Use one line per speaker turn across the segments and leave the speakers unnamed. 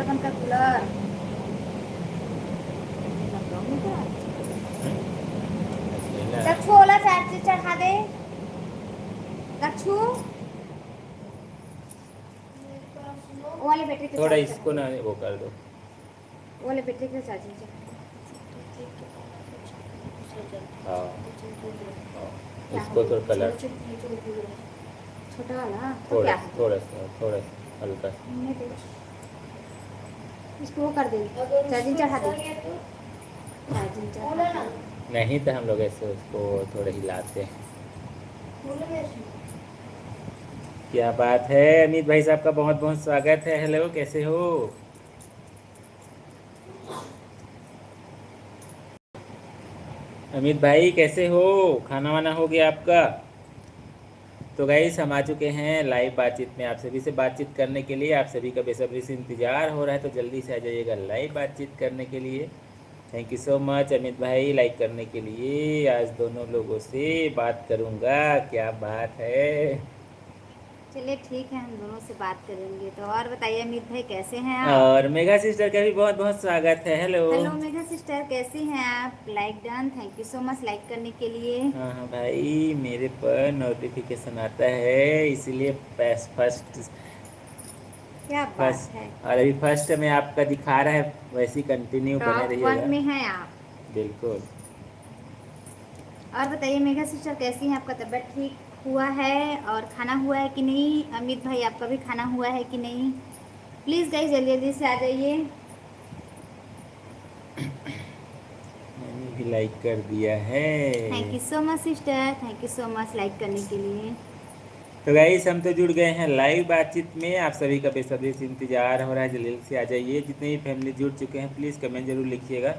Cooler बंद कर, cooler. Dakshu ओला charge चढ़ा दे। दक्षु वो वाले बैटरी के
थोड़ा
चार्ज
इसको ना वो कर दो।
वो वाले बैटरी के चार्जिंग चढ़ा
हाँ हाँ,
दे।
इसको थोड़ा कलर
छोटा वाला तो
थोड़ा
क्या है?
थोड़ा सा हल्का सा।
हमने दे इसको वो कर दे, चार्जिंग चढ़ा दे, चार्जिंग चढ़ा दे।
नहीं तो हम लोग ऐसे उसको थोड़े हिलाते हैं। क्या बात है, अमित भाई साहब का बहुत बहुत स्वागत है। हेलो, कैसे हो? अमित भाई कैसे हो? खाना वाना हो गया आपका? तो गाइस हम आ चुके हैं लाइव बातचीत में, आप सभी से बातचीत करने के लिए। आप सभी का बेसब्री से इंतजार हो रहा है, तो जल्दी से आ जाइएगा लाइव बातचीत करने के लिए। Thank you so much Amit भाई लाइक करने के लिए। आज दोनों लोगों से बात करूंगा, क्या बात है।
चलिए ठीक है, हम दोनों से बात करेंगे। तो और बताइए अमित भाई, कैसे हैं आप?
और मेघा सिस्टर का भी बहुत बहुत स्वागत है। हेलो।
हेलो मेघा सिस्टर, कैसी हैं आप? Like done, thank you so much like करने के लिए।
हाँ हाँ भाई, मेरे पर नोटिफिकेशन आता है, इसीलिए फर्स्ट
क्या बात है,
फर्स्ट और अभी फर्स्ट में आपका दिखा रहा है, वैसे ही कंटिन्यू बने
टॉप वन
रहिएगा।
में हैं आप।
बिल्कुल।
और बताइए मेघा सिस्टर, कैसी हैं? आपका तबीयत ठीक हुआ है और खाना हुआ है कि नहीं? अमित भाई आपका भी खाना हुआ है कि नहीं? प्लीज़ गाइस जल्दी जल्दी से आ जाइए।
मैंने भी लाइक कर दिया है।
Thank you so much sister, thank you so much like करने के लिए।
तो गाइस हम तो जुड़ गए हैं लाइव बातचीत में, आप सभी का बेसब्री से इंतजार हो रहा है, जल्दी से आ जाइए। जितने भी फैमिली जुड़ चुके हैं प्लीज़ कमेंट जरूर लिखिएगा।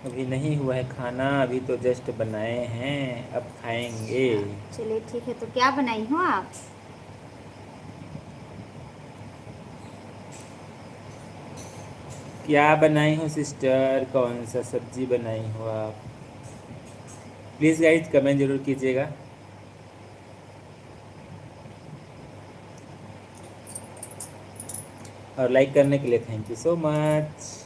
अभी नहीं हुआ है खाना, अभी तो जस्ट बनाए हैं, अब खाएंगे।
अच्छा चलिए ठीक है, तो क्या बनाई हो आप?
क्या बनाई हो सिस्टर, कौन सा सब्जी बनाई हो आप? प्लीज़ गाइस कमेंट जरूर कीजिएगा। और लाइक करने के लिए थैंक यू सो मच।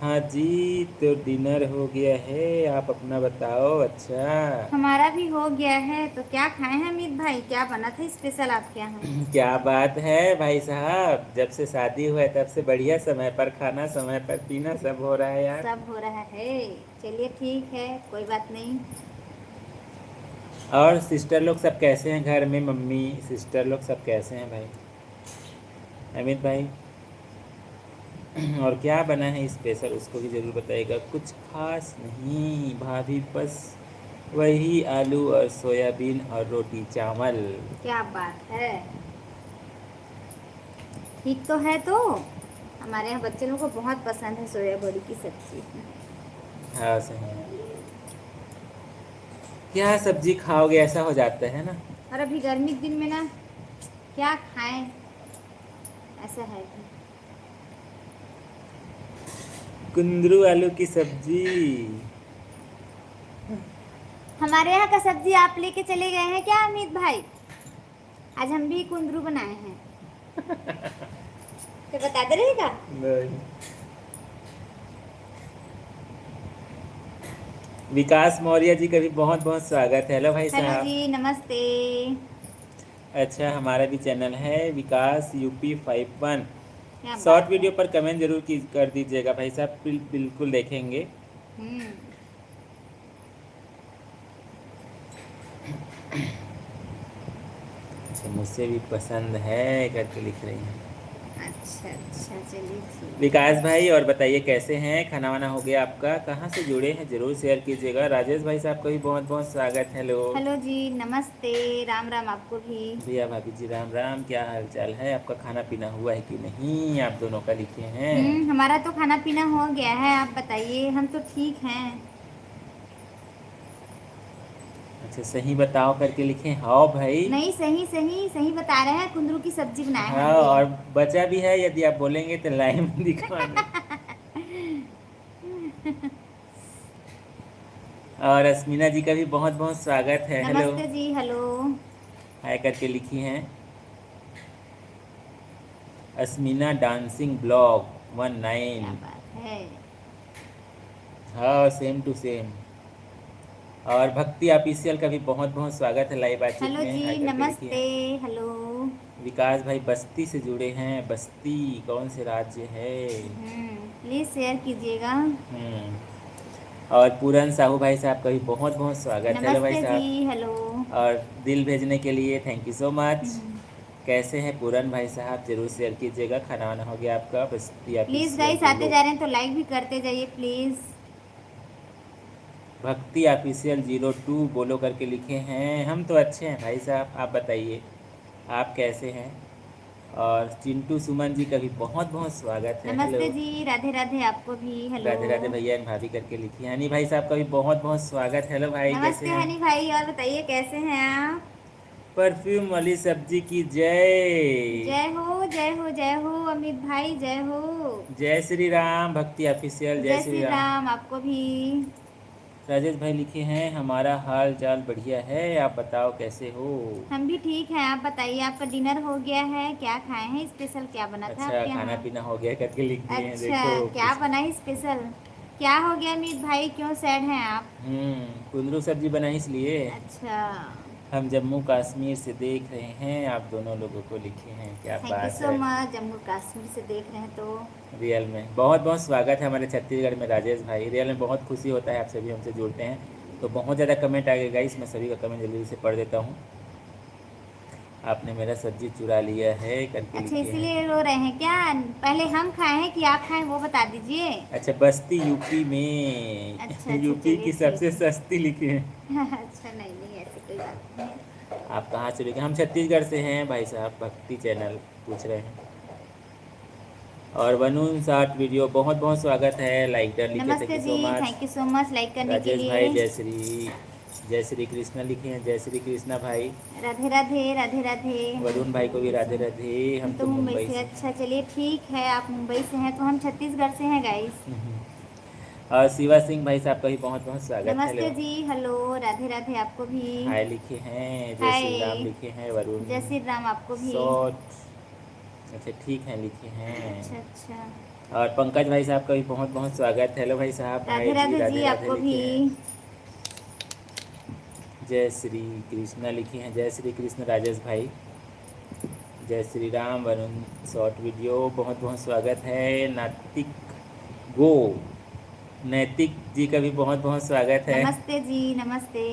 हाँ जी, तो डिनर हो गया है, आप अपना बताओ। अच्छा।
हमारा भी हो गया है। तो क्या खाए हैं अमित भाई? क्या बना था स्पेशल आपके यहाँ?
क्या बात है भाई साहब, जब से शादी हुआ है तब से बढ़िया, समय पर खाना समय पर पीना सब हो रहा है यार।
सब हो रहा है। चलिए ठीक है, कोई बात नहीं।
और सिस्टर लोग सब कैसे हैं घर में? मम्मी सिस्टर लोग सब कैसे हैं भाई? अमित भाई और क्या बना है स्पेशल, उसको भी ज़रूर बताइएगा। कुछ खास नहीं भाभी, बस वही आलू और सोयाबीन और रोटी चावल।
क्या बात है, ठीक तो है। तो हमारे यहाँ बच्चे लोगों को बहुत पसंद है सोया बड़ी की सब्जी।
हाँ सही है। क्या सब्जी खाओगे ऐसा हो जाता है ना।
और अभी गर्मी के दिन में ना क्या खाएं, ऐसा है कि
कुंदरू आलू की सब्जी।
हमारे यहाँ का सब्जी आप लेके चले गए हैं क्या अमित भाई? आज हम भी कुंदरू बनाए हैं, तो बता दे रहेगा।
नहीं। विकास मौर्य जी का भी बहुत बहुत स्वागत है। हेलो भाई
हेलो
साहब।
जी, नमस्ते।
अच्छा, हमारा भी चैनल है विकास यूपी 51।
क्या
शॉर्ट
बात है।
वीडियो पर कमेंट जरूर कर दीजिएगा भाई साहब, बिल्कुल देखेंगे।
हम्म।
अच्छा, मुझसे भी पसंद है करके लिख रही हैं
अच्छा अच्छा, चलिए ठीक है।
विकास भाई। और बताइए कैसे हैं, खाना वाना हो गया आपका? कहाँ से जुड़े हैं जरूर शेयर कीजिएगा। राजेश भाई साहब का भी बहुत बहुत स्वागत है। हेलो
हेलो जी, नमस्ते, राम राम आपको भी।
भैया भाभी जी, राम राम। क्या हाल चाल है आपका? खाना पीना हुआ है कि नहीं? आप दोनों का लिखे हैं।
हमारा तो खाना पीना हो गया है, आप बताइए। हम तो ठीक हैं।
अच्छा, सही बताओ करके लिखे। हाँ भाई।
नहीं, सही सही सही बता रहे हैं, कुंदरू की सब्जी बनाए हैं
हाँ,
हम भी।
और बचा भी है, यदि आप बोलेंगे तो लाइव में दिखवा दे। और अस्मिना जी का भी बहुत बहुत स्वागत है। हेलो।
नमस्ते जी, हेलो।
हाय करके लिखी हैं। अस्मिना डांसिंग ब्लॉग
क्या
19।
बात है।
हाँ, सेम टू सेम। और भक्ति ऑफिशियल का भी बहुत बहुत स्वागत है लाइव बातचीत
हेलो
में,
जी,
हाय करके लिखिए।
नमस्ते। हेलो।
विकास भाई बस्ती से जुड़े हैं। बस्ती कौन से राज्य है?
प्लीज़ शेयर कीजिएगा।
और पूरन साहू भाई साहब का भी बहुत बहुत स्वागत है। हेलो भाई
नमस्ते जी।
साहब।
हेलो।
और दिल भेजने के लिए थैंक यू सो मच।
हम्म,
कैसे हैं पूरन भाई साहब? जरूर शेयर कीजिएगा। खाना वाना हो गया आपका? बस्ती
प्लीज़
ऑफिशियल
गाइस आते
बोलो।
जा रहे हैं तो लाइक भी करते जाइए प्लीज़।
भक्ति ऑफिशियल 02 बोलो करके लिखे हैं। हम तो अच्छे हैं भाई साहब, आप बताइए आप कैसे हैं? और चिंटू सुमन जी का भी बहुत बहुत स्वागत है। हेलो।
नमस्ते जी, राधे राधे आपको भी। हेलो।
राधे राधे भैया एंड भाभी करके लिखी है। हनी भाई साहब का भी बहुत बहुत स्वागत है। हेलो भाई, कैसे
नमस्ते
हैं?
हनी भाई, और बताइए कैसे हैं आप।
परफ्यूम वाली सब्जी की जय।
जय हो जय हो जय हो अमित भाई, जय हो।
जय श्री राम। भक्ति ऑफिशियल जय
जय
श्री
श्री
राम।
राम आपको भी।
राजेश भाई लिखे हैं हमारा हाल चाल बढ़िया है, आप बताओ कैसे हो?
हम भी ठीक हैं, आप बताइए आपका डिनर हो गया है? क्या खाए हैं? स्पेशल क्या बना था
अच्छा,
आपके
खाना
यहाँ?
पीना हो गया करके लिख दिए हैं,
अच्छा,
देखो
क्या
कुछ।
बना है स्पेशल? क्या हो गया अमित भाई, क्यों सैड हैं आप?
कुंदरू सब्जी बनाई इसलिए।
अच्छा।
हम जम्मू कश्मीर से देख रहे हैं, आप दोनों लोगों को लिखे हैं, क्या
थैंक यू
बात
सो
है।
मच, जम्मू कश्मीर से देख रहे हैं तो।
रियल में बहुत बहुत स्वागत है हमारे छत्तीसगढ़ में राजेश भाई। रियल में बहुत खुशी होता है, आप सभी हमसे जुड़ते हैं तो बहुत ज़्यादा कमेंट आ गए गाइस, मैं सभी का कमेंट जल्दी से पढ़ देता हूँ। आपने मेरा सब्जी चुरा लिया है करके
अच्छा,
लिखे हैं।
इसीलिए रो रहे हैं क्या? पहले हम खाए हैं कि आप खाएं वो बता दीजिए।
अच्छा, बस्ती यूपी
अच्छा
में
अच्छा,
यूपी
चलिए
की
ठीक
सबसे सस्ती लिखी है।
है। अच्छा, नहीं नहीं, ऐसी कोई बात नहीं है।
आप कहाँ से लिखे? हम छत्तीसगढ़ से हैं भाई साहब, भक्ति चैनल पूछ रहे हैं। और वनुन 60 वीडियो बहुत बहुत स्वागत है। लाइकर लिखे, थैंक
नमस्ते
यू
जी,
so much.
Thank you so much like करने के
राजेश
लिए।
भाई जय श्री कृष्ण लिखे हैं, जय श्री कृष्णा भाई।
राधे राधे राधे राधे।
वरुण
तो
भाई को भी
मुंबई से
राधे
हैं।
राधे।
हम
हम
तो
तो
मुंबई
मुंबई
से।
से।
अच्छा चलिए ठीक है, आप मुंबई से हैं तो हम छत्तीसगढ़ से हैं गाइस।
और शिवा सिंह भाई साहब का भी बहुत बहुत स्वागत है।
नमस्ते
हेलो।
जी, हेलो, राधे राधे आपको भी।
हाय लिखे हैं, जय
हाय।
श्री राम लिखे हैं वरुण।
जय श्री राम आपको भी।
शॉर्ट। अच्छा ठीक है, लिखे
अच्छा
हैं।
अच्छा।
और पंकज भाई साहब का भी बहुत बहुत स्वागत है। हेलो भाई साहब,
राधे
भाई जी
राधे
राधे
जी
राधे
आपको भी।
लिखे हैं। जय श्री कृष्णा लिखे हैं, जय श्री कृष्ण राजेश भाई। जय श्री राम वरुण। शॉर्ट वीडियो बहुत बहुत स्वागत है। नातिक गो नैतिक जी का भी बहुत बहुत स्वागत है।
नमस्ते जी, नमस्ते।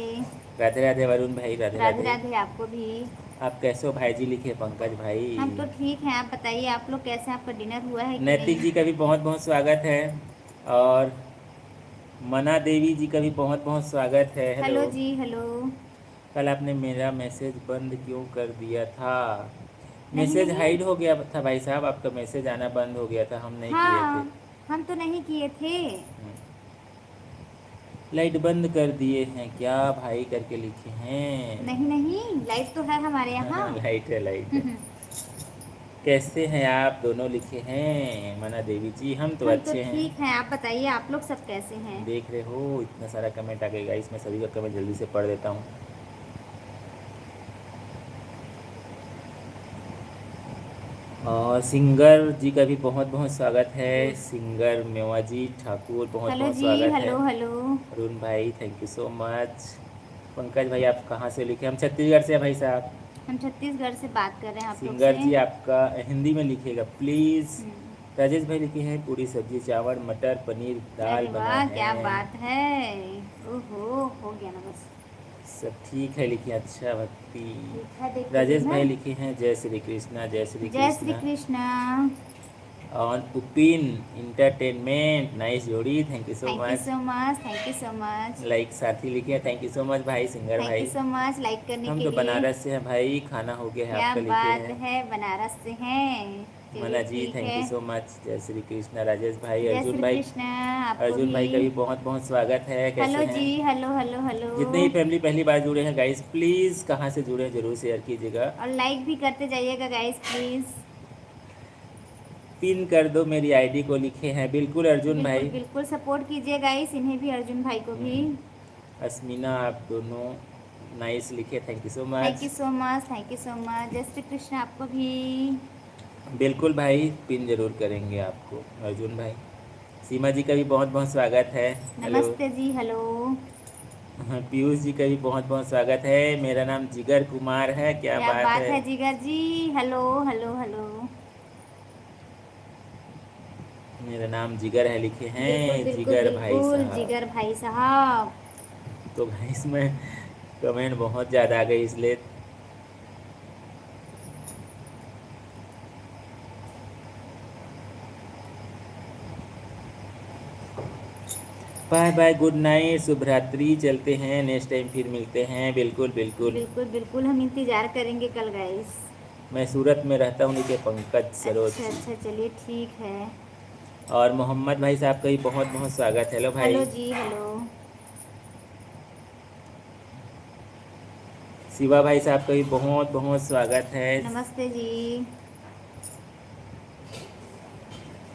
राधे राधे वरुण भाई, राधे
राधे
राधे।
राधे आपको भी।
आप कैसे हो भाई जी लिखे पंकज भाई।
हम तो ठीक हैं, आप बताइए आप लोग कैसे हैं? आपका डिनर हुआ है कि
नैतिक
नहीं?
जी का भी बहुत बहुत स्वागत है। और मना देवी जी का भी बहुत बहुत स्वागत है। हेलो।
हेलो जी, हेलो।
कल आपने मेरा मैसेज बंद क्यों कर दिया था?
नहीं
मैसेज
नहीं।
हाइड हो गया था भाई साहब, आपका मैसेज आना बंद हो गया था, हम नहीं किए थे।
हाँ, हम तो नहीं किए थे।
लाइट बंद कर दिए हैं क्या भाई करके लिखे हैं।
नहीं नहीं, लाइट तो है हमारे यहाँ।
लाइट है, लाइट है। कैसे हैं आप दोनों लिखे हैं मना देवी जी। हम तो
हम तो
अच्छे हैं।
ठीक हैं, आप बताइए आप लोग सब कैसे हैं?
देख रहे हो इतना सारा कमेंट आ गया, इसमें सभी का कमेंट जल्दी से पढ़ देता हूँ। और सिंगर जी का भी बहुत बहुत स्वागत है। सिंगर मेवाजी ठाकुर बहुत
हेलो
बहुत
जी,
स्वागत है।
Hello hello.
अरुण भाई thank you so much. Pankaj भाई आप कहाँ से लिखे? हम छत्तीसगढ़ से हैं भाई साहब।
हम छत्तीसगढ़ से बात कर रहे हैं आप लोग
सिंगर
से।
जी आपका हिंदी में लिखिएगा प्लीज़।
हम्म,
राजेश भाई लिखे हैं पूरी सब्जी चावल मटर पनीर दाल
अरे
बना
वाह, क्या
है।
बात है। ओहो, हो गया ना बस।
सब ठीक है लिखे, अच्छा भक्ति।
ठीक है, देखते
राजेश
देखना।
भाई लिखे हैं जय श्री कृष्णा, जय श्री
जय श्री
कृष्णा।
कृष्णा।
और उपिन इंटरटेनमेंट नाइस जोड़ी, thank you so
thank you
much.
So much, thank you so much.
Like साथी लिखे हैं, थैंक यू सो मच भाई सिंगर
थैंक यू
भाई।
सो मच लाइक करने
हम
के
तो
लिए।
बनारस से हैं भाई, खाना हो गया है
क्या
आपका लिखे
बात
हैं।
है, बनारस से हैं? चलिए
मना जी
ठीक
थैंक
है।
यू सो मच, जय श्री कृष्णा राजेश भाई।
जय
अर्जुन
श्री
भाई,
कृष्णा आपको
अर्जुन
भी।
भाई का भी बहुत बहुत स्वागत है। कैसे
हेलो
हैं?
जी, हेलो हेलो हेलो।
जितने ही फैमिली पहली बार जुड़े हैं गाइस, प्लीज़ कहाँ से जुड़े हैं जरूर शेयर कीजिएगा।
और लाइक भी करते जाइएगा गाइस प्लीज़।
पिन कर दो मेरी आईडी को लिखे हैं, बिल्कुल अर्जुन
बिल्कुल
भाई।
बिल्कुल सपोर्ट कीजिए गाइस, इन्हें भी, अर्जुन भाई को भी।
अस्मिना आप दोनों नाइस लिखे, thank you so
thank
much.
You so much, thank you so much. जय श्री कृष्ण आपको भी।
बिल्कुल भाई, पिन जरूर करेंगे आपको अर्जुन भाई। सीमा जी का भी बहुत बहुत स्वागत है। हेलो।
नमस्ते जी, हेलो।
हाँ, पीयूष जी का भी बहुत बहुत स्वागत है। मेरा नाम जिगर कुमार है, क्या
क्या
बात
बात
है।
है जिगर जी। Hello hello hello.
मेरा नाम जिगर है लिखे
बिल्कुल
हैं,
बिल्कुल
जिगर भाई
बिल्कुल
साहब।
जिगर भाई साहब।
तो भाई इसमें कमेंट बहुत ज़्यादा आ गई इसलिए। बाय बाय, गुड नाइट, शुभ रात्रि, चलते हैं, नेक्स्ट टाइम फिर मिलते हैं। बिल्कुल बिल्कुल।
बिल्कुल बिल्कुल, हम इंतजार करेंगे कल गाइस।
मैं सूरत में रहता हूँ लिखे पंकज सरोज
अच्छा
जी।
अच्छा, चलिए ठीक है।
और मोहम्मद भाई साहब का भी बहुत बहुत स्वागत। हेलो
हेलो
भाई।
जी, हेलो।
शिवा भाई साहब का भी बहुत बहुत स्वागत है।
नमस्ते जी।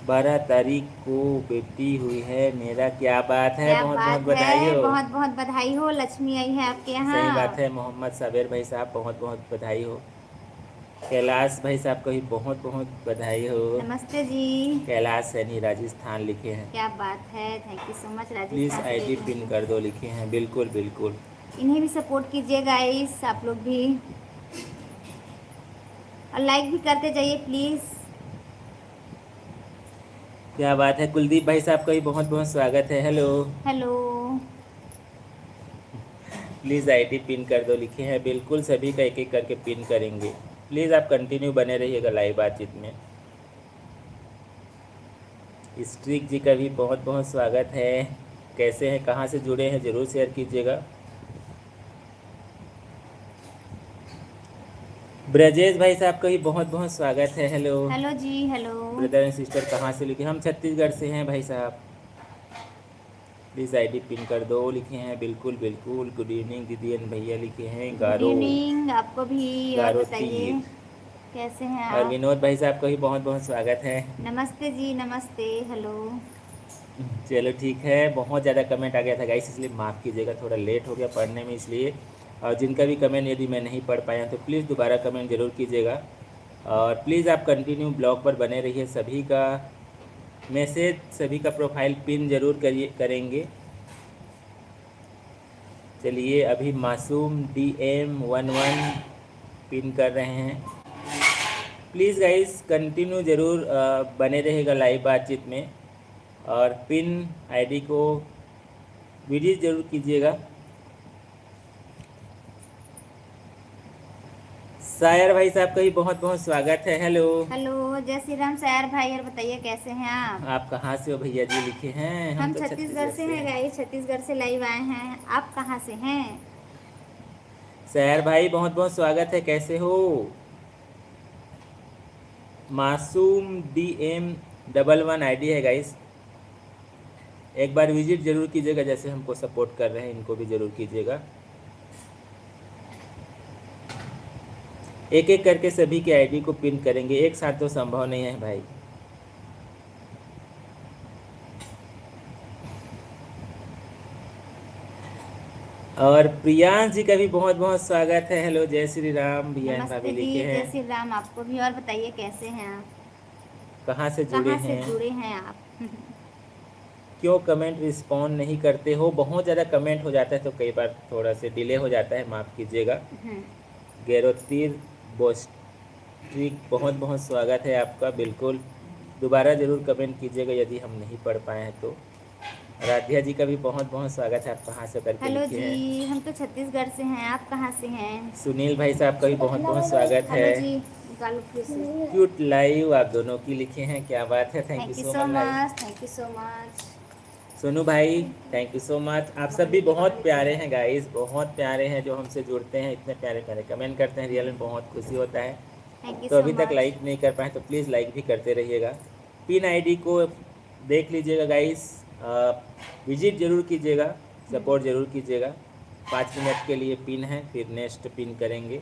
12 तारीख को बेटी हुई है मेरा, क्या बात है,
क्या
बहुत बहुत
बात
बधाई
है,
हो।
बहुत बहुत बधाई हो, लक्ष्मी आई है आपके
सही बात
यहाँ।
है मोहम्मद साबिर भाई साहब, बहुत बहुत बधाई हो। कैलाश भाई साहब को भी बहुत बहुत बधाई हो।
नमस्ते जी।
कैलाश सैनी राजस्थान लिखे हैं।
क्या बात है, thank you so much,
please
Rajasthan से
आईडी
देख रहे हैं
पिन
तो।
कर दो लिखे हैं, बिल्कुल बिल्कुल।
इन्हें भी सपोर्ट कीजिए गाइस, आप लोग भी। और लाइक भी करते जाइए प्लीज़।
क्या बात है, कुलदीप भाई साहब का भी बहुत बहुत स्वागत है। Hello.
Hello.
Please ID pin कर दो लिखे हैं, बिल्कुल सभी का एक एक करके पिन करेंगे। प्लीज़ आप कंटिन्यू बने रहिएगा लाइव बातचीत में। स्ट्रिक जी का भी बहुत बहुत स्वागत है। कैसे हैं, कहाँ से जुड़े हैं, ज़रूर शेयर कीजिएगा। ब्रजेश भाई साहब का भी बहुत बहुत स्वागत है। हेलो।
हेलो जी, हेलो।
ब्रदर एंड सिस्टर कहाँ से लिखे, हम छत्तीसगढ़ से हैं भाई साहब। प्लीज़ आईडी पिन कर दो लिखे हैं, बिल्कुल बिल्कुल। गुड इवनिंग दीदी एंड भैया लिखे हैं,
गुड
गारो।
इवनिंग आपको भी, और
गारो
बताइए
तीर।
कैसे हैं
और
आप।
विनोद भाई साहब का भी बहुत बहुत स्वागत है।
नमस्ते जी, नमस्ते, हेलो।
चलो ठीक है, बहुत ज़्यादा कमेंट आ गया था गाइस, इसलिए माफ़ कीजिएगा, थोड़ा लेट हो गया पढ़ने में इसलिए। और जिनका भी कमेंट यदि मैं नहीं पढ़ पाया तो प्लीज़ दोबारा कमेंट ज़रूर कीजिएगा। और प्लीज़ आप कंटिन्यू ब्लॉग पर बने रहिए। सभी का मैसेज, सभी का प्रोफाइल पिन ज़रूर करेंगे। चलिए अभी मासूम DM11 पिन कर रहे हैं। प्लीज़ गाइस कंटिन्यू ज़रूर बने रहेगा लाइव बातचीत में। और पिन आईडी को विजिट ज़रूर कीजिएगा। सायर भाई साहब का भी बहुत बहुत स्वागत है। हेलो।
हेलो, जय श्री राम सयार भाई, और बताइए कैसे हैं आप।
आप कहाँ से हो भैया जी लिखे हैं, हम
हम
तो
छत्तीसगढ़
छत्तीसगढ़
से
से
हैं
हैं।
गाइस, छत्तीसगढ़ से लाइव आए हैं। आप कहाँ से हैं।
सायर भाई बहुत बहुत स्वागत है, कैसे हो। मासूम DM11 आईडी है गाइस। एक बार विजिट ज़रूर कीजिएगा, जैसे हमको सपोर्ट कर रहे हैं इनको भी ज़रूर कीजिएगा। एक एक करके सभी के आईडी को पिन करेंगे, एक साथ तो संभव नहीं है भाई। और प्रियांश जी का भी बहुत बहुत स्वागत है। हेलो, जय श्री राम भैया एंड भाभी
नमस्ते जी,
लिखे
जय
हैं।
श्री राम आपको भी, और बताइए कैसे हैं आप।
कहाँ से जुड़े
कहाँ से
हैं।
जुड़े हैं आप।
क्यों कमेंट रिस्पॉन्ड नहीं करते हो, बहुत ज़्यादा कमेंट हो जाता है तो कई बार थोड़ा से डिले हो जाता है, माफ़ कीजिएगा। गैरोतीर बोस्ट्रिक बहुत बहुत स्वागत है आपका, बिल्कुल दोबारा ज़रूर कमेंट कीजिएगा यदि हम नहीं पढ़ पाए हैं तो। राधिया जी का भी बहुत बहुत स्वागत है, आप कहाँ से करके
हेलो
लिखे हैं।
जी, हम तो छत्तीसगढ़ से हैं, आप कहाँ से हैं।
सुनील भाई साहब का भी बहुत बहुत स्वागत है।
हेलो जी, निकालो फिर से।
क्यूट लाइव आप दोनों की लिखे हैं, क्या बात है, thank you
thank you
so
so
much भाई।
Much, thank you so much.
Sonu भाई थैंक यू सो मच। आप सब भी बहुत प्यारे हैं गाइस, बहुत प्यारे हैं जो हमसे जुड़ते हैं, इतने प्यारे प्यारे कमेंट करते हैं, रियल में बहुत खुशी होता है।
थैंक यू
तो
सो
अभी तक
मच।
लाइक नहीं कर पाए तो प्लीज़ लाइक भी करते रहिएगा। पिन आईडी को देख लीजिएगा गाइस, विजिट ज़रूर कीजिएगा, सपोर्ट ज़रूर कीजिएगा। 5 मिनट के लिए पिन है, फिर नेक्स्ट पिन करेंगे।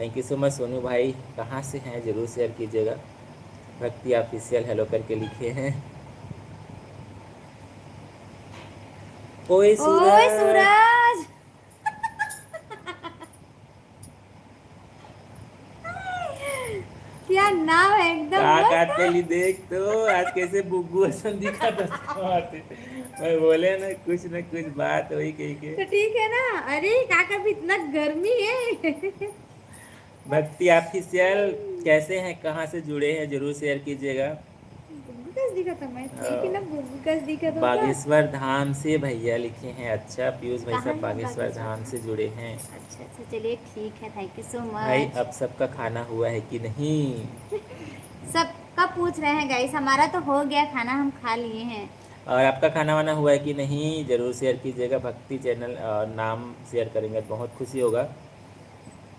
Thank you so much Sonu भाई, कहाँ से हैं ज़रूर शेयर कीजिएगा। भक्ति ऑफिशियल हेलो करके लिखे हैं। ओए
ओए
सूरज।
सूरज। क्या नाम है एकदम
का
मस्त।
पहली देख तो आज कैसे बुग्गू हसन दिखा था मैं बोले ना कुछ बात वही कही के।
तो ठीक है ना। अरे काका भी इतना गर्मी है।
भक्ति ऑफिशियल कैसे हैं, कहाँ से जुड़े हैं, जरूर शेयर कीजिएगा।
गुग्गू कस दिखा था, मैं देखी ना
अ,
गुग्गू कस दिखा था क्या।
बागेश्वर धाम से भैया लिखे हैं। अच्छा पीयूष भाई
कहाँ
साहब
है
बागेश्वर
बागेश्वर
धाम
धाम।
से जुड़े हैं।
अच्छा अच्छा, चलिए ठीक है, थैंक यू सो
भाई
मच।
अब सबका खाना हुआ है कि नहीं?
सबका पूछ रहे हैं गाइस, हमारा तो हो गया खाना, हम खा लिए हैं।
और आपका खाना वाना हुआ है कि नहीं, ज़रूर शेयर कीजिएगा। भक्ति चैनल नाम शेयर करेंगे तो बहुत खुशी होगा।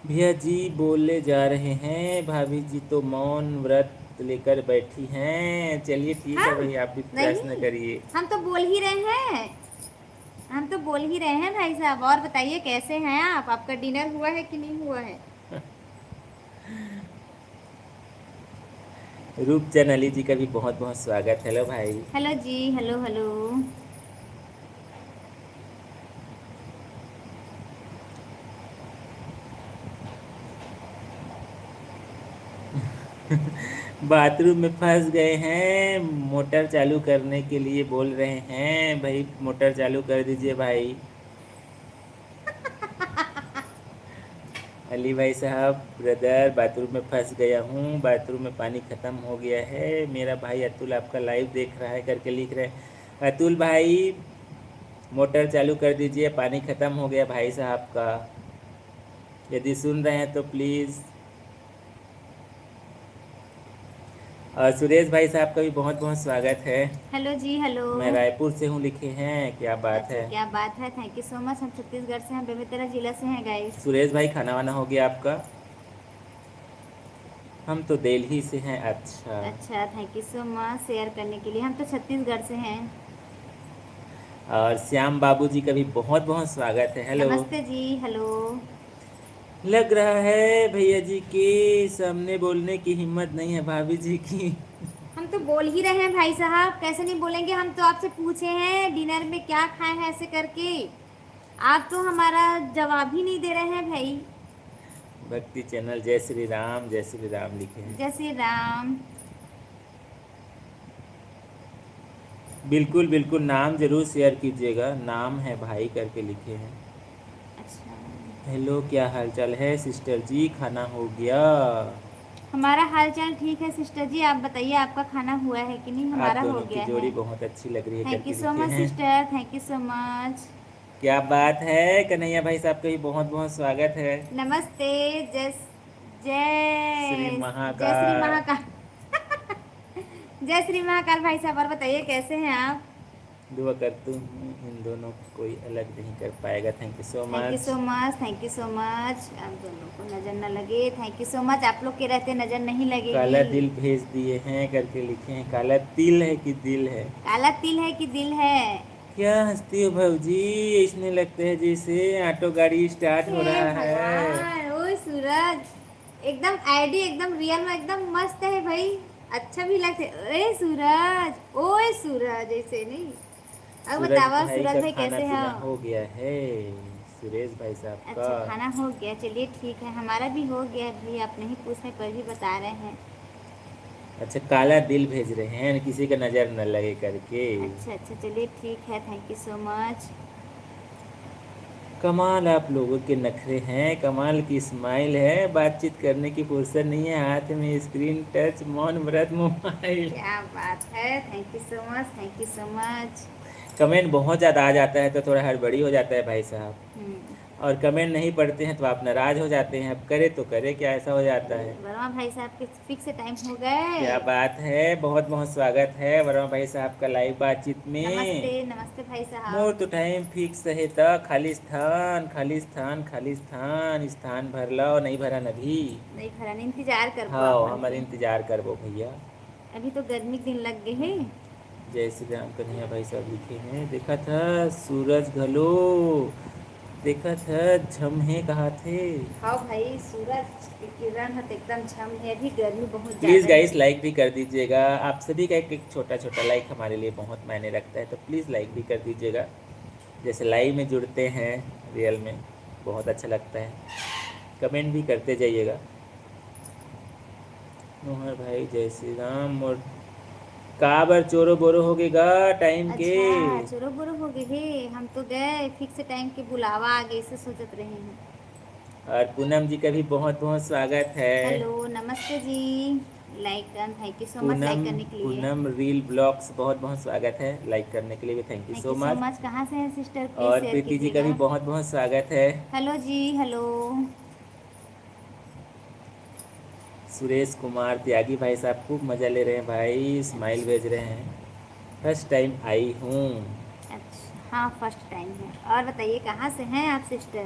भैया जी बोले जा रहे हैं, भाभी जी तो मौन व्रत लेकर बैठी हैं। चलिए ठीक है
हम
भाई, आप भी प्रश्न
नहीं,
करिए।
हम तो बोल ही रहे हैं, हम तो बोल ही रहे हैं भाई साहब। और बताइए कैसे हैं आप, आपका डिनर हुआ है कि नहीं हुआ है।
रूपचंद अली जी का भी बहुत बहुत स्वागत। हेलो भाई।
हेलो जी, हेलो हेलो।
बाथरूम में फंस गए हैं, मोटर चालू करने के लिए बोल रहे हैं। भाई मोटर चालू कर दीजिए भाई। अली भाई साहब ब्रदर, बाथरूम में फंस गया हूँ, बाथरूम में पानी ख़त्म हो गया है। मेरा भाई अतुल आपका लाइव देख रहा है करके लिख रहे हैं। अतुल भाई मोटर चालू कर दीजिए, पानी ख़त्म हो गया भाई साहब का। यदि सुन रहे हैं तो प्लीज़। और सुरेश भाई साहब का भी बहुत बहुत स्वागत है।
हेलो जी, हेलो।
मैं रायपुर से हूँ लिखे हैं, क्या बात
अच्छा
है।
क्या बात है, थैंक यू सो मच। हम छत्तीसगढ़ से हैं, बेमेतरा जिला से हैं गाइस।
सुरेश भाई खाना वाना हो गया आपका? हम तो दिल्ली से हैं। अच्छा।
अच्छा, thank you so much share करने के लिए। हम तो छत्तीसगढ़ से हैं।
और श्याम बाबू जी का भी बहुत बहुत स्वागत है। हेलो।
नमस्ते जी, हेलो।
लग रहा है भैया जी के सामने बोलने की हिम्मत नहीं है भाभी जी की।
हम तो बोल ही रहे हैं भाई साहब, कैसे नहीं बोलेंगे। हम तो आपसे पूछे हैं डिनर में क्या खाए हैं ऐसे करके, आप तो हमारा जवाब ही नहीं दे रहे हैं भाई।
भक्ति चैनल जय श्री राम लिखे हैं।
जय श्री राम।
बिल्कुल बिल्कुल, नाम जरूर शेयर कीजिएगा। नाम है भाई करके लिखे हैं।
अच्छा,
हेलो, क्या हाल चाल है सिस्टर जी, खाना हो गया?
हमारा हालचाल ठीक है सिस्टर जी, आप बताइए आपका खाना हुआ है कि नहीं।
आप
हमारा हो
दोनों की
गया है।
जोड़ी बहुत अच्छी लग रही है
थैंक यू
करके
सो
लिखे
मच
हैं।
Sister, thank you so much.
क्या बात है, कन्हैया भाई साहब का भी बहुत बहुत स्वागत है।
नमस्ते। जय
श्री
जय जय श्री
महाकाल।
महाकाल। जय श्री महाकाल भाई साहब, और बताइए कैसे हैं आप।
दुआ करता हूँ इन दोनों को कोई अलग नहीं कर पाएगा। Thank you so
thank you
much.
So much, thank you so much. आप दोनों को नज़र न लगे, थैंक यू सो मच। आप लोग के रहते नज़र नहीं
काला
लगेगी।
दिल भेज दिए हैं करके लिखे हैं। काला तिल है कि दिल है?
काला तिल है कि दिल है।
क्या हंसती हो भाजी, इसने लगते है जैसे ऑटो गाड़ी स्टार्ट हो
हे
रहा है।
भगवान, ओए सूरज, एकदम आईडी एकदम रियल में एकदम मस्त है भाई। अच्छा भी लगते। ओए सूरज, ओए सूरज, ऐसे नहीं। अब
सूरज
बतावा
भाई
सूरज
का
भाई
खाना
कैसे हैं।
पीना हो गया है, सुरेश भाई साहब का।
अच्छा खाना हो गया, चलिए ठीक है, हमारा भी हो गया भाई। आप नहीं पूछने पर भी बता रहे हैं।
अच्छा काला दिल भेज रहे हैं, किसी का नज़र न लगे करके।
अच्छा अच्छा, चलिए ठीक है, थैंक यू सो मच।
कमाल आप लोगों के नखरे हैं, कमाल की स्माइल है, बातचीत करने की फुर्सत नहीं है, हाथ में स्क्रीन टच मौन व्रत मोबाइल।
क्या बात है, thank you so much, thank you so much.
Comment बहुत ज़्यादा आ जाता है तो थोड़ा हड़बड़ी हो जाता है भाई साहब।
हम्म।
और कमेंट नहीं पढ़ते हैं तो आप नाराज़ हो जाते हैं। अब करे तो करे क्या, ऐसा हो जाता है।
वर्मा भाई साहब के फिक्स टाइम हो गए।
क्या बात है, बहुत बहुत स्वागत है वर्मा भाई साहब का लाइव बातचीत
नमस्ते
में।
नमस्ते भाई
मोर
साहब।
तो टाइम फिक्स है त खाली स्थान खाली स्थान खाली स्थान, स्थान भरला नहीं भरा नभी।
नहीं खरा, इंतजार करबो
हाँ
आपन
हमारे
के।
इंतजार करबो भैया।
अभी तो गर्मी के दिन लग गए हैं।
जय श्री राम कन्हैया भाई साहब लिखे हैं। देखा था सूरज घलो, देखा था झम है कहा थे।
हाँ भाई, सूरज की किरण है तो एकदम झम है। अभी गर्मी बहुत
प्लीज़
ज़्यादा है।
गाइस लाइक भी कर दीजिएगा। आप सभी का एक छोटा छोटा लाइक हमारे लिए बहुत मायने रखता है, तो प्लीज़ लाइक भी कर दीजिएगा। जैसे लाइव में जुड़ते हैं रियल में, बहुत अच्छा लगता है। कमेंट भी करते जाइएगा। मोहर भाई जय श्री राम। मोर काबर चोरो बोरो हो गएगा टाइम के।
अच्छा चोरो बोरो हो गए हे, हम तो गए फिक्स टाइम के बुलावा आगे से सोचत रहे हैं।
और पूनम जी का भी बहुत बहुत स्वागत है।
हेलो नमस्ते जी, like thank you so much
Poonam
like करने के लिए।
पूनम रील ब्लॉग्स बहुत बहुत स्वागत है, लाइक करने के लिए भी thank you
thank
so
you so
much.
Much. कहाँ से हैं सिस्टर, प्लीज
और
शेयर
प्रीति जी का भी
कीजिएगा।
बहुत बहुत स्वागत है।
हेलो जी हेलो।
सुरेश कुमार त्यागी भाई साहब खूब मज़ा ले रहे हैं भाई, स्माइल भेज रहे हैं। फर्स्ट टाइम आई हूँ।
अच्छा हाँ फर्स्ट टाइम है। और बताइए कहाँ से हैं आप सिस्टर।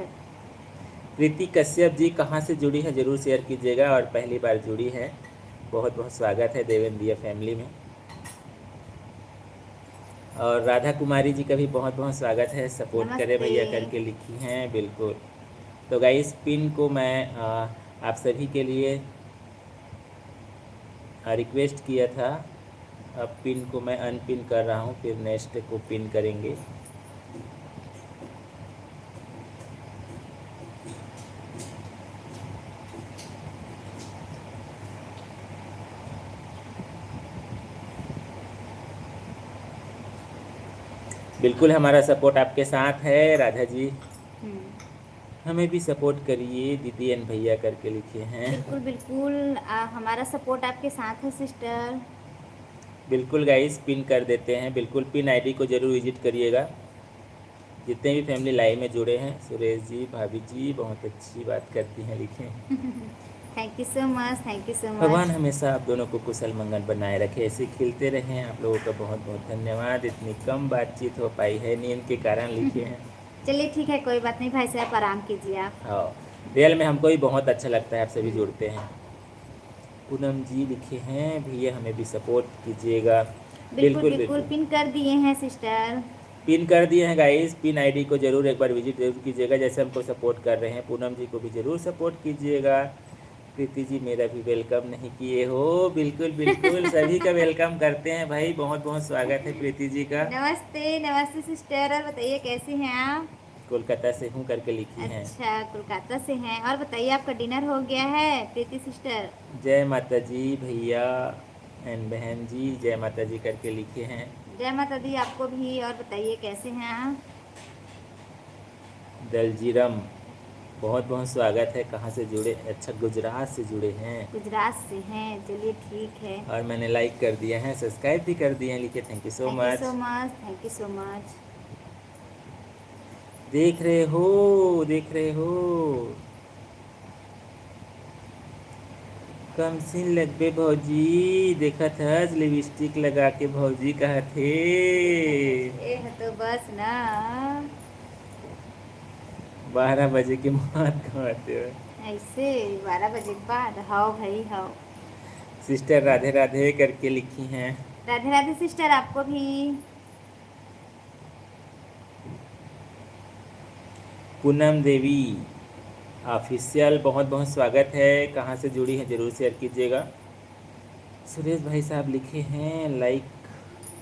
प्रीति कश्यप जी कहाँ से जुड़ी है ज़रूर शेयर कीजिएगा, और पहली बार जुड़ी है बहुत बहुत स्वागत है देवेंद्रिया फैमिली में। और राधा कुमारी जी का भी बहुत बहुत स्वागत है, सपोर्ट करे
नमस्ते।
भैया करके लिखी हैं बिल्कुल। तो गाइस पिन को मैं आप सभी के लिए रिक्वेस्ट किया था, अब पिन को मैं अनपिन कर रहा हूँ, फिर नेक्स्ट को पिन करेंगे। बिल्कुल हमारा सपोर्ट आपके साथ है राधा जी,
हम्म,
हमें भी सपोर्ट करिए दीदी एंड भैया करके लिखे हैं।
बिल्कुल बिल्कुल हमारा सपोर्ट आपके साथ है सिस्टर।
बिल्कुल गाइस पिन कर देते हैं, बिल्कुल पिन आईडी को ज़रूर विजिट करिएगा। जितने भी फैमिली लाइव में जुड़े हैं, सुरेश जी भाभी जी बहुत अच्छी बात करती हैं लिखे हैं।
Thank you so much thank you सो
भगवान
मच।
हमेशा आप दोनों को कुशल मंगल बनाए रखे, ऐसे खिलते रहें। आप लोगों का बहुत बहुत धन्यवाद। इतनी कम बातचीत हो पाई है नींद के कारण लिखे हैं।
चलिए ठीक है कोई बात नहीं भाई साहब, आराम कीजिए आप।
हाँ रियल में हमको भी बहुत अच्छा लगता है, आप सभी
हम्म,
जुड़ते हैं। पूनम जी लिखे हैं भैया हमें भी सपोर्ट कीजिएगा।
बिल्कुल
बिल्कुल
बिल्कुल
बिल्कुल
पिन कर दिए हैं सिस्टर।
पिन कर दिए हैं गाइस, पिन आईडी को जरूर एक बार विजिट जरूर कीजिएगा, जैसे हमको सपोर्ट कर रहे हैं। पूनम जी को भी जरूर सपोर्ट कीजिएगा। प्रीति जी मेरा भी वेलकम नहीं किए हो, बिल्कुल बिल्कुल सभी का वेलकम करते हैं भाई, बहुत बहुत स्वागत है प्रीति जी का।
नमस्ते नमस्ते सिस्टर, और बताइए कैसे हैं आप।
कोलकाता से हूँ करके लिखी हैं।
अच्छा कोलकाता से हैं। और बताइए आपका डिनर हो गया है प्रीति सिस्टर।
जय माता जी भैया एंड बहन जी, जय माता जी करके लिखे हैं।
जय माता दी आपको भी। और बताइए कैसे हैं आप।
दलजीरम बहुत बहुत स्वागत है, कहाँ से जुड़े, अच्छा गुजरात से जुड़े हैं।
गुजरात से हैं, चलिए ठीक है।
और मैंने लाइक कर दिया है, सब्सक्राइब भी कर दिए हैं लिखे, thank you so
thank you so
much.
Much thank you so much.
देख रहे हो देख रहे हो कम सीन लगबे भौजी, देखा था लिपस्टिक लगा के भौजी कहा थे।
ये है तो बस ना।
12 बजे के बाद खाते हो।
ऐसे 12 बजे के बाद हाओ भाई हाओ।
सिस्टर राधे राधे करके लिखी हैं।
राधे राधे सिस्टर आपको भी।
पूनम देवी ऑफिशियल बहुत बहुत स्वागत है, कहाँ से जुड़ी है ज़रूर शेयर कीजिएगा। सुरेश भाई साहब लिखे हैं लाइक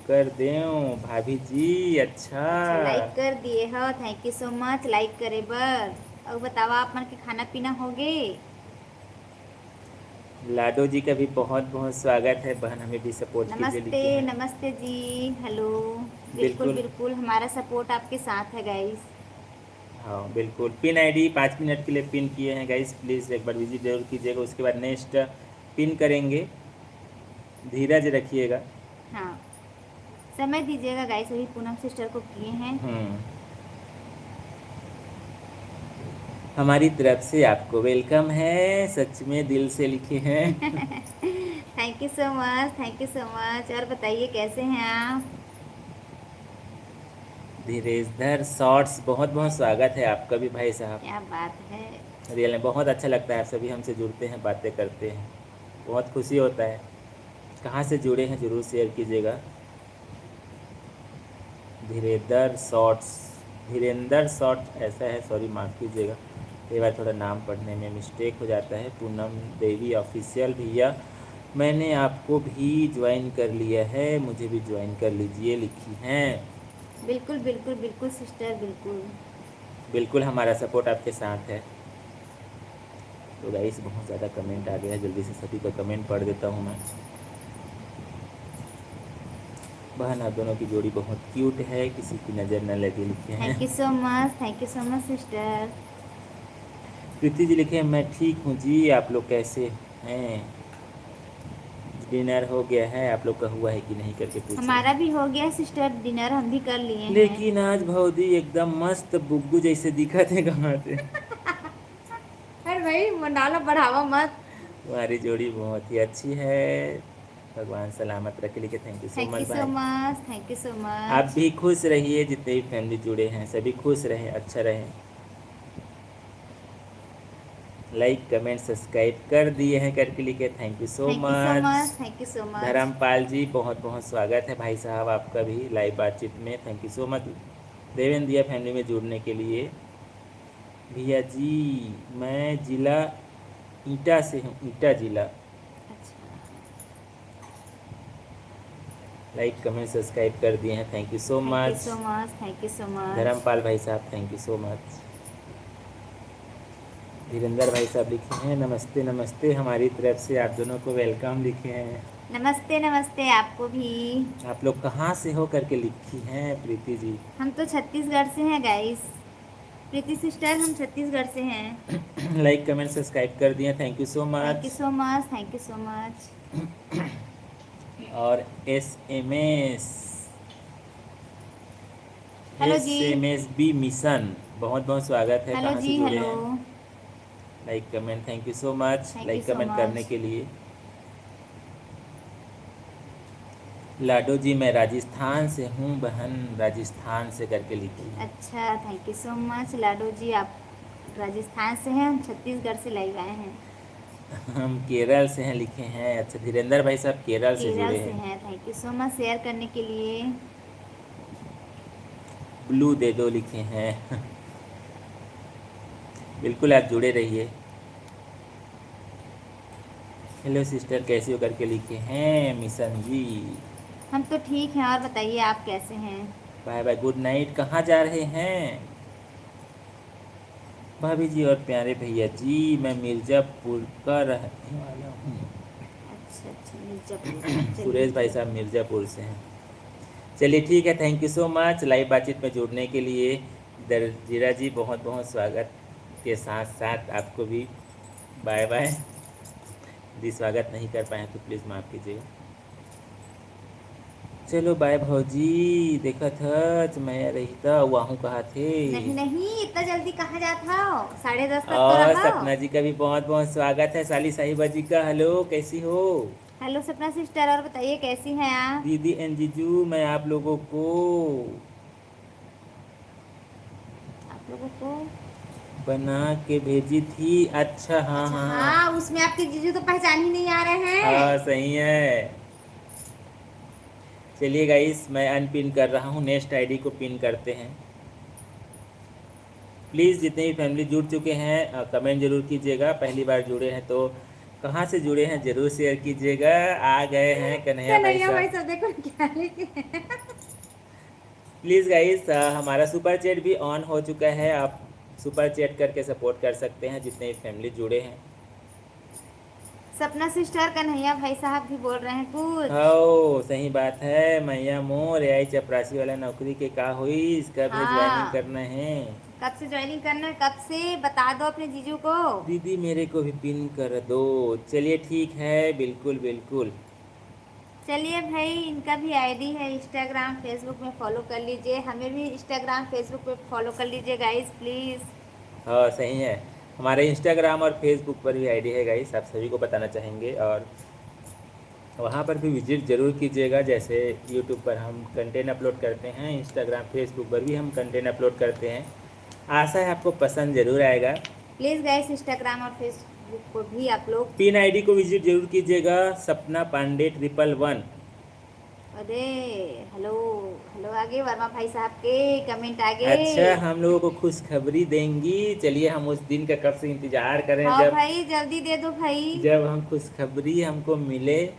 कर दें भाभी जी, अच्छा
अच्छा लाइक कर दिए हो, thank you so much like करे बर। और बतावा आप मन के खाना पीना हो गए।
लाडो जी का भी बहुत बहुत स्वागत है, बहन हमें भी सपोर्ट कीजिए
नमस्ते
लिखे हैं।
नमस्ते जी हेलो। बिल्कुल
बिल्कुल
बिल्कुल हमारा सपोर्ट आपके साथ है गाइस।
हाँ बिल्कुल पिन आईडी 5 मिनट के लिए पिन किए हैं गाइस, प्लीज़ एक बार विजिट जरूर कीजिएगा, उसके बाद नेक्स्ट पिन करेंगे, धीरज रखिएगा।
हाँ समय दीजिएगा गाइस, अभी पूनम सिस्टर को किए हैं।
हमारी तरफ से आपको वेलकम है, सच में दिल से लिखे हैं।
Thank you so much thank you so much. और बताइए कैसे हैं आप।
धीरेजधर शॉर्ट्स बहुत बहुत स्वागत है आपका भी भाई साहब।
क्या बात है।
रियल में बहुत अच्छा लगता है, आप सभी हमसे जुड़ते हैं बातें करते हैं, बहुत खुशी होता है। कहाँ से जुड़े हैं ज़रूर शेयर कीजिएगा। धीरेंद्र शॉर्ट्स, धीरेंद्र शॉर्ट ऐसा है, सॉरी माफ़ कीजिएगा, कई बार थोड़ा नाम पढ़ने में मिस्टेक हो जाता है। पूनम देवी ऑफिशियल भैया मैंने आपको भी ज्वाइन कर लिया है, मुझे भी ज्वाइन कर लीजिए लिखी हैं।
बिल्कुल बिल्कुल बिल्कुल सिस्टर बिल्कुल।
बिल्कुल हमारा सपोर्ट आपके साथ है। तो गाइस बहुत ज़्यादा कमेंट आ गया है, जल्दी से सभी का कमेंट पढ़ देता हूँ मैं। बहन आप दोनों की जोड़ी बहुत क्यूट है, किसी की नज़र न लगे लिखे हैं।
Thank you so much sister.
Preeti ji लिखे मैं ठीक हूँ जी, आप लोग कैसे हैं? डिनर हो गया है, आप लोग का हुआ है कि नहीं करके पूछ रहे
हमारा
हैं।
भी हो गया सिस्टर, डिनर हम भी कर लिए हैं।
लेकिन आज भौजी एकदम मस्त बुग्गू जैसे दिखत है, कहाँ से?
अरे भाई मंडाला बढ़ावा मत।
तुम्हारी जोड़ी बहुत ही अच्छी है, भगवान सलामत रखे लिखे। Thank you so
thank you
much
so
भाई।
मच, थैंक यू सो
आप
मच।
भी खुश रहिए, जितने भी फैमिली जुड़े हैं सभी खुश रहे, अच्छा रहे। लाइक कमेंट सब्सक्राइब कर दिए हैं करके लिखे, thank you so
thank you so
much.
Much, thank you so much.
Dharampal ji बहुत बहुत स्वागत है भाई साहब आपका भी लाइव बातचीत में, thank you so much Devendra दिया फैमिली में जुड़ने के लिए। भैया जी मैं जिला ईटा से हूँ, ईटा जिला।
अच्छा,
लाइक कमेंट सब्सक्राइब कर दिए हैं, thank you so
thank you
much.
So much, thank you so much.
Dharmpal भाई साहब thank you so much. Dhirendra भाई साहब लिखे हैं नमस्ते नमस्ते, हमारी तरफ से आप दोनों को वेलकम लिखे हैं।
नमस्ते नमस्ते आपको भी।
आप लोग कहाँ से हो करके लिखी हैं प्रीति जी?
हम तो छत्तीसगढ़ से हैं गाइस। प्रीति सिस्टर हम छत्तीसगढ़ से हैं।
लाइक कमेंट सब्सक्राइब कर दिए, thank you so
thank you
much.
So much, thank you so much.
और SMS
हेलो जी।
SMSB मिशन बहुत बहुत स्वागत है,
हेलो
कहाँ से
जी,
जुड़े
हेलो।
हैं? Like comment thank you so much,
thank you
like
so
comment करने
मच।
के लिए। लाडो जी मैं राजस्थान से हूँ बहन, राजस्थान से करके लिखी है।
अच्छा, थैंक यू सो मच लाडो जी, आप राजस्थान से हैं, हम छत्तीसगढ़ से लाइव आए हैं।
हम केरल से हैं लिखे हैं। अच्छा धीरेन्द्र भाई साहब केरल से
केरल
जुड़े
से
हैं।
हैं, thank you so much share करने के लिए।
ब्लू दे दो लिखे हैं। बिल्कुल आप जुड़े रहिए। हेलो सिस्टर कैसे हो करके लिखे हैं मिशन जी।
हम तो ठीक हैं, और बताइए आप कैसे हैं?
बाय बाय गुड नाइट, कहाँ जा रहे हैं भाभी जी और प्यारे भैया जी? मैं मिर्ज़ापुर का रहने वाला हूँ।
अच्छा अच्छा, मिर्जापुर। चलिए
सुरेश भाई
ठीक।
साहब मिर्ज़ापुर से हैं। चलिए ठीक है, thank you so much live बातचीत में जुड़ने के लिए। दरजीरा जी बहुत बहुत स्वागत के साथ साथ आपको भी बाय बाय। यदि स्वागत नहीं कर पाए तो प्लीज़ माफ़ कीजिएगा। चलो बाय भौजी, देखा था मैं रही था वहाँ कहाँ थे।
नहीं नहीं, इतना जल्दी कहाँ जाता हो, 10:30 तक तो
और
रहो।
सपना जी का भी बहुत बहुत स्वागत है, साली साहिबा जी का। हेलो कैसी हो
हेलो सपना सिस्टर, और बताइए कैसी हैं आप?
दीदी एंड जीजू? मैं आप लोगों को
आप लोगों को
बना के भेजी थी। अच्छा हाँ
अच्छा
हाँ
हाँ, उसमें आपके जीजू तो पहचान ही नहीं आ रहे
हाँ
हैं।
सही है। चलिए गाइस मैं अनपिन कर रहा हूँ, नेक्स्ट आईडी को पिन करते हैं। प्लीज़ जितने भी फैमिली जुड़ चुके हैं कमेंट जरूर कीजिएगा, पहली बार जुड़े हैं तो कहाँ से जुड़े हैं ज़रूर शेयर कीजिएगा। आ गए हैं कन्हैया भाई
कन्हैया भाई
साहब।
सब देखो क्या लिखे हैं।
प्लीज़ गाइस हमारा सुपर चैट भी ऑन हो चुका है, आप सुपर चैट करके सपोर्ट कर सकते हैं जितने भी फैमिली जुड़े हैं।
सपना सिस्टर कन्हैया भाई साहब भी बोल रहे हैं कुछ।
हो सही बात है, मैया मोर आई चपरासी वाला नौकरी के का हुई, इसका भी ज्वाइनिंग
हाँ,
करना है।
कब से ज्वाइनिंग करना है, कब से बता दो अपने जीजू को।
दीदी मेरे को भी पिन कर दो। चलिए ठीक है, बिल्कुल बिल्कुल।
चलिए भाई, इनका भी आईडी है इंस्टाग्राम फेसबुक में, फॉलो कर लीजिए, हमें भी इंस्टाग्राम फेसबुक पे फॉलो कर लीजिए गाइस प्लीज़।
हाँ सही है, हमारे इंस्टाग्राम और फेसबुक पर भी आईडी है गाइस, आप सभी को बताना चाहेंगे और वहाँ पर भी विजिट ज़रूर कीजिएगा। जैसे यूट्यूब पर हम कंटेंट अपलोड करते हैं, इंस्टाग्राम फेसबुक पर भी हम कंटेंट अपलोड करते हैं। आशा है आपको पसंद ज़रूर आएगा।
प्लीज़ गाइस इंस्टाग्राम और फेसबुक को भी आप लोग।
पिन आईडी को विजिट जरूर कीजिएगा, सपना पांडे 111।
अरे हेलो, हेलो आगे वर्मा भाई साहब के कमेंट आगे।
अच्छा हम लोगों को खुशखबरी देंगी, चलिए हम उस दिन का कब से इंतजार करें
हाँ
जब
भाई जल्दी दे दो भाई।
जब हम खुशखबरी हमको मिले। तो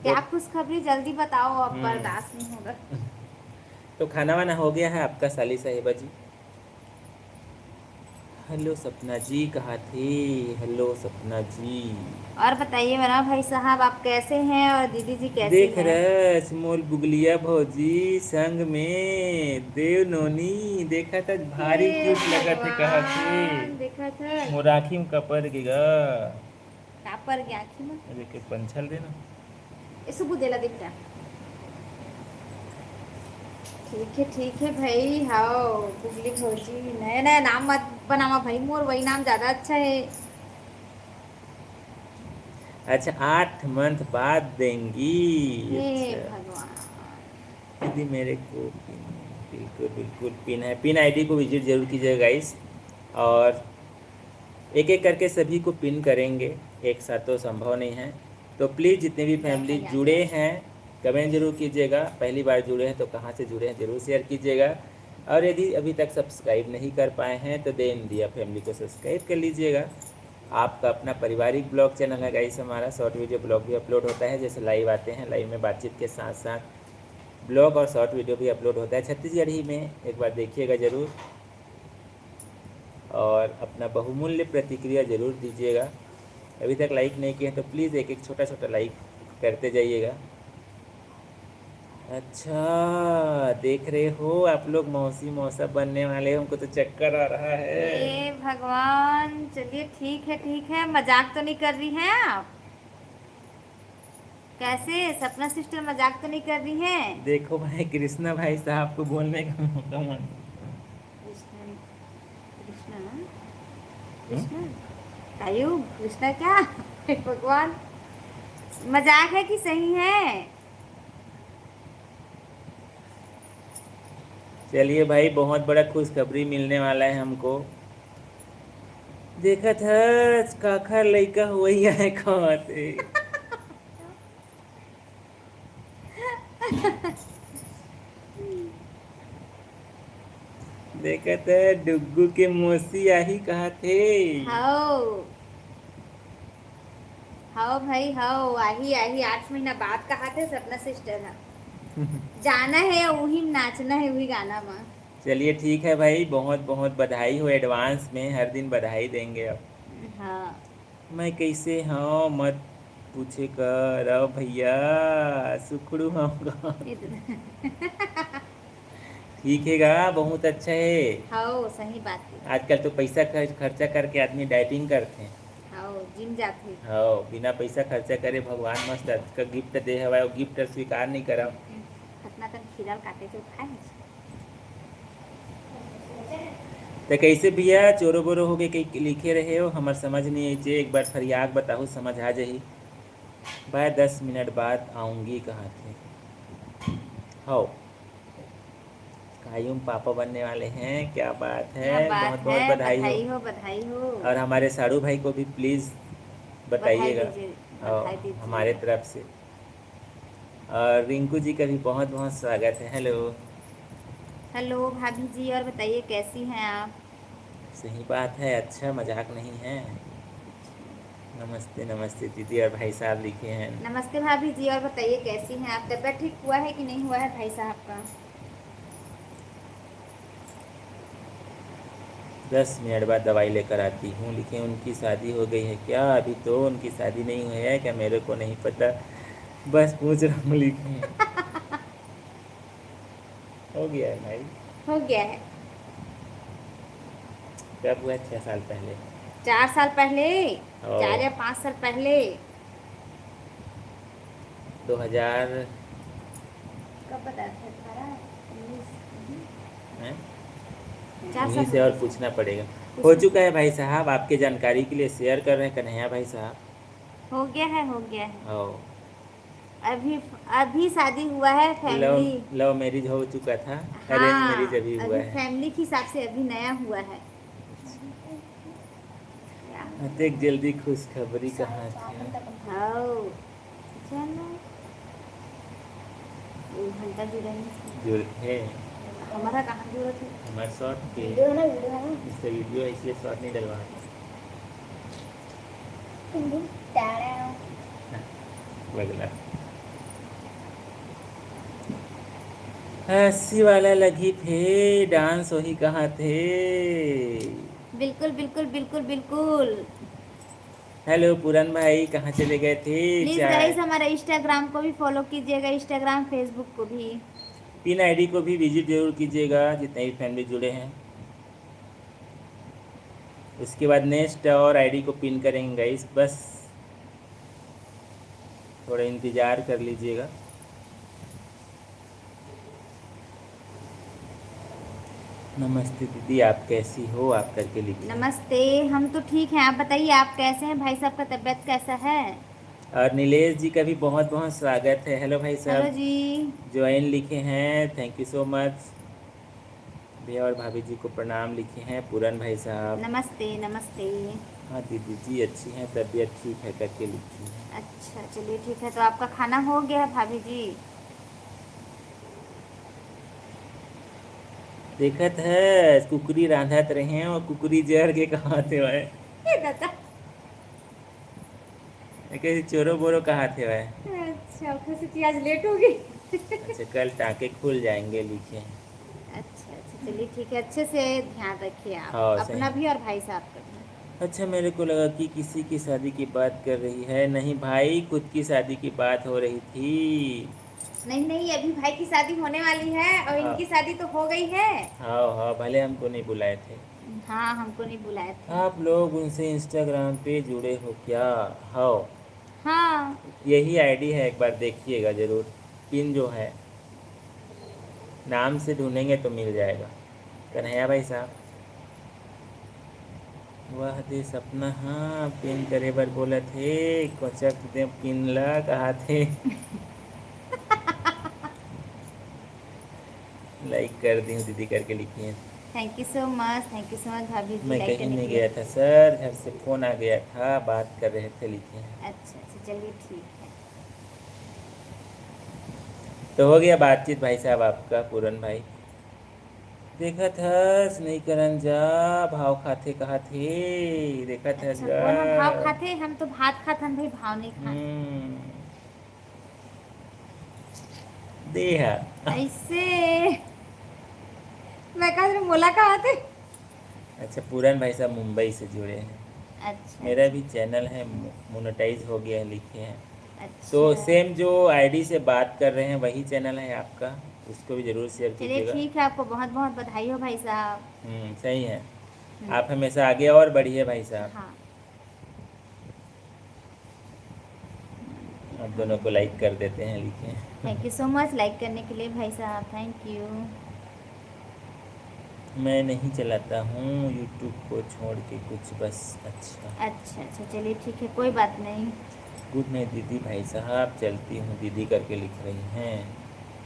क्या खुशखबरी, जल्दी बताओ, अब
हम्म
बर्दाश्त नहीं होगा।
तो खाना वाना हो गया है आपका साली साहिबा जी? हेलो सपना जी, कहाँ थे? हेलो सपना जी।
और बताइए मेरा भाई साहब, आप कैसे हैं और दीदी जी कैसी
देख
हैं?
रस मोल बुगलिया भौजी संग में देव नोनी देखा था, भारी
हे
क्यूट लगा थे, कहा थे
भगवान, देखा था
मोराखी में कपर गिगा।
कापर की आँखी में।
देखे पंछल देना।
ये सुबह देला दिखता। ठीक है भाई। हाओ बुगली भौजी, नया नया नाम मत बनावा भाई, मोर वही नाम ज्यादा अच्छा है।
अच्छा 8 मंथ बाद देंगी।
हे
अच्छा
भगवान।
दीदी मेरे को पिन, बिल्कुल बिल्कुल पिन है। पिन आईडी को विजिट जरूर कीजिएगा गाइस, और एक एक करके सभी को पिन करेंगे, एक साथ तो संभव नहीं है। तो प्लीज़ जितने भी फैमिली
वाईफाई आ
जुड़े
गया।
हैं कमेंट जरूर कीजिएगा, पहली बार जुड़े हैं तो कहाँ से जुड़े हैं जरूर शेयर कीजिएगा, और यदि अभी तक सब्सक्राइब नहीं कर पाए हैं तो दे इंडिया फैमिली को सब्सक्राइब कर लीजिएगा। आपका अपना पारिवारिक ब्लॉग चैनल है गाइस, हमारा शॉर्ट वीडियो ब्लॉग भी अपलोड होता है, जैसे लाइव आते हैं, लाइव में बातचीत के साथ साथ ब्लॉग और शॉर्ट वीडियो भी अपलोड होता है छत्तीसगढ़ी में, एक बार देखिएगा ज़रूर, और अपना बहुमूल्य प्रतिक्रिया ज़रूर दीजिएगा। अभी तक लाइक नहीं किए हैं तो प्लीज़ एक एक छोटा छोटा लाइक करते जाइएगा। अच्छा देख रहे हो आप लोग, मौसी मौसा बनने वाले, हमको तो चक्कर आ रहा है।
हे भगवान, चलिए ठीक है, मजाक तो नहीं कर रही हैं आप? कैसे सपना सिस्टर, मजाक तो नहीं कर रही हैं?
देखो भाई कृष्णा भाई साहब को बोलने का मौका मन।
कृष्ण, कृष्ण,
हम्म?
कृष्ण, आयु कृष्णा क्या? हे भगवान, मजाक है कि सही है?
चलिए भाई, बहुत बड़ा खुशखबरी मिलने वाला है हमको। देखा था काखा लइका हुई है कहाँ थे। देखा था डुग्गू के मौसी आही कहाँ थे।
हाओ, हाओ भाई हाओ, आही आही 8 महीना बाद कहा थे सपना सिस्टर है। जाना है वही, नाचना है वही गाना में।
चलिए ठीक है भाई, बहुत बहुत बधाई हो एडवांस में, हर दिन बधाई देंगे अब।
हाँ।
मैं कैसे हाँ मत पूछे कर अब भैया, सुखड़ू होगा।
इतना
ठीक है गा, बहुत अच्छा है।
हाओ, सही बात है।
आजकल तो पैसा खर्चा करके आदमी डाइटिंग करते हैं।
हाओ, जिम जाते।
हाँ बिना पैसा खर्चा करे भगवान मस्त का गिफ्ट दे हवा, वो गिफ्ट स्वीकार नहीं करा।
खतना तन खीरा काटे के खाए।
तो कैसे भैया चोरो बोरो हो गए कहीं लिखे रहे हो, हमार समझ नहीं आई, एक बार फरियाद बताओ समझ आ जाही। भाई 10 मिनट बाद आऊँगी कहाँ थे। हो कायूम पापा बनने वाले हैं, क्या बात है,
क्या बात
बहुत
है,
बहुत बधाई हो।
बधाई हो, बधाई हो।
और हमारे साड़ू भाई को भी प्लीज़
बधाई
बताइएगा
दीजिए,
और
बधाई
हमारे
दीजिए।
तरफ से। और रिंकू जी का भी बहुत बहुत स्वागत है। हेलो।
हेलो भाभी जी, और बताइए कैसी हैं आप?
सही बात है, अच्छा मजाक नहीं है। नमस्ते नमस्ते दीदी और भाई साहब लिखे हैं।
नमस्ते भाभी जी, और बताइए कैसी हैं आप? तबीयत ठीक हुआ है कि नहीं हुआ है भाई साहब का?
10 मिनट बाद दवाई लेकर आती हूँ, लिखे उनकी शादी हो गई है क्या? अभी तो उनकी शादी नहीं हुई है क्या, मेरे को नहीं पता, बस पूछ रहा हूँ लिखे। हो गया है भाई।
हो गया है।
कब हुआ है? 6 साल पहले।
4 साल पहले।
ओ
4 या 5 साल पहले।
2000
कब बताया था? 18, 19,
है,
4 साल
उन्हीं
हो
से और
गए।
पूछना पड़ेगा। हो
पूछना
चुका है भाई साहब, आपके जानकारी के लिए शेयर कर रहे हैं कन्हैया भाई साहब।
हो गया है, हो गया है।
ओ
अभी अभी शादी हुआ है
लव
फैमिली।
लव मैरिज हो चुका था, अरेंज मैरिज
हाँ,
अभी हुआ
अभी
है।
फैमिली के हिसाब से अभी नया हुआ है।
देख जल्दी खुशखबरी कहाँ थी।
हाँ, चलो 1 घंटा जुड़े हैं।
जो है
हमारा कहाँ जुड़ा थे?
हमारे शॉर्ट पे,
वीडियो है ना, वीडियो है ना।
इससे वीडियो है इसलिए शॉर्ट नहीं डलवा। अगला हंसी वाला लगी थे, डांस वही कहाँ थे।
बिल्कुल बिल्कुल बिल्कुल बिल्कुल।
हेलो पूरन भाई, कहाँ चले गए थे?
प्लीज
चाय
गाइस हमारा इंस्टाग्राम को भी फॉलो कीजिएगा, इंस्टाग्राम फेसबुक को भी।
पिन आईडी को भी विजिट जरूर कीजिएगा, जितने भी फैमिली जुड़े हैं। उसके बाद नेक्स्ट और आईडी को पिन करेंगे गाइस, बस थोड़ा इंतज़ार कर लीजिएगा। नमस्ते दीदी, आप कैसी हो? आप करके लिखिए।
नमस्ते, हम तो ठीक हैं, आप बताइए आप कैसे हैं? भाई साहब का तबीयत कैसा है?
और नीलेश जी का भी बहुत बहुत स्वागत है। हेलो भाई
हेलो
साहब,
जी।
ज्वाइन लिखे हैं, थैंक यू सो मच। भैया और भाभी जी को प्रणाम लिखे हैं पूरन भाई साहब।
नमस्ते नमस्ते।
हाँ दीदी जी अच्छी हैं, तबीयत ठीक है करके लिखी है।
अच्छा चलिए ठीक है, तो आपका खाना हो गया है भाभी जी?
देखत है कुकरी रांधत रहे और कुकरी जहर के कहा थे वह,
ये दादा।
कैसे चोरो बोरो कहा थे वह।
अच्छा फिर से आज लेट होगी।
अच्छा कल टाँके खुल जाएंगे लिखे।
अच्छा अच्छा चलिए ठीक है, अच्छे से ध्यान रखिए आप
हाँ सही
अपना
है।
भी और भाई साहब का भी।
अच्छा मेरे को लगा कि किसी की शादी की बात कर रही है। नहीं भाई, खुद की शादी की बात हो रही थी।
नहीं नहीं, अभी भाई की शादी होने वाली है और
हाँ
इनकी शादी तो हो गई है।
हाँ हाँ, भले हमको नहीं बुलाए थे।
हाँ हमको नहीं बुलाए थे।
आप लोग उनसे इंस्टाग्राम पे जुड़े हो क्या? हाँ,
हाँ।
यही आईडी है, एक बार देखिएगा ज़रूर। पिन जो है नाम से ढूंढेंगे तो मिल जाएगा। कन्हैया भाई साहब, वाह दे सपना, हाँ पिन करे बर बोला थे, कोचक दे पिन ला कहा थे। लाइक कर दी हूँ दीदी करके लिखी है।
थैंक यू सो मच भाभी जी
मैं
लाइक
कहीं
करने
नहीं
के लिए।
गया था सर, घर से फ़ोन आ गया था, बात कर रहे थे लिखे हैं।
अच्छा अच्छा चलिए ठीक है।
तो हो गया बातचीत भाई साहब आपका पूरन भाई। देखा था नहीं करन जा, भाव खाते कहा थे, देखा था
अच्छा
जा।
कौन हम भाव खाते? हम तो भात खाते, हम भाई भाव नहीं खाते।
हम्म, देहा।
ऐसे मैं कहा तुम बोला कहाँ थे?
अच्छा पूरन भाई साहब मुंबई से जुड़े हैं।
अच्छा
मेरा
अच्छा
भी चैनल है, मोनेटाइज हो गया है लिखे हैं। तो
अच्छा
सेम जो आईडी से बात कर रहे हैं वही चैनल है आपका, उसको भी ज़रूर शेयर
चलिए
कीजिएगा।
ठीक है, आपको बहुत बहुत बधाई हो भाई साहब।
सही है।
हम्म,
आप हमेशा आगे और बढ़िए भाई साहब।
हाँ।
आप दोनों को लाइक कर देते हैं लिखे।
Thank you so much like करने के लिए भाई साहब, थैंक यू।
मैं नहीं चलाता हूँ यूट्यूब को छोड़ के कुछ बस। अच्छा
अच्छा अच्छा चलिए ठीक है, कोई बात नहीं।
गुड नाइट दीदी भाई साहब, चलती हूँ दीदी करके लिख रही हैं।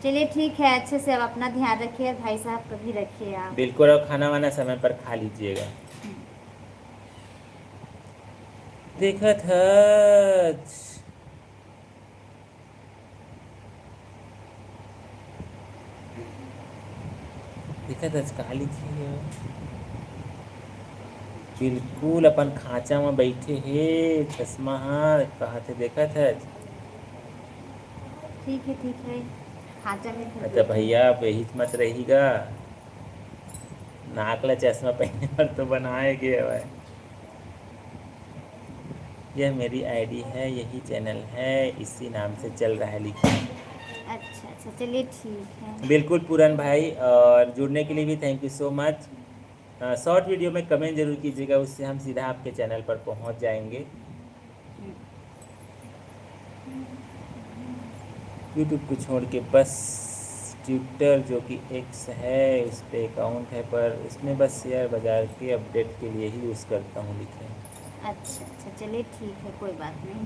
चलिए ठीक है, अच्छे से अब अपना ध्यान रखिए, भाई साहब का भी रखिए आप।
बिल्कुल, और खाना वाना समय पर खा लीजिएगा।
हम्म,
देखा था देखा था कहा लिखी है। बिल्कुल अपन खांचा में बैठे हे, चश्मा हाँ कहा थे देखा था।
ठीक है, खांचा में फिर
अच्छा
बैठे
भैया आप यही मत रहिएगा, नाकला चश्मा पहने पर तो बनाएगे भाई। यह मेरी आईडी है, यही चैनल है, इसी नाम से चल रहा है लिखिए।
अच्छा अच्छा चलिए ठीक है।
बिल्कुल पूरन भाई, और जुड़ने के लिए भी thank you so much. Short video में कमेंट जरूर कीजिएगा, उससे हम सीधा आपके चैनल पर पहुंच जाएंगे। यूट्यूब को छोड़ के बस ट्विटर जो कि एक्स है उस पर अकाउंट है, पर उसमें बस शेयर बाज़ार के अपडेट के लिए ही यूज़ करता हूँ लिखे।
अच्छा अच्छा चलिए ठीक है, कोई बात नहीं।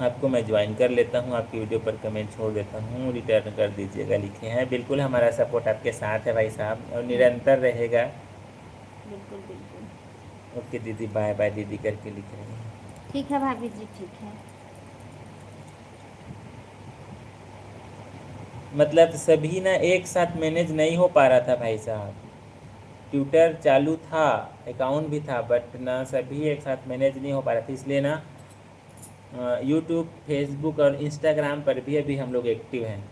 आपको मैं ज्वाइन कर लेता हूँ, आपकी वीडियो पर कमेंट छोड़ देता हूँ, रिटर्न कर दीजिएगा लिखे हैं। बिल्कुल हमारा सपोर्ट आपके साथ है भाई साहब, और निरंतर रहेगा।
बिल्कुल बिल्कुल।
ओके दीदी, बाय बाय दीदी करके लिख रहे हैं।
ठीक है भाभी जी, ठीक है।
मतलब सभी ना एक साथ मैनेज नहीं हो पा रहा था भाई साहब। ट्विटर चालू था, अकाउंट भी था, बट ना सभी एक साथ मैनेज नहीं हो पा रहा था, इसलिए ना यूट्यूब, फेसबुक और इंस्टाग्राम पर भी अभी हम लोग एक्टिव हैं।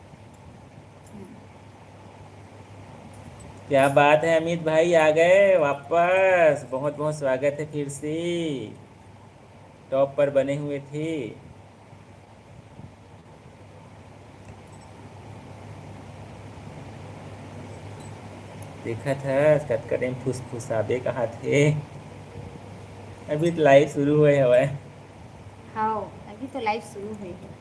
क्या बात है, अमित भाई आ गए वापस। बहुत बहुत स्वागत है फिर से। टॉप पर बने हुए थे। देखा था कटकटे में फुसफुसाबे कहाँ थे। अभी तो लाइव शुरू हुए हुआ है।
हाँ, अभी तो लाइव शुरू हुई है।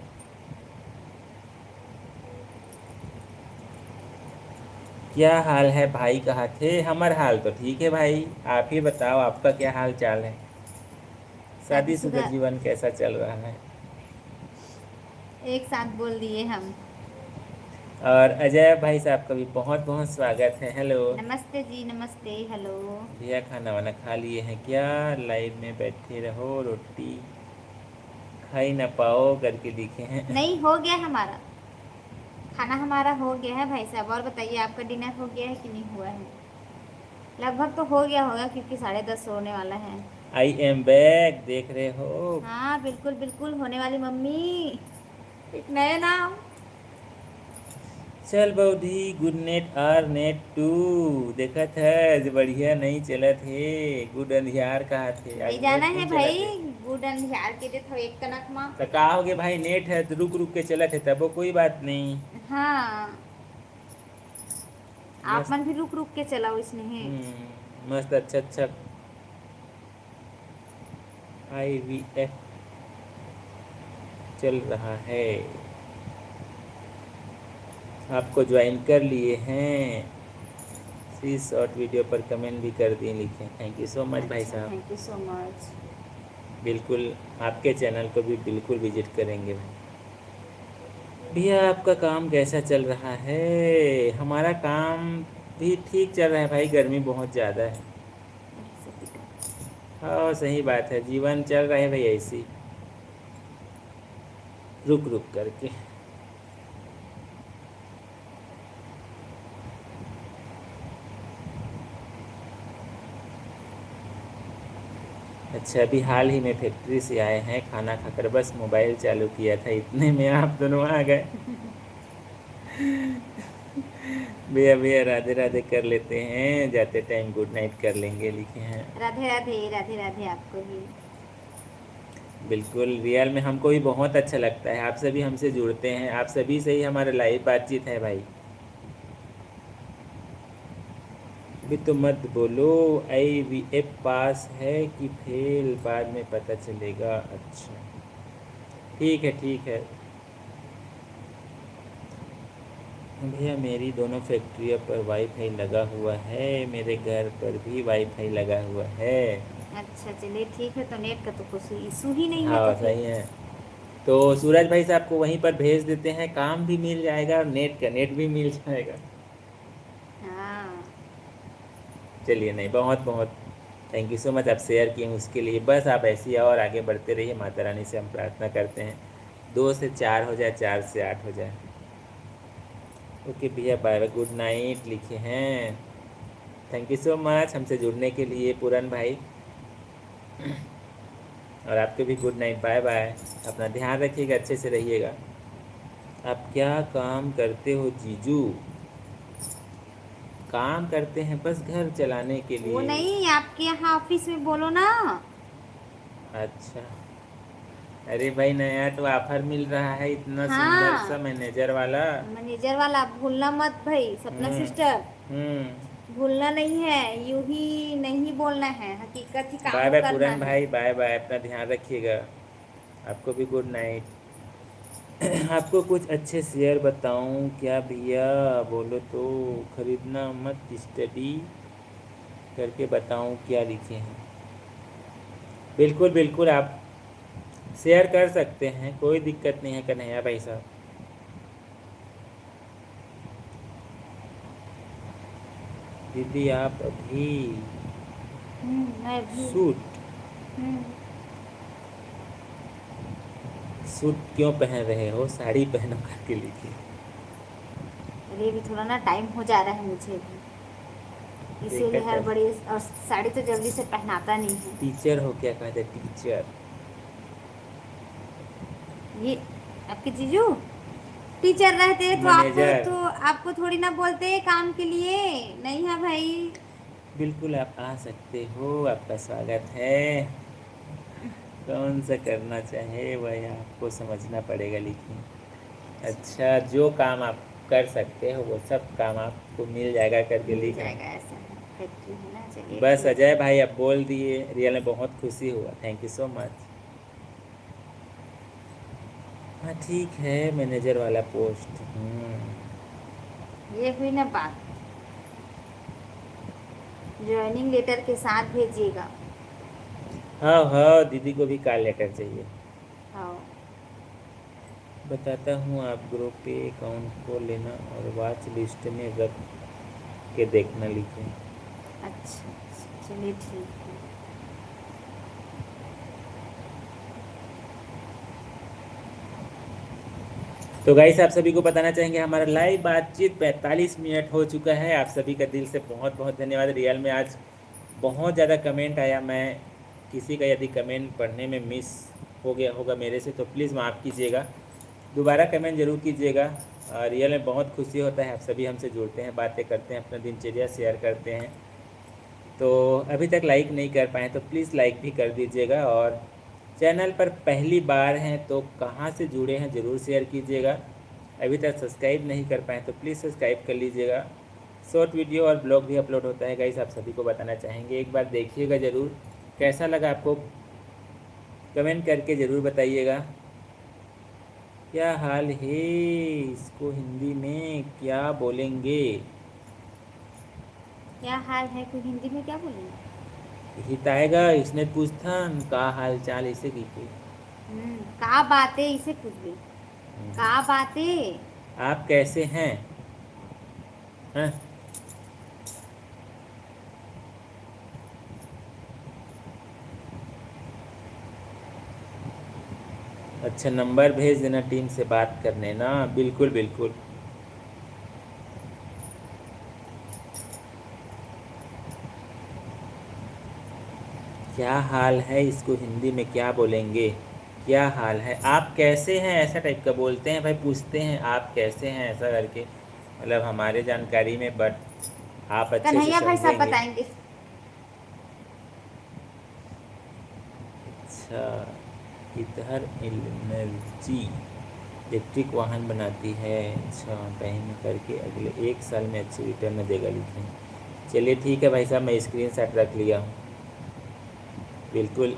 क्या हाल है भाई, कहाँ थे। हमारा हाल तो ठीक है भाई, आप ही बताओ आपका क्या हाल चाल है। शादीशुदा
शादीशुदा
जीवन कैसा चल रहा है।
एक साथ बोल दिए हम।
और अजय भाई साहब का भी बहुत बहुत स्वागत है। हेलो
नमस्ते जी, नमस्ते, हेलो।
भैया, खाना वाना खा लिए हैं क्या। लाइव में बैठे रहो, रोटी खा ही ना पाओ करके लिखे हैं।
नहीं, हो गया हमारा खाना, हमारा हो गया है भाई साहब। और बताइए, आपका डिनर हो गया है कि नहीं हुआ है? लगभग तो हो गया होगा, क्योंकि 10:30 होने वाला है।
आई एम बैक, देख रहे हो।
हाँ, बिल्कुल बिल्कुल होने वाली मम्मी। एक नया नाम।
चल बौधी, good net R net two. देखा था जो बढ़िया नहीं चला थे। गुड अंधियार कहा थे,
नहीं
आज
जाना
नेट
है
नहीं चला
भाई।
थे।
गुड अंधियार के दे थो एक कनक माँ।
तो कहा होगे भाई, नेट है तो रुक रुक के चला थे, तब वो कोई बात नहीं।
हाँ, आप
मस्त।
मन भी रुक रुक के चलाओ इसमें है।
मस्त, अच्छा अच्छा। IVF चल रहा है। आपको ज्वाइन कर लिए हैं। सी शॉर्ट वीडियो पर कमेंट भी कर दिए, लिखे थैंक यू सो मच भाई
अच्छा,
साहब।
Thank you so much.
बिल्कुल, आपके चैनल को भी बिल्कुल विजिट करेंगे भाई। भैया आपका काम कैसा चल रहा है। हमारा काम भी ठीक चल रहा है भाई, गर्मी बहुत ज़्यादा है। हाँ सही बात है, जीवन चल रहा है भाई ऐसी रुक रुक करके। अच्छा, अभी हाल ही में फैक्ट्री से आए हैं, खाना खाकर बस मोबाइल चालू किया था, इतने में आप दोनों आ गए। भैया भैया राधे राधे कर लेते हैं, जाते टाइम गुड नाइट कर लेंगे, लिखे हैं।
राधे राधे, राधे राधे आपको भी।
बिल्कुल, रियल में हमको भी बहुत अच्छा लगता है, आप सभी हमसे जुड़ते हैं, आप सभी से ही हमारा लाइव बातचीत है भाई। अभी तो मत बोलो। IVF पास है कि फेल, बाद में पता चलेगा। अच्छा ठीक है ठीक है। भैया मेरी दोनों फैक्ट्रियों पर वाईफाई लगा हुआ है, मेरे घर पर भी वाईफाई लगा हुआ है।
अच्छा, चलिए ठीक है, तो नेट का तो कुछ इशू ही नहीं है
हाँ
तो फिर।
सही है। तो सूरज भाई साहब को वहीं पर भेज देते हैं, काम भी मिल जाएगा और नेट का नेट भी मिल जाएगा।
हाँ,
चलिए, नहीं बहुत बहुत थैंक यू सो मच, आप शेयर किए उसके लिए। बस आप ऐसे ही और आगे बढ़ते रहिए, माता रानी से हम प्रार्थना करते हैं 2 से 4 हो जाए, 4 से 8 हो जाए। ओके भैया, बाय बाय, गुड नाइट लिखे हैं। थैंक यू सो मच हमसे जुड़ने के लिए पूरन भाई। और आपको भी गुड नाइट, बाय बाय। अपना ध्यान रखिएगा, अच्छे से रहिएगा। आप क्या काम करते हो जीजू। काम करते हैं बस घर चलाने के
वो
लिए।
नहीं, आपके यहाँ ऑफिस में बोलो ना।
अच्छा, अरे भाई नया तो ऑफर मिल रहा है, इतना सुंदर सा
हाँ,
मैनेजर वाला।
मैनेजर वाला भूलना मत भाई, सपना
हम्म
सिस्टर।
हम्म।
भूलना नहीं है, यूं ही नहीं बोलना है, हकीकत ही
बाय
काम
बाय
करना
पूरन
है।
भाई, बाय बाय, अपना ध्यान रखिएगा। आपको भी गुड नाइट। आपको कुछ अच्छे शेयर बताऊं क्या भैया, बोलो तो। खरीदना मत, स्टडी करके बताऊं क्या, लिखे हैं। बिल्कुल बिल्कुल, आप शेयर कर सकते हैं, कोई दिक्कत नहीं है कन्हैया भाई साहब। दीदी आप अभी
मैं भी।
सूट
हम्म।
सूट क्यों पहन रहे हो, साड़ी पहनो करके लिखी।
अरे भी थोड़ा ना टाइम हो जा रहा है मुझे भी,
देखा
इसीलिए हर
था।
बड़ी। और साड़ी तो जल्दी से पहनाता नहीं है।
टीचर हो क्या, कहते टीचर।
ये आपके जीजू। टीचर रहते तो
मैनेजर।
आपको थोड़ी ना बोलते काम के लिए। नहीं है भाई।
बिल्कुल आप आ सकते हो, आपका स्वागत है। कौन सा करना चाहे वह आपको समझना पड़ेगा, लेकिन अच्छा जो काम आप कर सकते हो वो सब काम आपको मिल जाएगा करके
मिल
लिख रहे
जाएगा,
हैं।
ऐसा है फैक्ट्री है ना। चलिए
बस
ठीक
अजय
है।
भाई अब बोल दिए, रियल में बहुत खुशी हुआ, थैंक यू सो मच। हाँ ठीक है, मैनेजर वाला पोस्ट।
ये हुई ना बात। ज्वाइनिंग लेटर के साथ भेजिएगा।
हाँ हाँ, दीदी को भी कॉल लेटर चाहिए।
हाँ।
बताता हूँ, आप ग्रुप पे अकाउंट को लेना और वॉच लिस्ट में रख के देखना, लिखें।
अच्छा अच्छा, चलिए ठीक है।
तो गाइस आप सभी को बताना चाहेंगे हमारा लाइव बातचीत 45 मिनट हो चुका है। आप सभी का दिल से बहुत बहुत धन्यवाद। रियल में आज बहुत ज़्यादा कमेंट आया, मैं किसी का यदि कमेंट पढ़ने में मिस हो गया होगा मेरे से तो प्लीज़ माफ़ कीजिएगा, दोबारा कमेंट ज़रूर कीजिएगा। रियल में बहुत खुशी होता है, आप सभी हमसे जुड़ते हैं, बातें करते हैं, अपना दिनचर्या शेयर करते हैं। तो अभी तक लाइक नहीं कर पाए तो प्लीज़ लाइक भी कर दीजिएगा, और चैनल पर पहली बार हैं तो कहाँ से जुड़े हैं ज़रूर शेयर कीजिएगा। अभी तक सब्सक्राइब नहीं कर पाए तो प्लीज़ सब्सक्राइब कर लीजिएगा। शॉर्ट वीडियो और ब्लॉग भी अपलोड होता है गाइस, आप सभी को बताना चाहेंगे, एक बार देखिएगा ज़रूर। कैसा लगा आपको कमेंट करके ज़रूर बताइएगा। क्या हाल है, इसको हिंदी में क्या बोलेंगे?
क्या हाल है कोई हिंदी में क्या बोलेंगे?
हिताएगा इसने पूछता का हाल चाल इसे की कोई।
का बातें इसे कुछ भी। का बातें।
आप कैसे हैं? हाँ? अच्छा नंबर भेज देना टीम से बात करने ना, बिल्कुल बिल्कुल। क्या हाल है इसको हिंदी में क्या बोलेंगे? क्या हाल है, आप कैसे हैं, ऐसा टाइप का बोलते हैं भाई, पूछते हैं आप कैसे हैं ऐसा करके, मतलब हमारे जानकारी में, बट आप अच्छे से
कन्हैया भाई साहब
समझेंगे।
बताएंगे।
अच्छा, इधर एनर्जी इलेक्ट्रिक वाहन बनाती है। अच्छा, कहीं में करके अगले 1 साल में अच्छे रिटर्न देगा, लिखें। चलिए ठीक है भाई साहब, मैं स्क्रीनशॉट रख लिया हूँ, बिल्कुल।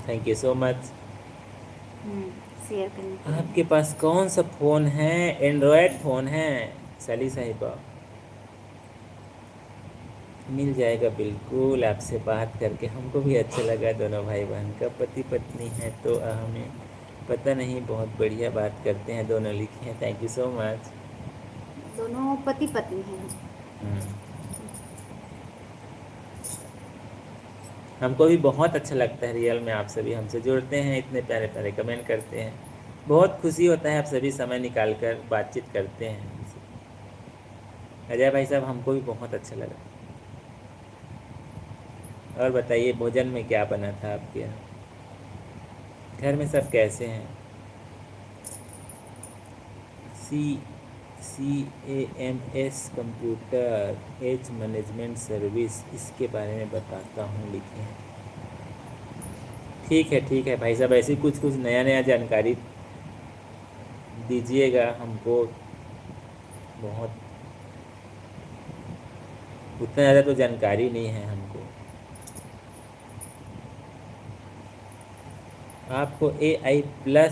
Thank you so much.
Share करने के लिए।
आपके पास कौन सा फ़ोन है? एंड्रॉयड फ़ोन है सली साहिबा? मिल जाएगा बिल्कुल, आपसे बात करके हमको भी अच्छा लगा। दोनों भाई बहन का पति पत्नी है तो हमें पता नहीं, बहुत बढ़िया बात करते हैं दोनों, लिखे हैं, थैंक यू सो मच।
दोनों पति पत्नी हैं।
हमको भी बहुत अच्छा लगता है रियल में, आप सभी हमसे जुड़ते हैं, इतने प्यारे प्यारे कमेंट करते हैं, बहुत खुशी होता है, आप सभी समय निकाल कर बातचीत करते हैं हमसे। अजय भाई साहब हमको भी बहुत अच्छा लगा। और बताइए भोजन में क्या बना था आपके यहाँ? घर में सब कैसे हैं? CAMS computer age management service, इसके बारे में बताता हूँ, लिखे हैं। ठीक है भाई साहब, ऐसी कुछ कुछ नया नया जानकारी दीजिएगा हमको, बहुत उतना ज़्यादा तो जानकारी नहीं है हमको। आपको AI+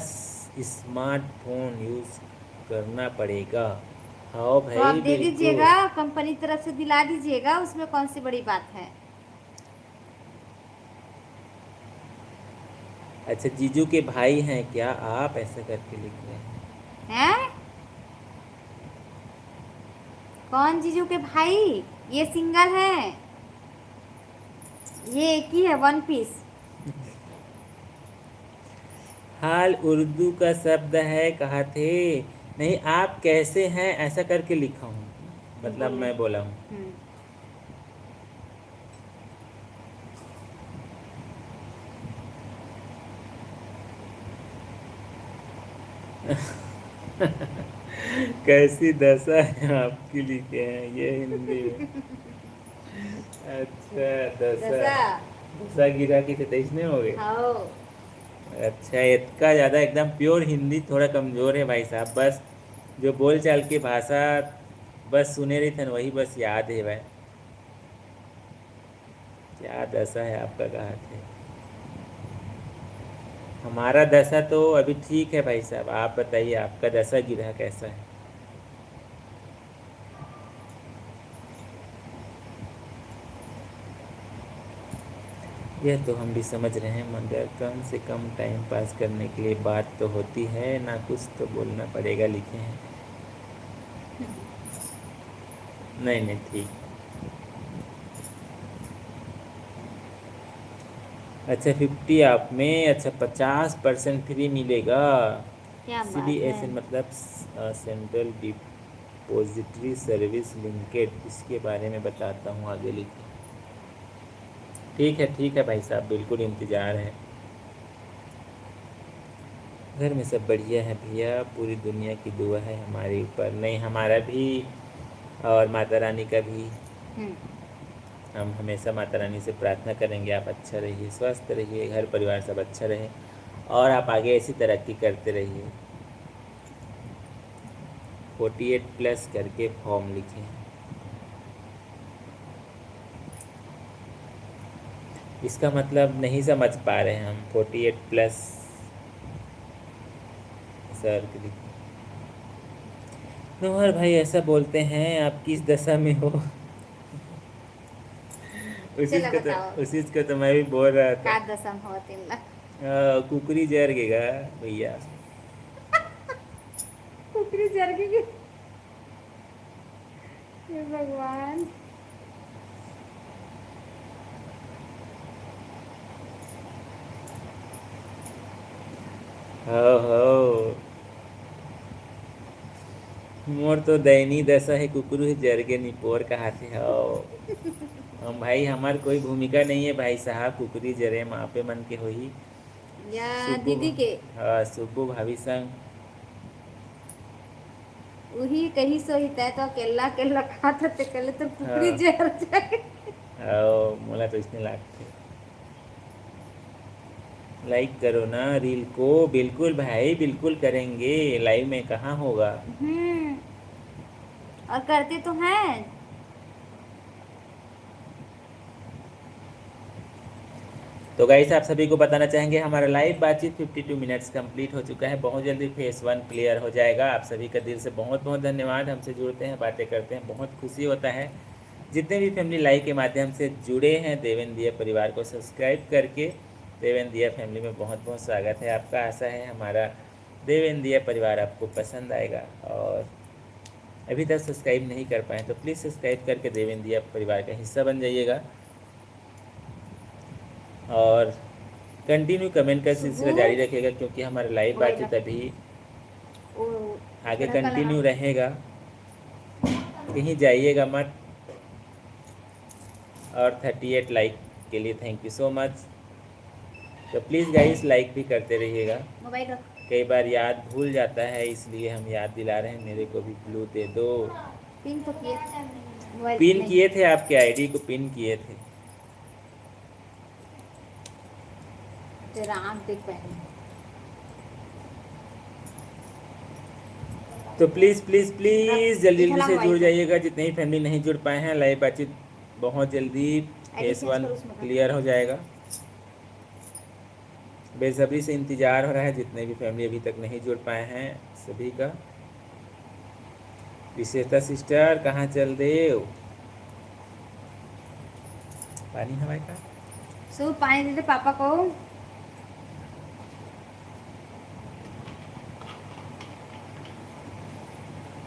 स्मार्टफोन यूज़ करना पड़ेगा। हाँ
तो आप
भाई
दे
बिल्कुल।
दीजिएगा, कंपनी तरफ से दिला दीजिएगा, उसमें कौन सी बड़ी बात है।
अच्छा जीजू के भाई हैं क्या आप, ऐसा करके लिख रहे हैं?
हैं? कौन जीजू के भाई? ये सिंगल है। ये एक ही है, वन पीस।
हाल उर्दू का शब्द है, कहा थे। नहीं, आप कैसे हैं ऐसा करके लिखा हूँ, मतलब
बोले।
मैं बोला हूँ। कैसी दशा है आपकी लिखे हैं ये हिंदी में। अच्छा, दशा।
दशा।
दशा गिरा की थे 23 नहीं हो गए।
हाँ।
अच्छा, इतना ज़्यादा एकदम प्योर हिंदी थोड़ा कमज़ोर है भाई साहब, बस जो बोल चाल की भाषा बस सुने रही थे वही बस याद है भाई। क्या दशा है आपका कहा थे। हमारा दशा तो अभी ठीक है भाई साहब, आप बताइए आपका दशा गिरा कैसा है। यह तो हम भी समझ रहे हैं, मगर कम से कम टाइम पास करने के लिए बात तो होती है ना, कुछ तो बोलना पड़ेगा लिखे हैं। नहीं नहीं ठीक। अच्छा 50 आप में, अच्छा 50% फ्री मिलेगा।
क्या बात है।
CDSL मतलब सेंट्रल डिपॉजिटरी सर्विस लिंकेड, इसके बारे में बताता हूँ आगे लिखे। ठीक है भाई साहब, बिल्कुल इंतज़ार है। घर में सब बढ़िया है भैया, पूरी दुनिया की दुआ है हमारे ऊपर, नहीं हमारा भी और माता रानी का भी।
हम्म।
हम हमेशा माता रानी से प्रार्थना करेंगे आप अच्छा रहिए, स्वस्थ रहिए, घर परिवार सब अच्छा रहे और आप आगे ऐसी तरक्की करते रहिए। 48+ करके फॉर्म लिखें। इसका मतलब नहीं समझ पा रहे हैं हम, 48+ सर लिखें। नोहर भाई ऐसा बोलते हैं, आप किस दशा में हो।
चलो बताओ।
उसी को तो मैं भी बोल रहा था।
का दशम हो तीन लाख।
कुकरी जर गेगा भैया।
कुकरी जर गई। हे भगवान।
हो मोर तो दयनीय दशा है, कुकरू है जरगे निपोर कहाते हो। हम भाई हमार कोई भूमिका नहीं है भाई साहब, कुकरी जरे मापे मन के होही।
या
सुब्बू,
दीदी के।
हाँ सुब्बू भाभी संग।
वही कहीं सो ही तय तो अकेला अकेला खाता ते कले तो कुकरी
हाँ
जर जाए।
मोला तो इसने लागते। लाइक करो ना रील को, बिल्कुल भाई बिल्कुल करेंगे, लाइव में कहाँ होगा।
हम्म। और करते तो हैं।
तो गाइस आप सभी को बताना चाहेंगे हमारा लाइव बातचीत 52 मिनट्स कंप्लीट हो चुका है, बहुत जल्दी फेस 1 क्लियर हो जाएगा। आप सभी का दिल से बहुत बहुत धन्यवाद, हमसे जुड़ते हैं बातें करते हैं, बहुत खुशी होता है। जितने भी फैमिली लाइव के माध्यम से जुड़े हैं देवेन दिया परिवार को सब्सक्राइब करके, देवेन दिया फैमिली में बहुत बहुत स्वागत है आपका। आशा है हमारा देवेन दिया परिवार आपको पसंद आएगा, और अभी तक सब्सक्राइब नहीं कर पाए तो प्लीज़ सब्सक्राइब करके देवेन दिया परिवार का हिस्सा बन जाइएगा, और कंटिन्यू कमेंट का सिलसिला जारी रखेगा, क्योंकि हमारा लाइव बातचीत अभी
ओ
आगे
थोड़ा कलर
कंटिन्यू रहेगा, कहीं जाइएगा मत। और 38 लाइक के लिए थैंक यू सो मच। तो प्लीज़ गाइस लाइक भी करते रहिएगा,
मोबाइल रख।
कई बार याद भूल जाता है इसलिए हम याद दिला रहे हैं। मेरे को भी ब्लू दे दो।
पिन तो किए थे मोबाइल
पिन
नहीं।
किए थे, आपके आईडी को पिन किए थे।
तेरा आँख देख पहले।
तो प्लीज़ प्लीज़ प्लीज़ जल्दी जल्दी
इधर
से जुड़
मोबाइल को।
जाइएगा, जितने ही फैमिली नहीं जुड़ पाए हैं, लाइव बातचीत बहुत जल्दी
आईडी
फेस
चेंज
1
करो उसमें का।
क्लियर हो जाएगा। बेसब्री से इंतज़ार हो रहा है, जितने भी फैमिली अभी तक नहीं जुड़ पाए हैं सभी का। विशेषता सिस्टर कहाँ चल देव, पानी हवाई का।
सूप पानी दे दे पापा को।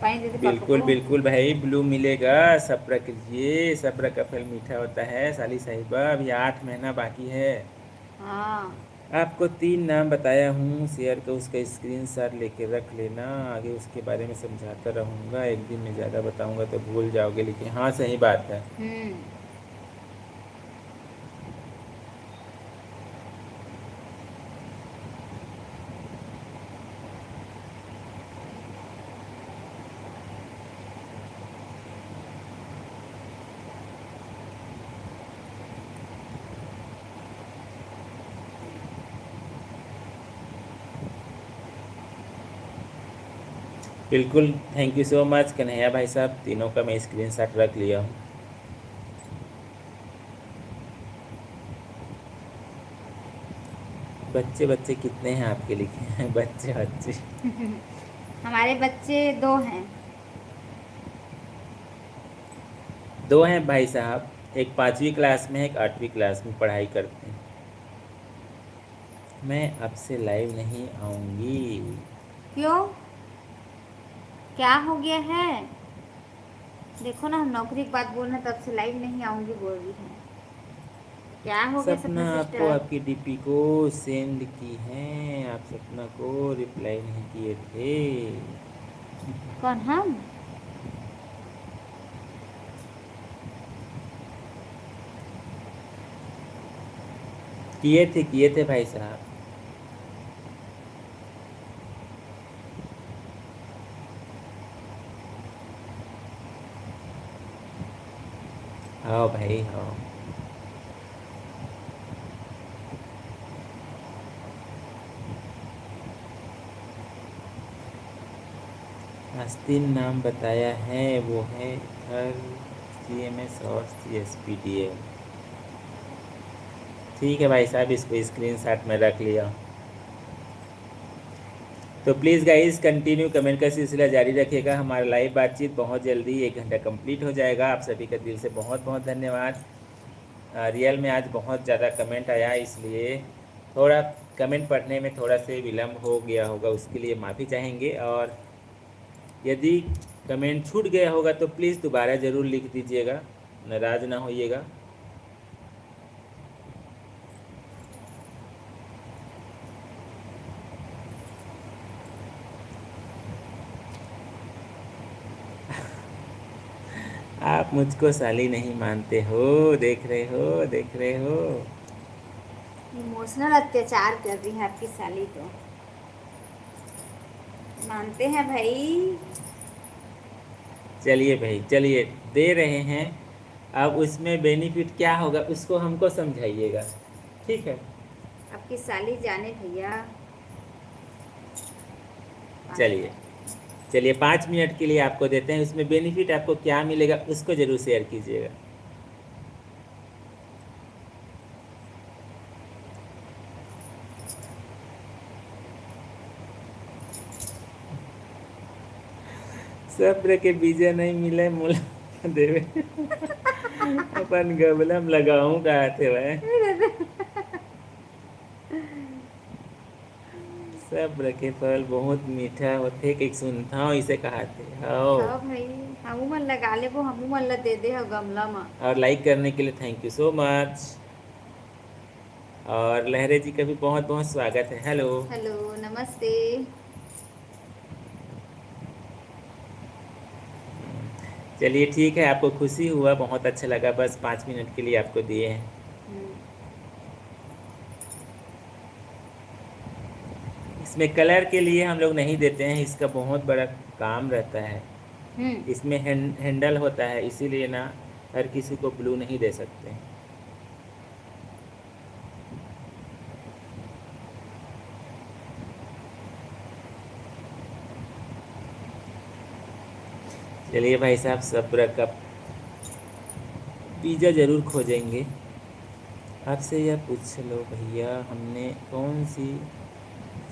पानी दे दे पापा
बिल्कुल
को।
बिल्कुल भाई, ब्लू मिलेगा, सब्र कीजिए, सब्र का फल मीठा होता है साली साहिबा, अभी 8 महीना बाकी है।
हाँ।
आपको 3 नाम बताया हूँ, शेयर कर उसका स्क्रीनशॉट लेके रख लेना, आगे उसके बारे में समझाता रहूँगा, एक दिन में ज़्यादा बताऊँगा तो भूल जाओगे, लेकिन हाँ सही बात है। बिल्कुल, thank you so much Kanhaiya भाई साहब, तीनों का मैं स्क्रीनशॉट रख लिया हूँ। बच्चे बच्चे कितने हैं आपके लिखे हैं? बच्चे बच्चे
हमारे बच्चे 2 हैं।
2 हैं भाई साहब, एक 5वीं क्लास में है, एक 8वीं क्लास में पढ़ाई करते हैं। मैं अब से लाइव नहीं आऊँगी।
क्यों, क्या हो गया है? देखो ना, हम नौकरी की बात बोल रहे हैं तब से लाइव नहीं आऊंगी बोल रही है। क्या हो गया
सपना
सपना
आपको
सिस्टर?
आपकी डीपी को सेंड की हैं, आप सपना को रिप्लाई नहीं किए थे।
कौन, हम?
किए थे भाई साहब। हाँ भाई हाँ। आस्तीन नाम बताया है, वो है हर CMS और CSPDL। ठीक है भाई साहब, इसको स्क्रीनशॉट में रख लिया। तो प्लीज़ गाइस कंटिन्यू कमेंट का सिलसिला जारी रखिएगा। हमारा लाइव बातचीत बहुत जल्दी 1 घंटा कंप्लीट हो जाएगा। आप सभी का दिल से बहुत बहुत धन्यवाद। रियल में आज बहुत ज़्यादा कमेंट आया, इसलिए थोड़ा कमेंट पढ़ने में थोड़ा से विलम्ब हो गया होगा, उसके लिए माफ़ी चाहेंगे। और यदि कमेंट छूट गया होगा तो प्लीज़ दोबारा ज़रूर लिख दीजिएगा, नाराज़ ना होइएगा। आप मुझको साली नहीं मानते हो, देख रहे हो, देख रहे हो।
इमोशनल अत्याचार कर रही है आपकी साली तो। मानते हैं भाई।
चलिए भाई चलिए, दे रहे हैं। अब उसमें बेनिफिट क्या होगा उसको हमको समझाइएगा, ठीक है?
आपकी साली जाने भैया।
चलिए चलिए, 5 मिनट के लिए आपको देते हैं, उसमें बेनिफिट आपको क्या मिलेगा उसको ज़रूर शेयर कीजिएगा। सब्र के बीजे नहीं मिले मुला देवे अपन गबलम लगाऊं कहा थे वह। सब्र के फल बहुत मीठा होते, कि सुनता हूँ इसे कहाते हो।
हाँ भाई, हमू मन लगा ले वो, हमू मन ला दे दे ह गमला में।
और लाइक करने के लिए थैंक यू सो मच। और लहरे जी का भी बहुत बहुत स्वागत है। हेलो।
हेलो, नमस्ते।
चलिए ठीक है, आपको खुशी हुआ, बहुत अच्छा लगा, बस 5 मिनट के लिए आपको दिए हैं।
हम्म।
इसमें कलर के लिए हम लोग नहीं देते हैं, इसका बहुत बड़ा काम रहता है।
हम्म।
इसमें हैंडल होता है, इसीलिए ना हर किसी को ब्लू नहीं दे सकते हैं। चलिए भाई साहब, सब्र का पिज़्ज़ा ज़रूर खोजेंगे। आपसे यह पूछ लो भैया, हमने कौन सी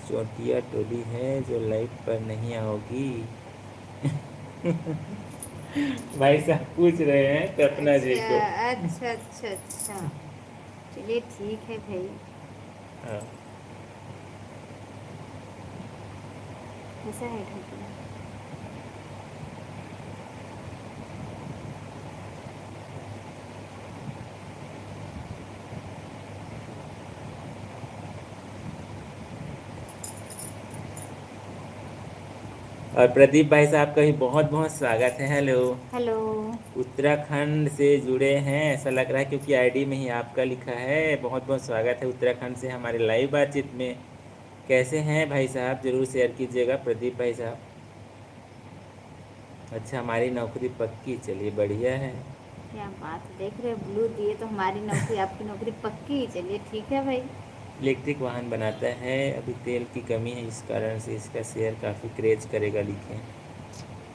चोटिया टोली है जो लाइव पर नहीं आओगी? भाई साहब पूछ रहे हैं सपना जी
अच्छा
को।
अच्छा अच्छा अच्छा। चलिए ठीक है भाई।
हाँ।
कैसा है ढोकला?
और प्रदीप भाई साहब का भी बहुत बहुत स्वागत है। हेलो।
हेलो।
उत्तराखंड से जुड़े हैं ऐसा लग रहा है, क्योंकि आईडी में ही आपका लिखा है। बहुत बहुत स्वागत है उत्तराखंड से हमारे लाइव बातचीत में। कैसे हैं भाई साहब, ज़रूर शेयर कीजिएगा प्रदीप भाई साहब। अच्छा, हमारी नौकरी पक्की, चलिए बढ़िया है।
क्या बात है, देख रहे हो, ब्लू दिए तो हमारी नौकरी आपकी नौकरी पक्की। चलिए ठीक है भाई।
इलेक्ट्रिक वाहन बनाता है, अभी तेल की कमी है, इस कारण से इसका शेयर काफ़ी क्रेज करेगा, लिखें।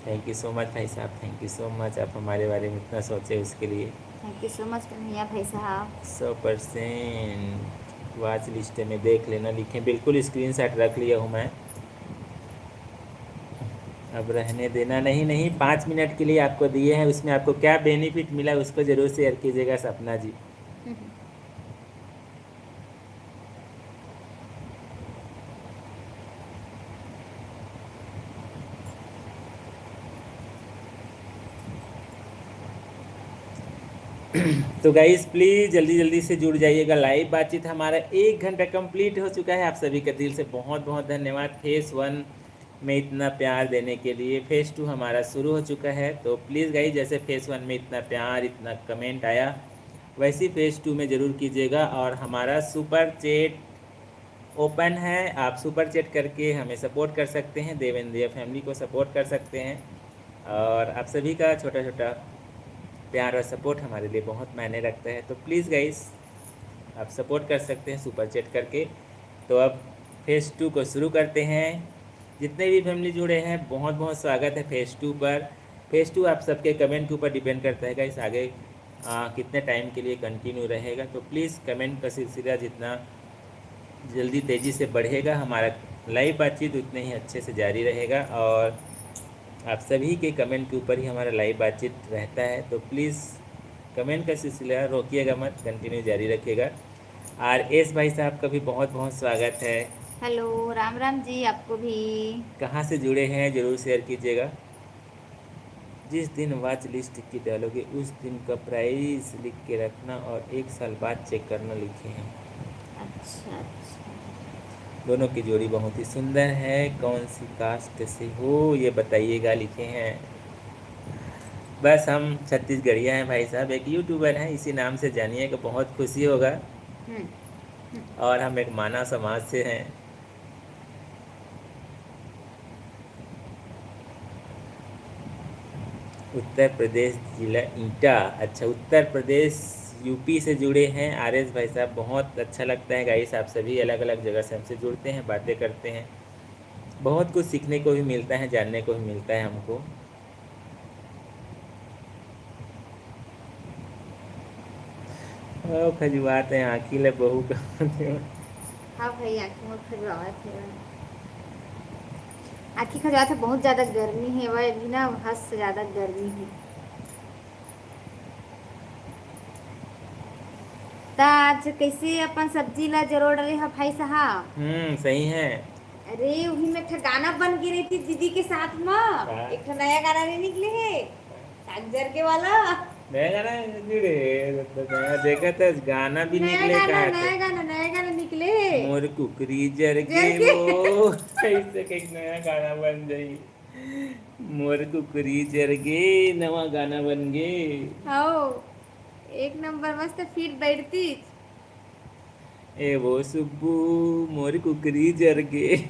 थैंक यू सो मच भाई साहब, थैंक यू सो मच, आप हमारे बारे में इतना सोचे उसके लिए।
Thank you so much Kanhaiya भाई साहब।
100% वॉच लिस्ट में देख लेना, लिखें, बिल्कुल स्क्रीनशॉट रख लिया हूँ मैं। अब रहने देना, नहीं नहीं, 5 मिनट के लिए आपको दिए हैं, उसमें आपको क्या बेनिफिट मिला उसको ज़रूर शेयर कीजिएगा सपना जी। तो गाइस प्लीज़ जल्दी जल्दी से जुड़ जाइएगा, लाइव बातचीत हमारा 1 घंटा कंप्लीट हो चुका है। आप सभी का दिल से बहुत बहुत धन्यवाद फेस 1 में इतना प्यार देने के लिए। फेस 2 हमारा शुरू हो चुका है, तो प्लीज़ गाइस जैसे फेस 1 में इतना प्यार, इतना कमेंट आया, वैसे ही फेस 2 में ज़रूर कीजिएगा। और हमारा सुपर चैट ओपन है, आप सुपर चैट करके हमें सपोर्ट कर सकते हैं, देवेंद्रिया फैमिली को सपोर्ट कर सकते हैं। और आप सभी का छोटा छोटा प्यार और सपोर्ट हमारे लिए बहुत मायने रखता है, तो प्लीज़ गाइस आप सपोर्ट कर सकते हैं सुपर चैट करके। तो अब फेस 2 को शुरू करते हैं। जितने भी फैमिली जुड़े हैं बहुत बहुत स्वागत है फेस 2 पर। फेस 2 आप सबके कमेंट के ऊपर डिपेंड करता है गाइस, आगे कितने टाइम के लिए कंटिन्यू रहेगा। तो प्लीज़ कमेंट का सिलसिला जितना जल्दी तेज़ी से बढ़ेगा, हमारा लाइव बातचीत उतने ही अच्छे से जारी रहेगा। और आप सभी के कमेंट के ऊपर ही हमारा लाइव बातचीत रहता है, तो प्लीज़ कमेंट का सिलसिला रोकिएगा मत, कंटिन्यू जारी रखिएगा। और एस भाई साहब का भी बहुत बहुत स्वागत है।
हेलो, राम राम जी आपको भी।
कहाँ से जुड़े हैं ज़रूर शेयर कीजिएगा। जिस दिन वॉच लिस्ट की डालोगे उस दिन का प्राइस लिख के रखना और 1 साल बाद चेक करना, लिखे हैं।
अच्छा अच्छा।
दोनों की जोड़ी बहुत ही सुंदर है, कौन सी कास्ट से हो ये बताइएगा, लिखे हैं। बस हम छत्तीसगढ़िया हैं भाई साहब, एक यूट्यूबर हैं, इसी नाम से जानिएगा, बहुत खुशी होगा।
हम्म।
और हम एक मानव समाज से हैं। उत्तर प्रदेश जिला ईटा, अच्छा उत्तर प्रदेश यूपी से जुड़े हैं आरएस भाई साहब, बहुत अच्छा लगता है गाइस, आप सभी अलग अलग जगह से हमसे जुड़ते हैं, बातें करते हैं, बहुत कुछ सीखने को भी मिलता है, जानने को भी मिलता है हमको। ओ खजुआत है आँखी ले बहू का।
हाँ भाई, आँखें में खजुआवत है। आँखें खजुआवत है, बहुत ज़्यादा गर्मी है भाई, अभी ना हद से ज़्यादा गर्मी है। तो आज कैसे अपन सब्जी ला जरूर डले है भाई साहब।
सही है।
अरे वही में एक गाना बन के रही थी दीदी के साथ में, एक नया गाना नहीं निकले है साग जर के वाला।
नया गाना रे, देखा था गाना भी निकले कहा
नया गाना निकले है।
मोर कुकरी जर के
जर के।
वो कैसे एक नया गाना बन जाई। मोर कुकरी जर गे, नवा गाना बन गे।
आओ, एक नंबर मस्त फिट बैठती।
ए वो सुब्बू मोर कुकरी जर गे।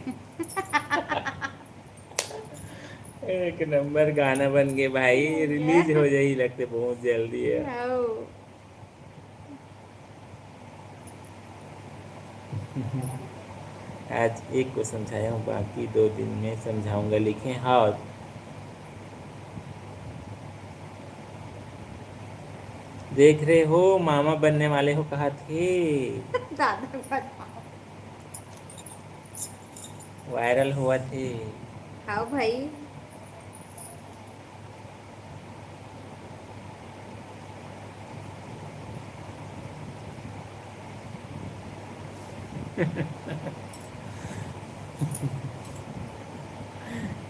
एक नंबर गाना बन गए भाई, रिलीज हो जाई लगते बहुत जल्दी है।
आओ।
आज एक को समझाया हूँ, बाकी 2 दिन में समझाऊंगा, लिखें। हाँ, देख रहे हो मामा बनने वाले हो, कहा थे।
दादा बताओ।
वायरल हुआ थे।
हाँ भाई।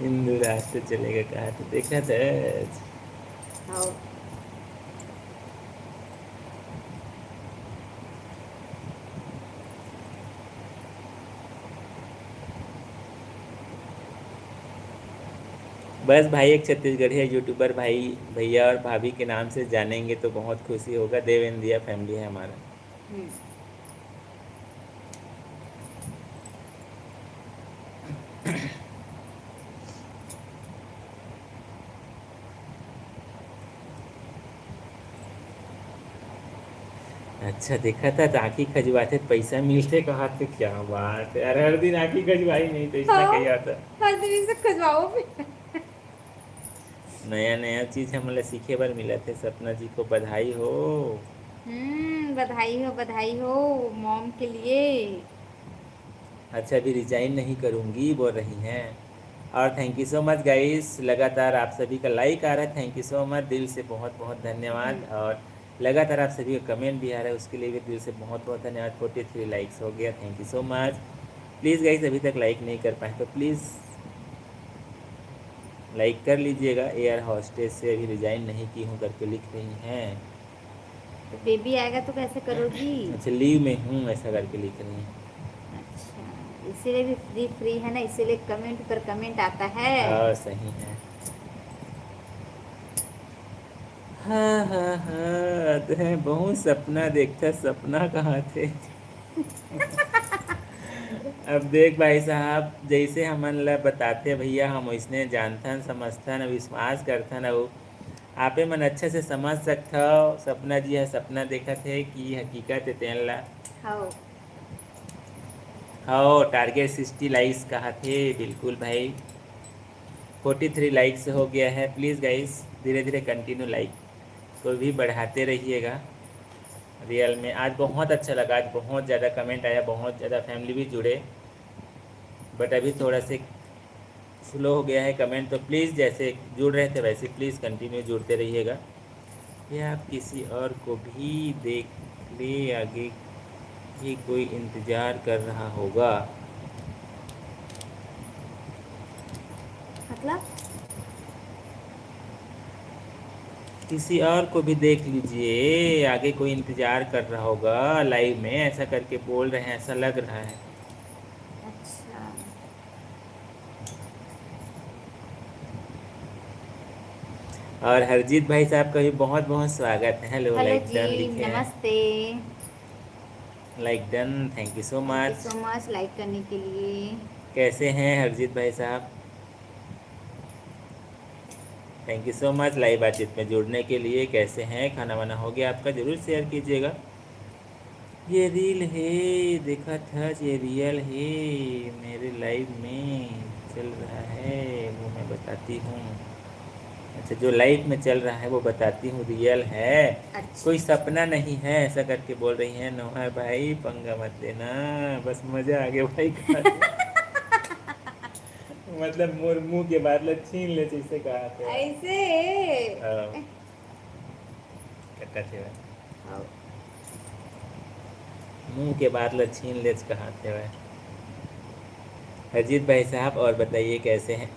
हिंदू राष्ट्र चलेगा कहा तो देखा था।
हाँ।
बस भाई एक छत्तीसगढ़ी है यूट्यूबर भाई, भैया और भाभी के नाम से जानेंगे तो बहुत खुशी होगा। देवेंद्रिया फैमिली है हमारा।
हम्म।
अच्छा देखा था तो आँखी खजवाते पैसा मिलते, कहा थे क्या बात है, अरे हर दिन आँखी खजवाई नहीं तो इसमें
हाँ,
क्या आता।
हर दिन से खजवाओ भी।
नया नया चीज़ हमला सीखे बर मिला थे। सपना जी को बधाई हो।
बधाई हो मॉम के लिए।
अच्छा, अभी रिजाइन नहीं करूँगी बोल रही हैं। और thank you so much guys, लगातार आप सभी का लाइक आ रहा है, थैंक यू सो मच, दिल से बहुत बहुत धन्यवाद। और लगातार आप सभी का कमेंट भी आ रहा है, उसके लिए भी दिल से बहुत बहुत धन्यवाद। 43 लाइक्स हो गया, thank you so much. Please guys, अभी तक लाइक नहीं कर पाए तो प्लीज़ लाइक कर लीजिएगा। एयर हॉस्टेस से अभी रिजाइन नहीं की हूँ करके लिख रही हैं।
तो बेबी आएगा तो कैसे करोगी?
अच्छा, लीव में हूँ ऐसा करके लिख रही हैं।
अच्छा, इसीलिए भी फ्री फ्री है ना, इसीलिए कमेंट पर कमेंट आता है।
हाँ सही है। हाँ हाँ हाँ, तो है बहुत सपना देखता, सपना कहाँ थे। अब देख भाई साहब, जैसे हमन ला बताते भैया, हम वैसने जानथन समझथन विश्वास करथन। और आपे मन अच्छे से समझ सकता हो सपना जी है सपना देखत है कि हकीकत है तेन ला।
हाँ,
हाँ, टारगेट 60 लाइक्स कहा थे, बिल्कुल भाई। 43 लाइक्स हो गया है। प्लीज़ गाइस धीरे धीरे कंटिन्यू लाइक को भी बढ़ाते रहिएगा। रियल में आज बहुत अच्छा लगा, आज बहुत ज़्यादा कमेंट आया, बहुत ज़्यादा फैमिली भी जुड़े। बट अभी थोड़ा से स्लो हो गया है कमेंट, तो प्लीज़ जैसे जुड़ रहे थे वैसे प्लीज़ कंटिन्यू जुड़ते रहिएगा। या आप किसी और को भी देख ले, आगे भी कोई इंतज़ार कर रहा होगा।
मतलब
किसी और को भी देख लीजिए, आगे कोई इंतज़ार कर रहा होगा लाइव में, ऐसा करके बोल रहे हैं, ऐसा लग रहा है।
अच्छा,
और हरजीत भाई साहब का भी बहुत बहुत स्वागत है। हेलो,
हेलो
लाइक
जी,
डन लिखे हैं।
नमस्ते।
Like done, thank you so
thank you
much.
So much like करने के लिए।
कैसे हैं हरजीत भाई साहब? Thank you so much live बातचीत में जुड़ने के लिए। कैसे हैं? खाना वाना हो गया आपका? ज़रूर शेयर कीजिएगा। ये रील है, देखा था, ये रियल है, मेरे लाइव में चल रहा है वो मैं बताती हूँ। अच्छा, जो लाइव में चल रहा है वो बताती हूँ, रियल है,
अच्छा,
कोई सपना नहीं है, ऐसा करके बोल रही हैं। नोहर भाई पंगा मत लेना, बस मज़ा आ गया भाई खाते। मतलब मोर मुंह के बादल छीन ले जैसे कहा थे।
ऐसे
कट्टा थे भाई,
हाँ,
मुंह के बादल छीन ले कहा थे भाई। अजीत भाई साहब और बताइए कैसे हैं?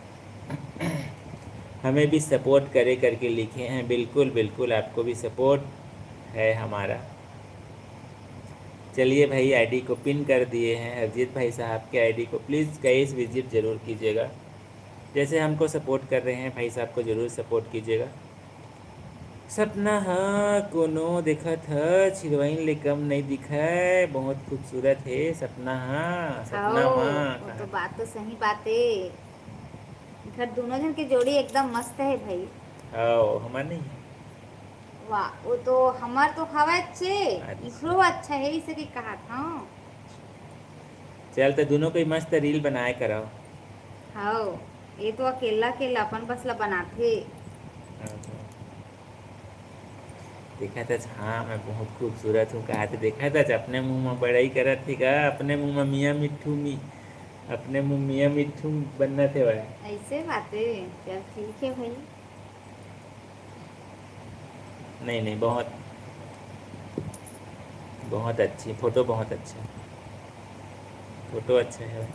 हमें भी सपोर्ट करे करके लिखे हैं। बिल्कुल बिल्कुल, आपको भी सपोर्ट है हमारा। चलिए भाई, आईडी को पिन कर दिए हैं हरजीत भाई साहब के आईडी को। प्लीज़ गाइस विजिट ज़रूर कीजिएगा, जैसे हमको सपोर्ट कर रहे हैं भाई साहब को ज़रूर सपोर्ट कीजिएगा। सपना हाँ कोनो देखत ह, छिरवइन ले कम नहीं दिखै, बहुत खूबसूरत है सपना हाँ, सपना
आओ,
हाँ
वो तो
कहा।
बात तो सही बात है। इधर दोनों जन की जोड़ी एकदम मस्त है भाई।
आओ हमार नहीं है।
वाह, वो तो हमार तो हवा अच्छे,
अच्छा,
इकरो अच्छा है, इसे की कहा था।
चल तो दोनों को ही मस्त रील बनाए कराओ।
हाँ, ये तो अकेला अकेला अपन बसला बनाते।
हाँ, देखा था हाँ मैं बहुत खूबसूरत हूँ कहा था, देखा था अपने मुंह में बड़ाई करा थे का, अपने मुंह में मियाँ मिट्ठू अपने मुंह मियाँ मिट्ठू बनना थे भाई।
ऐसे बातें, चल ठीक है भाई।
नहीं नहीं, बहुत बहुत अच्छी फ़ोटो, बहुत अच्छा फ़ोटो, अच्छा है भाई।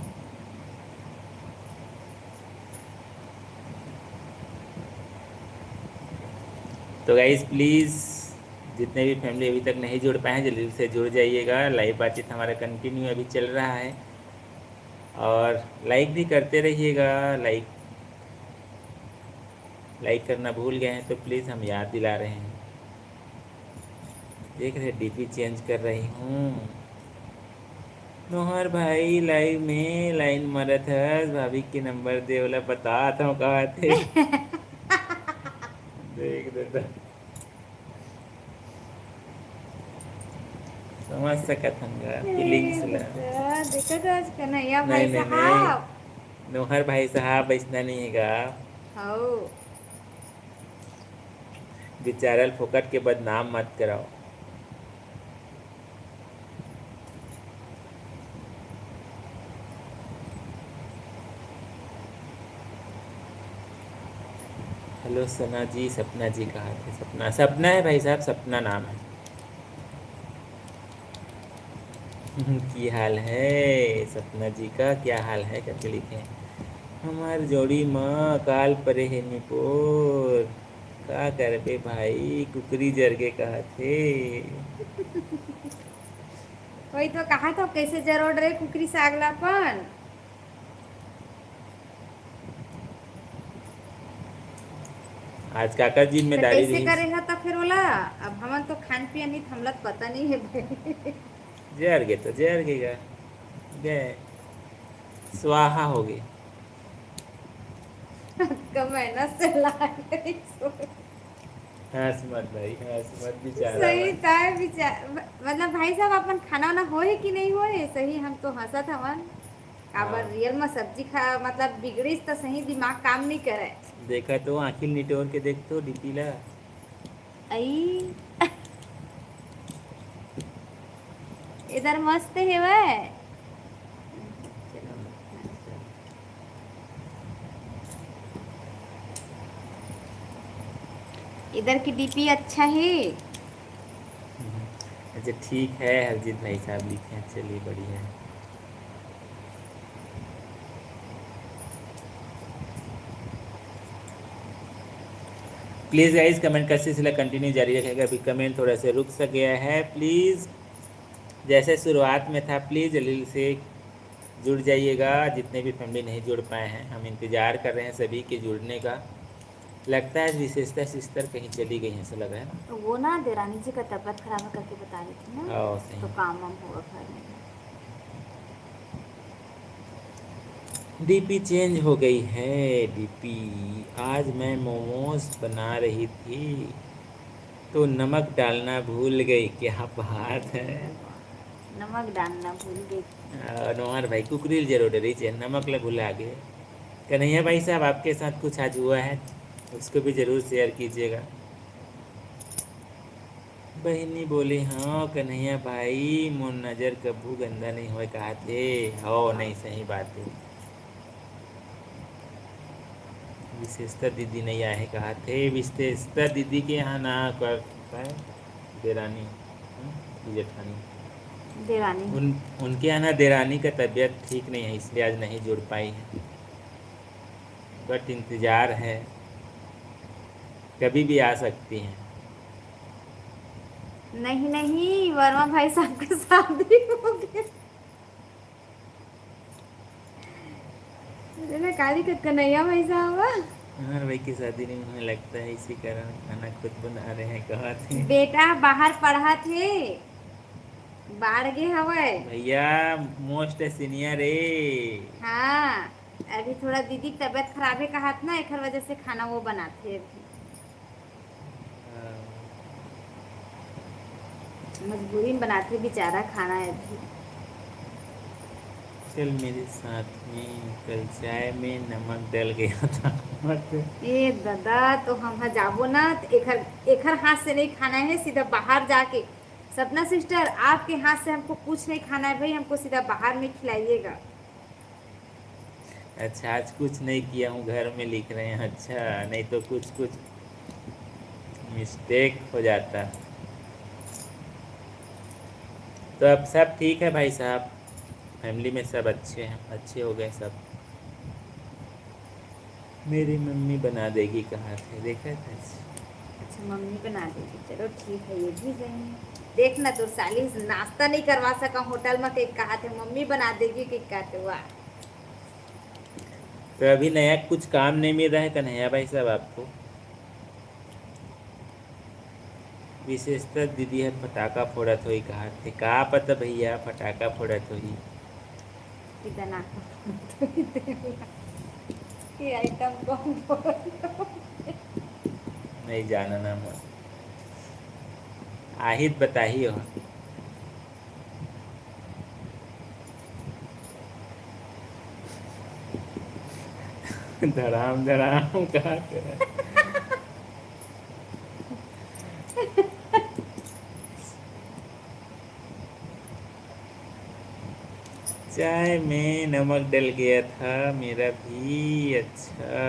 तो गाइस प्लीज़ जितने भी फैमिली अभी तक नहीं जुड़ पाए हैं जल्दी से जुड़ जाइएगा। लाइव बातचीत हमारा कंटिन्यू अभी चल रहा है, और लाइक भी करते रहिएगा। लाइक करना भूल गए हैं तो प्लीज़ हम याद दिला रहे हैं। देख रहे डीपी चेंज कर रही हूँ। नोहर भाई लाइव में लाइन मरत है, भाभी के नंबर दे वाला बता था कहा थे। देख देता, समझ सकत हंगा फीलिंग्स ला।
देखो तो आज कन्हैया
नहीं
भाई
नहीं नहीं,
साहब।
नोहर भाई साहब ऐसा नहीं है गा।
हाँ,
बेचारल फोकट के बदनाम मत कराओ। हेलो सना जी, सपना जी कहाँ थे? सपना सपना है भाई साहब, सपना नाम है। की हाल है सपना जी का, क्या हाल है करके लिखे। हमार जोड़ी माँ काल परे है निपोर, का करबे भाई कुकरी जरगे कहा थे।
वही तो कहा था, कैसे जरोड़ रहे कुकरी सागलापन।
आज काका जी
तो
जिम्मेदारी
कैसे
रही।
करेगा था फिर बोला। अब हमन तो खान पियन नहीं, हमला तो पता नहीं है भाई।
जर गए तो जर गएगा, गए स्वाहा हो गए।
कमाना से लाए
हंस मत भाई, हंस मत, बेचारा
सही
मन।
था विचार, मतलब भाई साहब अपन खाना वाना होए कि नहीं होए सही, हम तो हंसत हवन।
हाँ,
काबर रियल में सब्जी खा मतलब बिगड़ीस तो सही दिमाग काम नहीं करे।
देखा तो आखिल निटोर के देख तो डीपीला।
आई इधर मस्त है वह। चलो इधर की डीपी अच्छा है।
अच्छा ठीक है, हरजीत भाई साहब लिखे हैं, चलिए बढ़िया है। प्लीज़ गाइस कमेंट का सिलसिला कंटिन्यू जारी रखेगा, अभी कमेंट थोड़ा सा रुक सा गया है। प्लीज़ जैसे शुरुआत में था, प्लीज़ जल्दी से जुड़ जाइएगा। जितने भी फैमिली नहीं जुड़ पाए हैं, हम इंतज़ार कर रहे हैं सभी के जुड़ने का। लगता है विशेषता सिस्टर कहीं चली गई हैं, ऐसा लग रहा है ना।
तो वो ना देरानी जी का तबीयत खराब है करके बता रही थी ना,
आओ सही।
तो काम वाम होगा घर में।
डीपी चेंज हो गई है। डीपी आज मैं मोमोज बना रही थी तो नमक डालना भूल गई, क्या बात है।
अरे वाह, नमक डालना भूल गई।
नोहर भाई कुकरील जरूर डरी चाहिए, नमक ले भुला गए। कन्हैया भाई साहब आपके साथ कुछ आज हुआ है, उसको भी ज़रूर शेयर कीजिएगा। बहनी बोली हाँ कन्हैया भाई, मोर नज़र कभू गंदा नहीं होए कहा थे। हो नहीं, सही बात है। विशेषता दीदी नहीं आए हैं कहा थे, विशेषता दीदी के यहाँ ना करता है देरानी, की जेठानी।
देरानी।
उनके यहाँ ना देरानी का तबीयत ठीक नहीं है, इसलिए आज नहीं जुड़ पाई है। बट इंतज़ार है, कभी भी आ सकती हैं।
नहीं नहीं, वर्मा भाई साहब का शादी हो गया। अरे ना काली का कन्हैया भाई साहब
हाँ भाई की शादी नहीं होने लगता है, इसी कारण खाना खुद बना रहे हैं कहा थे।
बेटा बाहर पढ़ा थे, बाढ़ गे हवे।
भैया मोस्ट सीनियर है।
हाँ, अभी थोड़ा दीदी की तबीयत खराब है कहा था ना, एक वजह से खाना वो बनाते अभी। मजबूरी में बनाते बेचारा खाना है अभी।
चल मेरे साथ में, कल चाय में नमक डल गया था मत।
ए दादा, तो हम जाबो ना तो एखर हाथ से नहीं खाना है, सीधा बाहर जाके। सपना सिस्टर आपके हाथ से हमको कुछ नहीं खाना है भाई, हमको सीधा बाहर में खिलाइएगा।
अच्छा आज कुछ नहीं किया हूँ, घर में लिख रहे हैं। अच्छा नहीं तो कुछ कुछ मिस्टेक हो जाता। तो अब सब ठीक है भाई साहब, फैमिली में सब अच्छे हैं, अच्छे हो गए सब। मेरी मम्मी बना देगी कहा थे, देखा था।
अच्छा मम्मी बना देगी, चलो ठीक है, ये भी सही है। देखना तो साली नाश्ता नहीं करवा सका होटल में, केक कहा थे मम्मी बना देगी केक काटे हुआ।
तो अभी नया कुछ काम नहीं मिल रहा है कन्हैया भाई साहब आपको? विशेषता दीदी है फटाका फोड़त होई कहा थे, का पता भैया फटाका फोड़त होई।
इतना ये आइटम कौन बोल।
नहीं जाना ना मैं, आहित बताही हो। धड़ाम धड़ाम कहा करे। चाय में नमक डल गया था मेरा भी। अच्छा,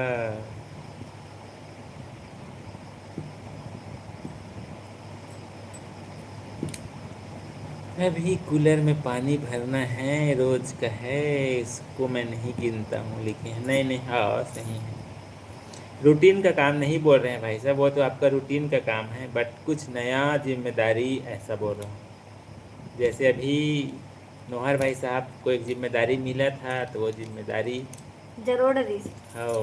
अभी कूलर में पानी भरना है, रोज का है, इसको मैं नहीं गिनता हूँ लिखे हैं। नहीं नहीं, हाँ सही है। रूटीन का काम नहीं बोल रहे हैं भाई साहब, वो तो आपका रूटीन का काम है, बट कुछ नया जिम्मेदारी ऐसा बोल रहा हूँ। जैसे अभी नौहर भाई साहब को एक जिम्मेदारी मिला था, तो वो जिम्मेदारी
जरूर दी।
हो,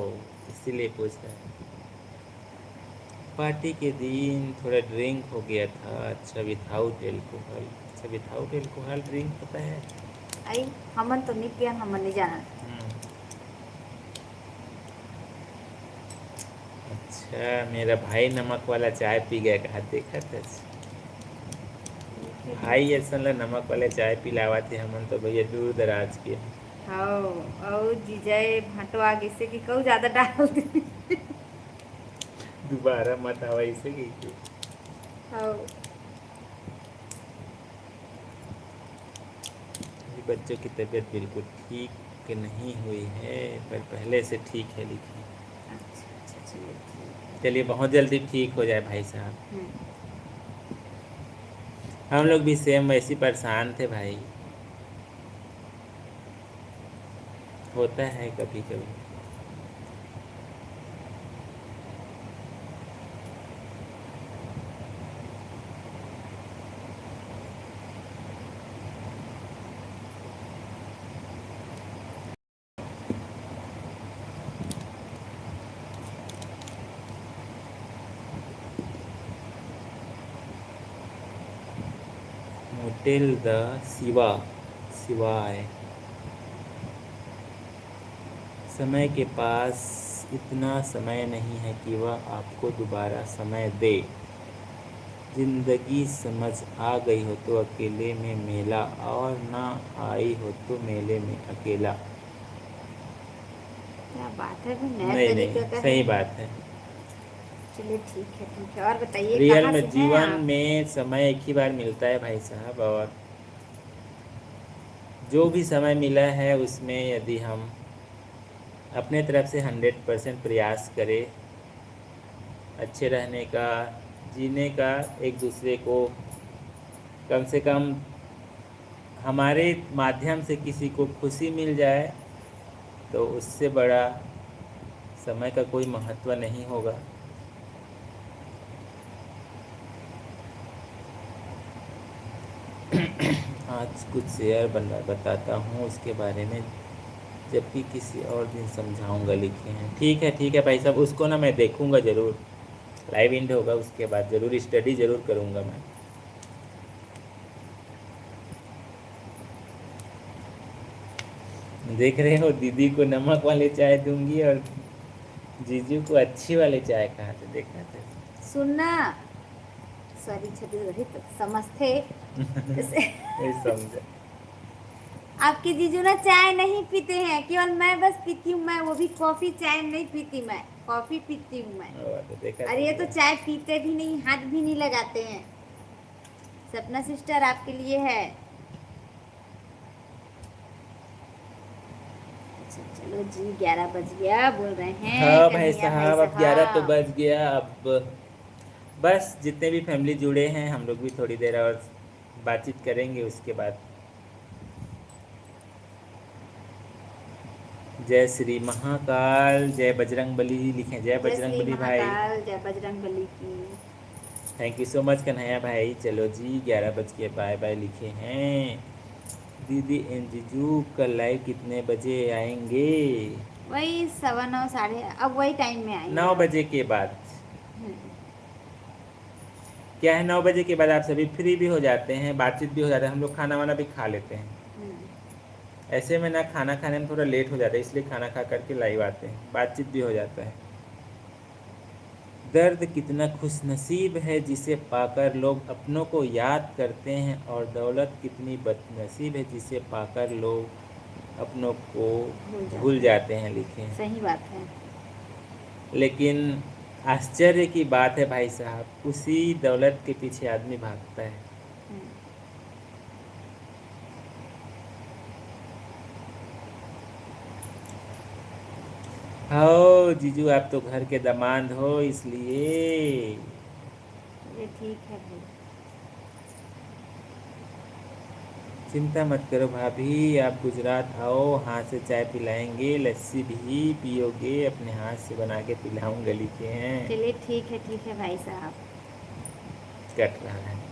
इसीलिए पूछ रहे हैं। पार्टी के दिन थोड़ा ड्रिंक हो गया था। अच्छा, विथाउट एल्कोहल। अच्छा, विथाउट एल्कोहल ड्रिंक होता है।
आई हमन तो नहीं पियन, हमन नहीं जाना।
अच्छा, मेरा भाई नमक वाला चाय पी गया, कहा देखा था। भाई ऐसा नमक वाले चाय पिलावा थे हमन तो भैया दूर दराज के।
हाँ, और जीजाए भाटो आगे से कि कहू ज्यादा डाल दे।
दोबारा मत आवा इसे की।
हाँ,
बच्चों की तबीयत बिल्कुल ठीक नहीं हुई है, पर पहले से ठीक है लिखी।
अच्छा अच्छा, चलिए ठीक।
चलिए, बहुत जल्दी ठीक हो जाए भाई साहब।
हम्म,
हम लोग भी सेम वैसी परेशान थे भाई, होता है कभी कभी। होटल द शिवा, शिवाय। समय के पास इतना समय नहीं है कि वह आपको दोबारा समय दे। जिंदगी समझ आ गई हो तो अकेले में मेला, और ना आई हो तो मेले में अकेला।
क्या बात है, भी नया
नहीं
तरीके
नहीं,
का है।
सही बात है।
चलिए ठीक है ठीक है, और बताइए
रियल
कहाँ
में
से हैं
जीवन
आप?
में समय एक ही बार मिलता है भाई साहब, और जो भी समय मिला है उसमें यदि हम अपने तरफ से 100% प्रयास करें अच्छे रहने का, जीने का, एक दूसरे को कम से कम हमारे माध्यम से किसी को खुशी मिल जाए, तो उससे बड़ा समय का कोई महत्व नहीं होगा। आज कुछ शेयर बताता हूँ उसके बारे में, जबकि किसी और दिन समझाऊंगा लिखे हैं। ठीक है भाई साहब, उसको ना मैं देखूंगा ज़रूर। लाइव इंड होगा उसके बाद ज़रूर स्टडी ज़रूर करूंगा मैं। देख रहे हो, दीदी को नमक वाले चाय दूंगी और जीजू को अच्छी वाले चाय कहा थे, देखा था।
सुनना, सॉरी छत्तीसगढ़ी तो समझते इसे।
नहीं समझा।
आपके जीजू ना चाय नहीं पीते हैं, केवल मैं बस पीती हूँ। मैं वो भी कॉफी, चाय नहीं पीती, मैं कॉफी पीती हूँ मैं।
तो देखा
और ये तो चाय पीते भी नहीं, हाथ भी नहीं लगाते हैं। सपना सिस्टर आपके लिए है। अच्छा चलो जी, 11 बज गया, बोल रहे हैं
हाँ भाई
कन्हैया भाई
साहब, अब 11 तो
साहब।
बज गया। अब बस जितने भी फैमिली जुड़े हैं हम लोग भी थोड़ी देर और बातचीत करेंगे, उसके बाद जय श्री महाकाल, जय बजरंग बली लिखें। जय
जय
बजरंग
श्री
बली भाई।
महाकाल, जय बजरंग बली की।
Thank you so much Kanhaiya भाई। चलो जी, 11 बज के बाय बाय लिखे हैं। दीदी एंड जीजू कल लाइव कितने बजे आएंगे?
वही 9:15 साढ़े, अब वही टाइम में आएंगे
9
आप।
बजे के बाद।
हम्म,
क्या है, 9 बजे के बाद आप सभी फ्री भी हो जाते हैं, बातचीत भी हो जाता है, हम लोग खाना वाना भी खा लेते हैं।
हम्म।
ऐसे में ना खाना खाने में थोड़ा लेट हो जाता है, इसलिए खाना खा करके लाइव आते हैं, बातचीत भी हो जाता है। दर्द कितना खुशनसीब है जिसे पाकर लोग अपनों को याद करते हैं, और दौलत कितनी बदनसीब है जिसे पाकर लोग अपनों को भूल जाते हैं लिखे हैं।
सही बात है।
लेकिन आश्चर्य की बात है भाई साहब, उसी दौलत के पीछे आदमी भागता है।
हम्म,
हो जीजू, आप तो घर के दामाद हो इसलिए।
ये ठीक है भाई।
चिंता मत करो भाभी, आप गुजरात आओ, हाथ से चाय पिलाएंगे, लस्सी भी पियोगे, अपने हाथ से बना के पिलाऊंगा, लिखे हैं।
चलिए ठीक है भाई साहब।
कट रहा है।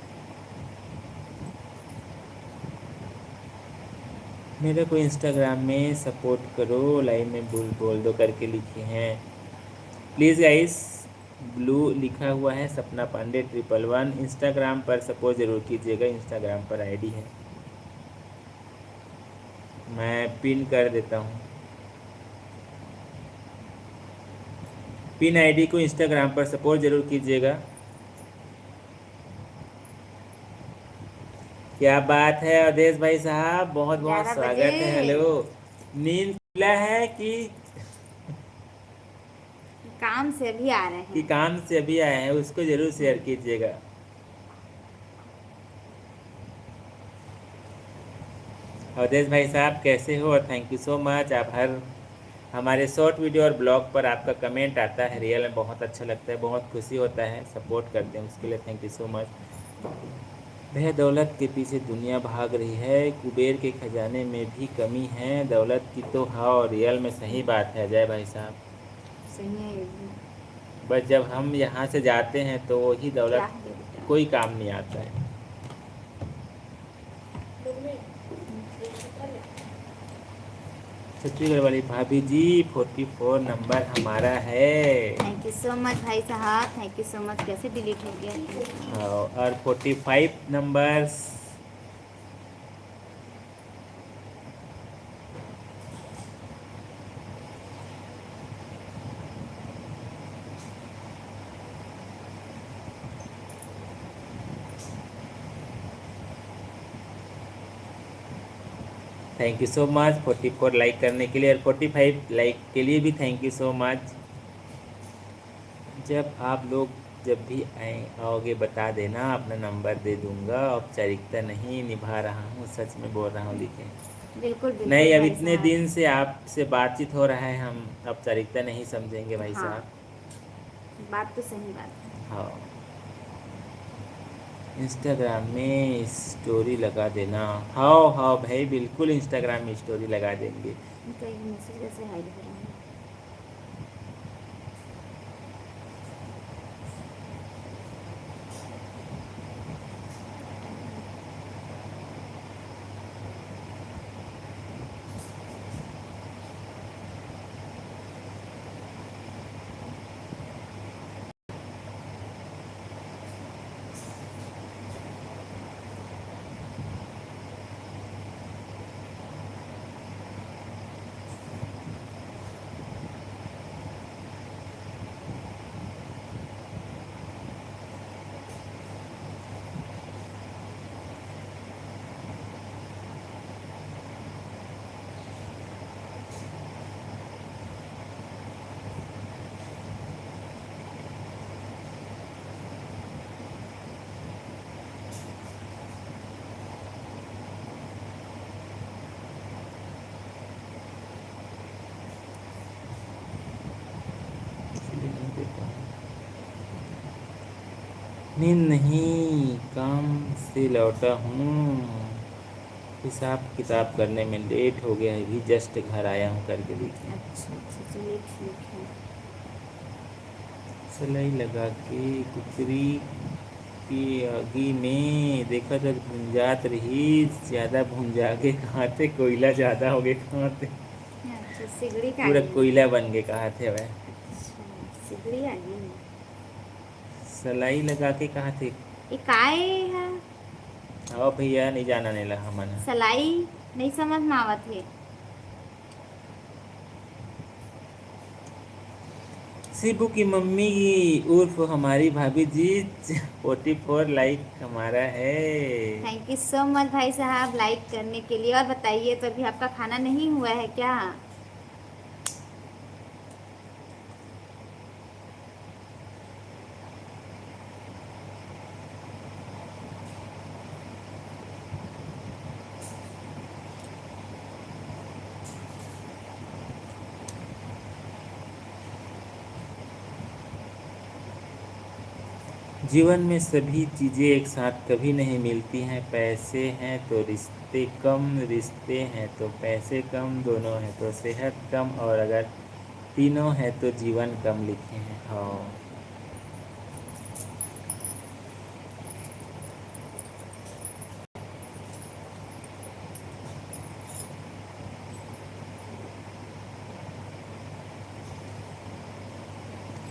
मेरे को इंस्टाग्राम में सपोर्ट करो, लाइव में बोल बोल दो करके लिखे हैं। प्लीज़ गाइस, ब्लू लिखा हुआ है सपना पांडे 111, इंस्टाग्राम पर सपोर्ट ज़रूर कीजिएगा। इंस्टाग्राम पर आईडी है, मैं पिन कर देता हूँ। पिन आईडी को इंस्टाग्राम पर सपोर्ट ज़रूर कीजिएगा। क्या बात है अवधेश भाई साहब, बहुत बहुत
11 बजे।
स्वागत है। हेलो, नींद खुला है
काम से अभी आ रहे
कि
हैं।
काम से अभी आए हैं, उसको जरूर शेयर कीजिएगा। अवधेश भाई साहब कैसे हो, और थैंक यू सो मच। आप हर हमारे शॉर्ट वीडियो और ब्लॉग पर आपका कमेंट आता है, रियल में बहुत अच्छा लगता है, बहुत खुशी होता है, सपोर्ट करते हैं, उसके लिए थैंक यू सो मच। भैया दौलत के पीछे दुनिया भाग रही है, कुबेर के खजाने में भी कमी है, दौलत की तो हाँ, रियल में सही बात है अजय भाई साहब।
सही है ये भी।
बस जब हम यहाँ से जाते हैं तो वही
क्या
दौलत
है बेटा?
कोई काम नहीं आता है। छत्तीसगढ़ वाली भाभी जी 44 नंबर हमारा है।
थैंक यू सो मच भाई साहब, थैंक यू सो मच। कैसे डिलीट हो गया ये?
हाँ, और 45 numbers thank you so much 44 like करने के लिए, और 45 लाइक के लिए भी थैंक यू सो मच। जब आप लोग जब भी आओगे बता देना, अपना नंबर दे दूंगा, औपचारिकता नहीं निभा रहा हूँ, सच में बोल रहा हूँ, लिखे।
बिल्कुल बिल्कुल
नहीं, अब
भाई
इतने
साहब।
दिन से आपसे बातचीत हो रहा है, हम औपचारिकता नहीं समझेंगे भाई
हाँ,
साहब।
बात तो सही बात है।
हाँ, इंस्टाग्राम में स्टोरी लगा देना। हाँ हाँ भाई, बिल्कुल इंस्टाग्राम में स्टोरी लगा देंगे।
इनका ये मैसेज कैसे हाइड करेंगे?
नींद नहीं, काम से लौटा हूँ, हिसाब किताब करने में लेट हो गया है, अभी जस्ट घर आया हूँ करके देखिए।
अच्छा अच्छा, चलिए ठीक है।
सिलाई लगा के कुकरी की आगी में देखा तो भुंजात रही, ज़्यादा भुंजा के कहाँ थे, कोयला ज़्यादा हो गए कहाँ थे,
अच्छा, सिगड़ी का
पूरा
आगे।
कोयला बन गए कहाँ थे वह।
अच्छा, सिगड़ी आगे।
सिलाई लगा के कहाँ थे।
ये काय है?
आओ भैया, नहीं जाना नहीं लगा मन।
सलाई नहीं समझ में आवत है।
शिबू की मम्मी उर्फ हमारी भाभी जी 44 लाइक हमारा है।
थैंक यू सो मच भाई साहब लाइक करने के लिए। और बताइए, तो अभी आपका खाना नहीं हुआ है क्या?
जीवन में सभी चीज़ें एक साथ कभी नहीं मिलती हैं। पैसे हैं तो रिश्ते कम, रिश्ते हैं तो पैसे कम, दोनों हैं तो सेहत कम, और अगर तीनों हैं तो जीवन कम लिखे हैं। हाँ,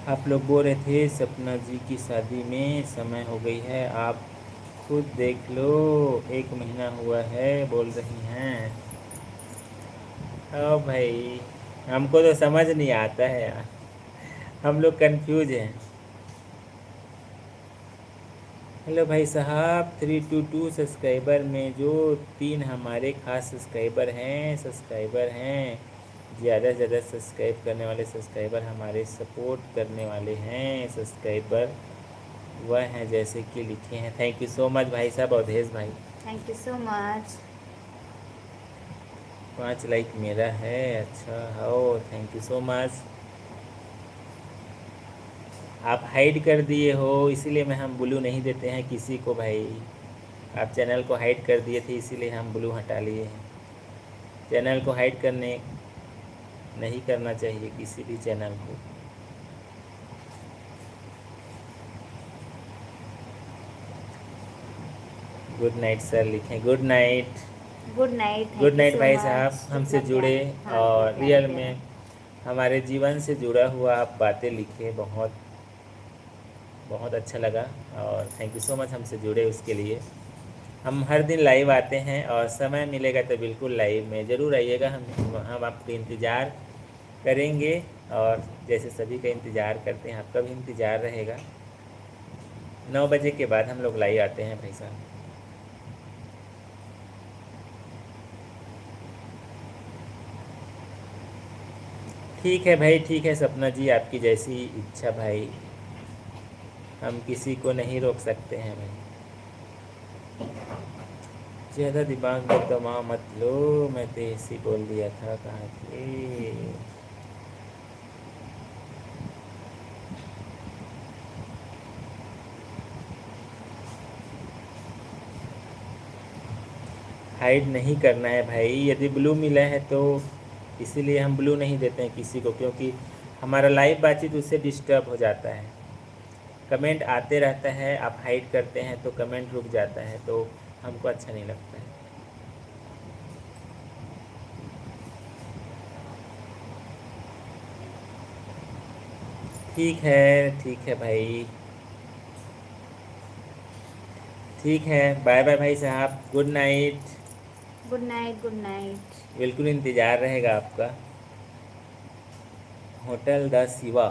आप लोग बोल रहे थे सपना जी की शादी में समय हो गई है, आप खुद देख लो, 1 महीना हुआ है बोल रही हैं। ओ भाई, हमको तो समझ नहीं आता है यार, हम लोग कंफ्यूज हैं। हेलो भाई साहब, 322 सब्सक्राइबर में जो 3 हमारे खास सब्सक्राइबर हैं, ज़्यादा से ज़्यादा सब्सक्राइब करने वाले सब्सक्राइबर, हमारे सपोर्ट करने वाले हैं सब्सक्राइबर, वह हैं जैसे कि लिखे हैं। थैंक यू सो मच भाई साहब, अवधेश भाई।
Thank you so much.
5 like मेरा है। अच्छा, हो, थैंक यू सो मच। आप हाइड कर दिए हो, इसीलिए मैं हम ब्लू नहीं देते हैं किसी को भाई। आप चैनल को हाइड कर दिए थे, इसीलिए हम ब्लू हटा लिए हैं। चैनल को हाइड करने नहीं करना चाहिए किसी भी चैनल को। गुड नाइट सर लिखें, good night.
Good night,
good
thank you
night
so
भाई साहब,
मच।
हमसे
कितना
जुड़े
प्यारा, हाँ
और
बहुत प्यारा
रियल
प्यारा।
में हमारे जीवन से जुड़ा हुआ आप बातें लिखे, बहुत बहुत अच्छा लगा। और थैंक यू सो मच हमसे जुड़े उसके लिए। हम हर दिन लाइव आते हैं, और समय मिलेगा तो बिल्कुल लाइव में ज़रूर आइएगा। हम आपका इंतज़ार करेंगे, और जैसे सभी का इंतज़ार करते हैं आपका भी इंतज़ार रहेगा। 9 बजे के बाद हम लोग लाइव आते हैं भाई साहब। ठीक है भाई, ठीक है सपना जी, आपकी जैसी इच्छा भाई, हम किसी को नहीं रोक सकते हैं भाई। ज़्यादा दिमाग में दमा मत लो, मैं तो ऐसे ही बोल दिया था, कहाँ थे। हाइड नहीं करना है भाई, यदि ब्लू मिला है तो इसीलिए हम ब्लू नहीं देते हैं किसी को, क्योंकि हमारा लाइव बातचीत उससे डिस्टर्ब हो जाता है। कमेंट आते रहता है, आप हाइड करते हैं तो कमेंट रुक जाता है, तो हमको अच्छा नहीं लगता है। ठीक है भाई, ठीक है, बाय बाय भाई साहब, good night.
Good night, good night.
बिल्कुल इंतज़ार रहेगा आपका। होटल द शिवा,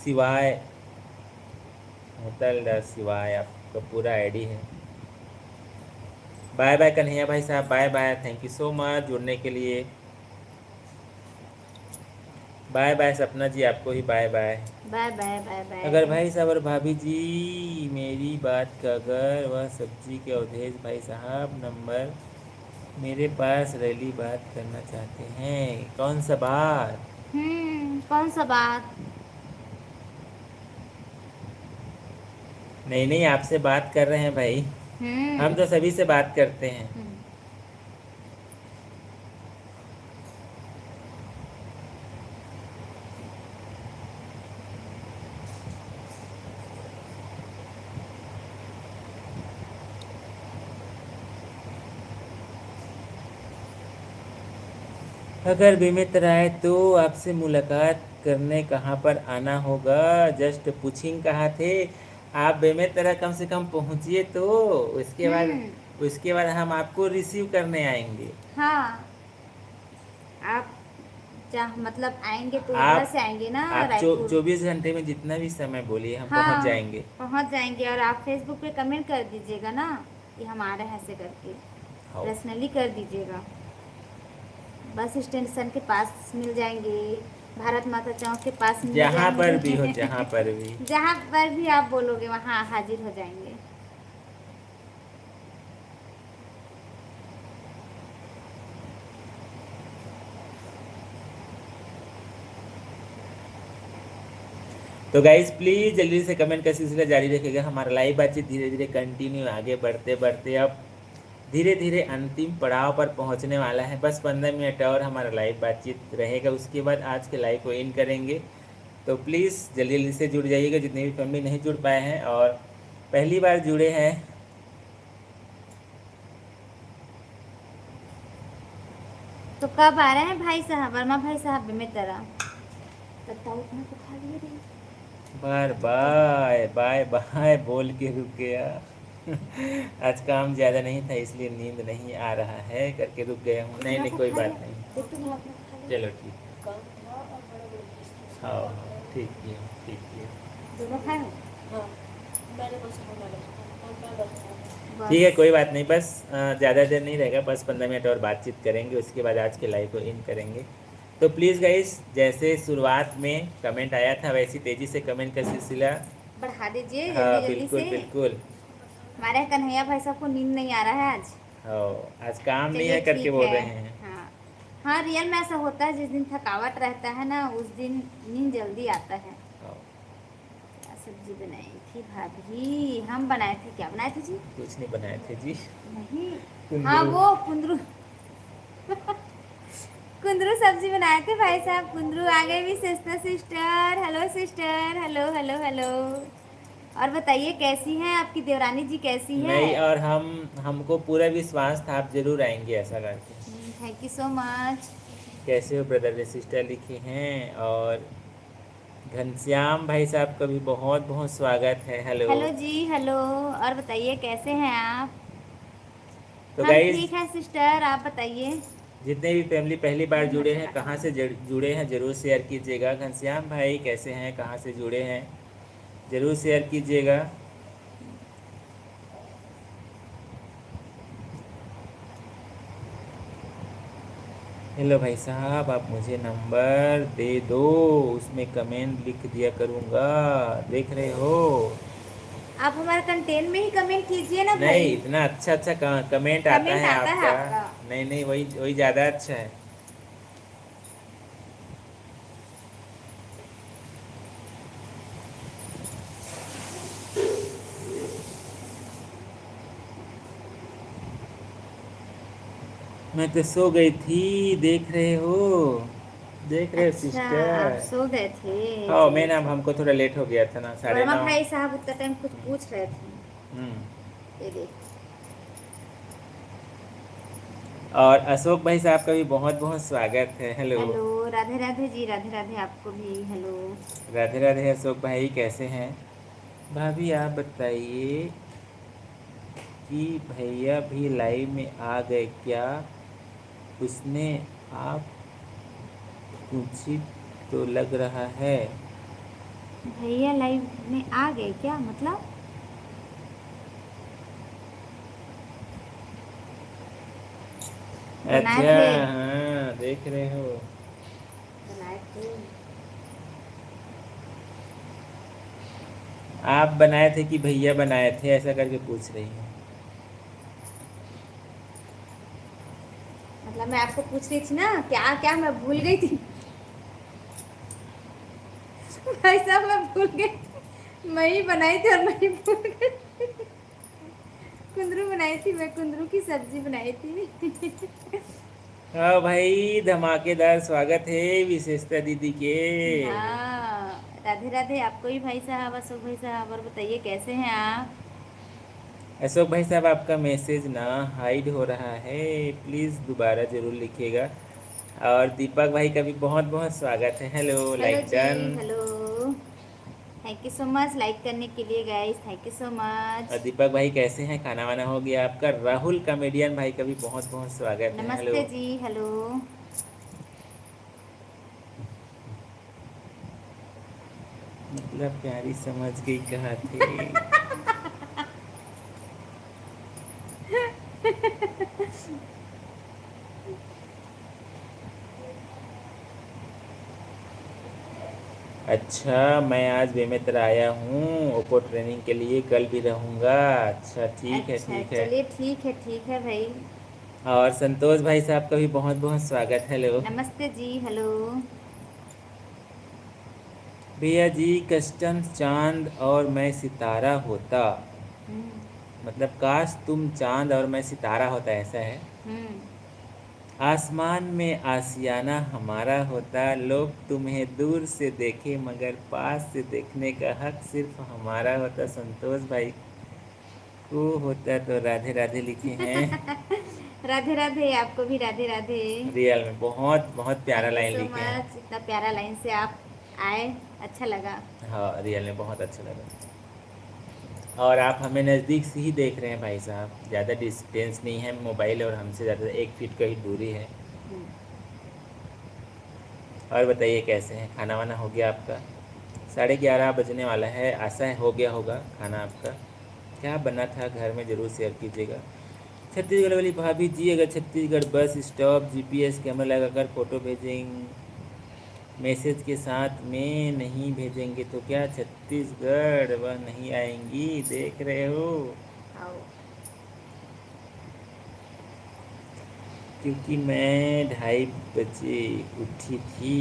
शिवाय, होटल द शिवाय आपका पूरा आईडी है। बाय बाय कन्हैया भाई साहब, bye bye, thank you so much जुड़ने के लिए। बाय बाय सपना जी, आपको ही bye bye.
Bye bye bye
अगर
बाय।
भाई साहब और भाभी जी मेरी बात का, अगर वह सब्जी के अवधेश भाई साहब नंबर मेरे पास रैली बात करना चाहते हैं, कौन सा बात?
कौन सा बात?
नहीं नहीं, आपसे बात कर रहे हैं भाई, हम
हम्म
तो सभी से बात करते हैं।
हम्म,
अगर बीमित राय तो आपसे मुलाकात करने कहाँ पर आना होगा? जस्ट पूछिंग कहाँ थे आप? बेमेतरा कम से कम पहुँचिए तो,
हम्म,
उसके बाद हम आपको रिसीव करने आएंगे।
हाँ, आप चाह मतलब आएंगे तो उधर
आप
से आएंगे ना,
आप
रायपुर।
24 घंटे में जितना भी समय बोलिए हम पहुँच
हाँ,
जाएंगे।
पहुंच जाएंगे। और आप फेसबुक पे कमेंट कर दीजिएगा ना कि हम आ रहे हैं ऐसे करके,
हाँ,
पर्सनली कर दीजिएगा। बस स्टेशन के पास मिल जाएंगे, भारत माता चौक के पास मिल
जहाँ पर भी हो,
जाएंगे।
जहाँ पर भी।
जहाँ पर भी आप बोलोगे वहाँ हाजिर हो जाएंगे।
तो गाइस प्लीज़ जल्दी से कमेंट का सिलसिला जारी रखिएगा। हमारा लाइव बातचीत धीरे धीरे कंटिन्यू आगे बढ़ते बढ़ते अब धीरे धीरे अंतिम पड़ाव पर पहुंचने वाला है। बस 15 मिनट और हमारा लाइव बातचीत रहेगा, उसके बाद आज के लाइव को इन करेंगे। तो प्लीज़ जल्दी जल्दी से जुड़ जाइएगा जितने भी फैमिली नहीं जुड़ पाए हैं और पहली बार जुड़े हैं।
तो कब आ रहे हैं भाई साहब, वर्मा भाई साहब में तरह बताओ उतना तो खा लिए रे।
बार बाय बाय बाय बोल के रुक गया। आज काम ज़्यादा नहीं था इसलिए नींद नहीं आ रहा है करके रुक गया हूँ। नहीं नहीं कोई बात नहीं,
देख तो मैं अपना खा लिया।
चलो ठीक। हाँ हाँ ठीक है ठीक है
दोनों खाए हो?
हाँ, मैंने बस खाना लिया।
बस।
ठीक है कोई बात नहीं। बस ज़्यादा देर नहीं रहेगा, बस 15 मिनट और बातचीत करेंगे, उसके बाद आज के लाइव को इन करेंगे। तो प्लीज़ गाइस जैसे शुरुआत में कमेंट आया था वैसी तेज़ी से कमेंट का सिलसिला
बढ़ा दीजिए
हाँ
जल्दी जल्दी
बिल्कुल
से।
बिल्कुल।
हमारे कन्हैया भाई साहब को नींद नहीं आ रहा है आज।
हाँ आज काम नहीं
चलिए
है करके
ठीक
बोल
है।
रहे हैं।
हाँ हाँ, रियल में ऐसा होता है, जिस दिन थकावट रहता है ना उस दिन नींद जल्दी आता है।
हाँ,
क्या सब्जी बनाई थी भाभी? हम बनाए थे, क्या बनाए थे जी?
कुछ नहीं बनाए थे जी।
नहीं,
कुंदरू।
हाँ वो कुंदरू। कुंदरू सब्जी बनाए थे भाई साहब। कुंदरू आ गए भी sister. Hello sister, hello hello hello. और बताइए कैसी हैं आपकी देवरानी जी, कैसी है?
नहीं और हमको पूरा विश्वास था आप जरूर आएंगे ऐसा करके।
Thank you so much.
कैसे हो ब्रदर सिस्टर लिखे हैं। और घनश्याम भाई साहब का भी बहुत बहुत स्वागत है। हेलो
हेलो जी हेलो। और बताइए कैसे हैं आप?
तो
हम
गाइज
ठीक हैं सिस्टर, आप बताइए।
जितने भी फैमिली पहली बार जुड़े हैं कहाँ से जुड़े हैं ज़रूर शेयर कीजिएगा। घनश्याम भाई कैसे हैं, कहाँ से जुड़े हैं, ज़रूर शेयर कीजिएगा। हेलो भाई साहब आप मुझे नंबर दे दो, उसमें कमेंट लिख दिया करूँगा, देख रहे हो।
आप हमारे कंटेंट में ही कमेंट कीजिए ना
नहीं
भाई।
इतना अच्छा अच्छा कमेंट आता
कमेंट
है
आता है
आपका।
आपका।
नहीं नहीं वही वही ज़्यादा अच्छा है। मैं तो सो गई थी, देख रहे हो, देख रहे हो
अच्छा आप
सिस्टर।
सो गए थे?
हाँ मैं
चलिए
ना
ठीक।
हमको थोड़ा लेट हो गया था ना,
वर्मा
9:30।
भाई साहब उतना टाइम कुछ पूछ रहे थे।
हम्म।
ये देख।
और अशोक भाई साहब का भी बहुत बहुत स्वागत है। हेलो
हेलो राधे राधे जी, राधे राधे आपको भी हेलो।
राधे राधे। अशोक भाई कैसे हैं। भाभी आप बताइए कि भैया भी लाइव में आ गए क्या, उसने आप पूछी तो लग रहा है।
भैया लाइव में आ गए क्या मतलब? बनाए
अच्छा
थे।
हाँ देख रहे हो।
बनाए थे।
आप बनाए थे कि भैया बनाए थे ऐसा करके पूछ रही हूँ।
मतलब मैं आपको पूछ रही थी ना, क्या क्या मैं भूल गई थी। भाई साहब मैं भूल गई, मैं ही बनाई थी और मैं ही भूल गई। कुंदरू बनाई थी मैं, कुंदरू की सब्जी बनाई थी।
हाँ भाई धमाकेदार स्वागत है विशेषता दीदी के।
हाँ राधे राधे आपको ही भाई साहब, अशोक भाई साहब। और बताइए कैसे हैं आप?
अशोक भाई साहब आपका मैसेज ना हाइड हो रहा है, प्लीज़ दोबारा ज़रूर लिखिएगा। और दीपक भाई का भी बहुत बहुत स्वागत है। हेलो
हेलो
लाइक
जी
done.
Hello. Thank you so much like करने के लिए guys, thank you so much.
और दीपक भाई कैसे हैं, खाना वाना हो गया आपका। राहुल कॉमेडियन भाई का भी बहुत बहुत स्वागत है। हेलो
नमस्ते जी हेलो।
मतलब प्यारी समझ गई कहाँ थे। अच्छा मैं आज बेमेतर आया हूँ ओप्पो ट्रेनिंग के लिए, कल भी रहूँगा। अच्छा ठीक है
अच्छा
ठीक है।
चलिए ठीक है भाई।
और संतोष भाई साहब का भी बहुत बहुत स्वागत है। हेलो
नमस्ते जी हेलो।
भैया जी कस्टम चांद और मैं सितारा होता, मतलब काश तुम चांद और मैं सितारा होता, ऐसा है।
हम्म।
आसमान में आशियाना हमारा होता, लोग तुम्हें दूर से देखे मगर पास से देखने का हक सिर्फ हमारा होता। संतोष भाई को होता तो राधे राधे लिखे हैं।
राधे राधे, आपको भी राधे राधे।
रियल में बहुत बहुत प्यारा
थैंक यू
लाइन
सो
लिखे हैं।
मच, इतना प्यारा लाइन से आप आए, अच्छा लगा।
हाँ रियल में बहुत अच्छा लगा। और आप हमें नज़दीक से ही देख रहे हैं भाई साहब, ज़्यादा डिस्टेंस नहीं है, मोबाइल और हमसे ज़्यादा 1 फीट का ही दूरी है।
हम्म।
और बताइए कैसे हैं, खाना वाना हो गया आपका? 11:30 बजने वाला है, आशा है हो गया होगा खाना आपका। क्या बना था घर में ज़रूर शेयर कीजिएगा। छत्तीसगढ़ वाली भाभी जी, अगर Chhattisgarh bus stop GPS camera लगाकर फ़ोटो भेजेंगे, मैसेज के साथ में नहीं भेजेंगे तो क्या छत्तीसगढ़ वह नहीं आएंगी? देख रहे हो,
आओ।
क्योंकि मैं 2:30 बजे उठी थी।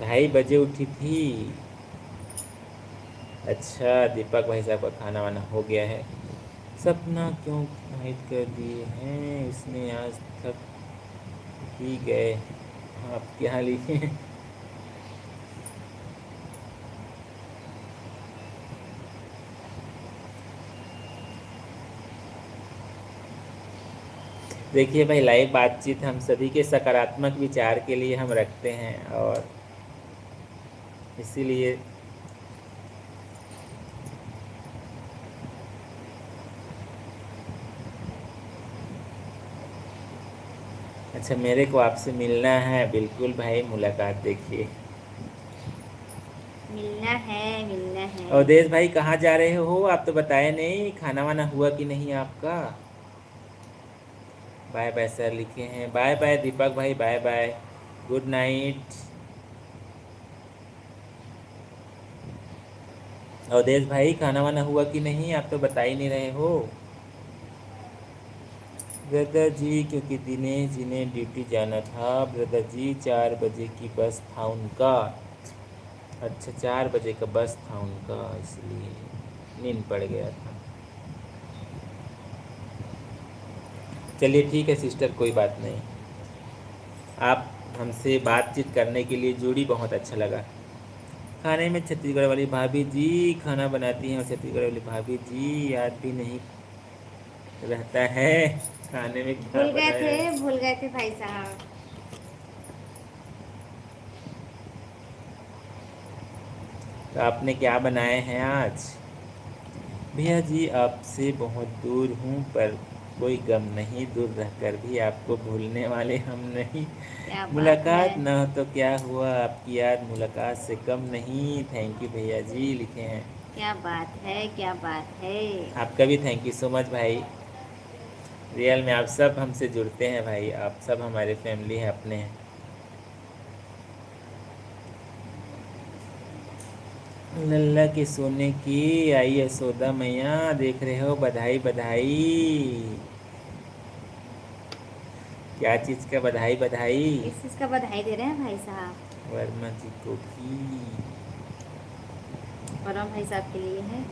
2:30 बजे उठी थी। अच्छा, दीपक भाई साहब का खाना वाना हो गया है। सपना क्यों हाइड कर दिए हैं इसने, आज तक ही गए आप क्या लिए? देखिए भाई, लाइव बातचीत हम सभी के सकारात्मक विचार के लिए हम रखते हैं, और इसीलिए अच्छा, मेरे को आपसे मिलना है, बिल्कुल भाई मुलाकात देखिए।
मिलना है, मिलना है।
अवधेश भाई कहाँ जा रहे हो, आप तो बताए नहीं, खाना वाना हुआ कि नहीं आपका? बाय बाय सर लिखे हैं, बाय बाय दीपक भाई, bye bye, good night. Awadhesh भाई खाना वाना हुआ कि नहीं, आप तो बता ही नहीं रहे हो। ब्रदर जी, क्योंकि दिनेश जी ने ड्यूटी जाना था ब्रदर जी, 4 बजे की बस था उनका। अच्छा, 4 बजे का बस था उनका, इसलिए नींद पड़ गया था। चलिए ठीक है सिस्टर, कोई बात नहीं। आप हमसे बातचीत करने के लिए जुड़ी, बहुत अच्छा लगा। खाने में छत्तीसगढ़ वाली भाभी जी खाना बनाती हैं, और छत्तीसगढ़ वाली भाभी जी याद भी नहीं रहता है खाने में क्या
भूल गए
बनाया
थे,
है।
भूल गए थे भाई साहब।
तो आपने क्या बनाए हैं आज? भैया जी आपसे बहुत दूर हूँ, पर कोई गम नहीं, दूर रहकर भी आपको भूलने वाले हम नहीं।
क्या बात है,
मुलाकात न हो तो क्या हुआ, आपकी याद मुलाकात से कम नहीं। थैंक यू भैया जी लिखे हैं।
क्या बात है, क्या बात है।
आपका भी थैंक यू सो मच भाई। रियल में आप सब हमसे जुड़ते हैं भाई, आप सब हमारे फैमिली हैं, अपने हैं। लल्ला के सोने की आई यशोदा मैया, देख रहे हो, बधाई बधाई। क्या चीज़ का बधाई बधाई?
किस चीज़ का बधाई दे रहे हैं भाई साहब?
वर्मा जी को भी।
परम भाई साहब के लिए है।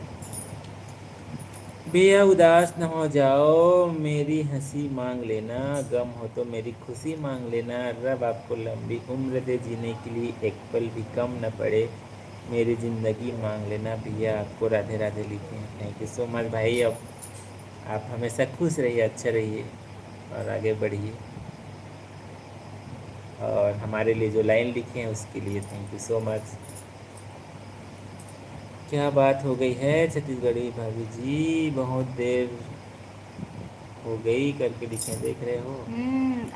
भैया उदास न हो जाओ, मेरी हंसी मांग लेना, गम हो तो मेरी खुशी मांग लेना, रब आपको लंबी उम्र दे, जीने के लिए एक पल भी कम न पड़े, मेरी ज़िंदगी मांग लेना। भैया आपको राधे राधे लिखे हैं। थैंक यू सो मच भाई। अब आप हमेशा खुश रहिए, अच्छे रहिए और आगे बढ़िए। और हमारे लिए जो लाइन लिखे हैं उसके लिए थैंक यू सो मच। क्या बात हो गई है छत्तीसगढ़ी भाभी जी, बहुत देर हो गई करके लिखे, देख रहे हो।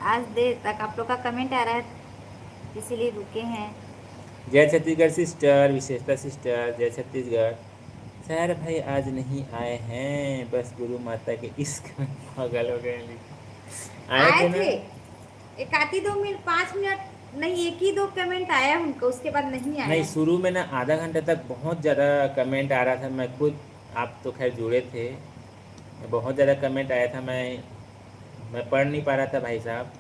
आज देर तक आप लोग का कमेंट आ रहा है, इसीलिए रुके हैं।
जय छत्तीसगढ़ सिस्टर, विशेषता सिस्टर, जय छत्तीसगढ़। सर भाई आज नहीं आए हैं, बस गुरु माता के इश्क में पागल हो गए। आए
आए
थे ना?
थे, एक आधी 2 मिनट, 5 मिनट नहीं, एक ही 2 कमेंट आया उनका, उसके बाद नहीं
नहीं,
आया।
शुरू में ना आधा घंटा तक बहुत ज़्यादा कमेंट आ रहा था, मैं खुद, आप तो खैर जुड़े थे, बहुत ज़्यादा कमेंट आया था, मैं पढ़ नहीं पा रहा था भाई साहब।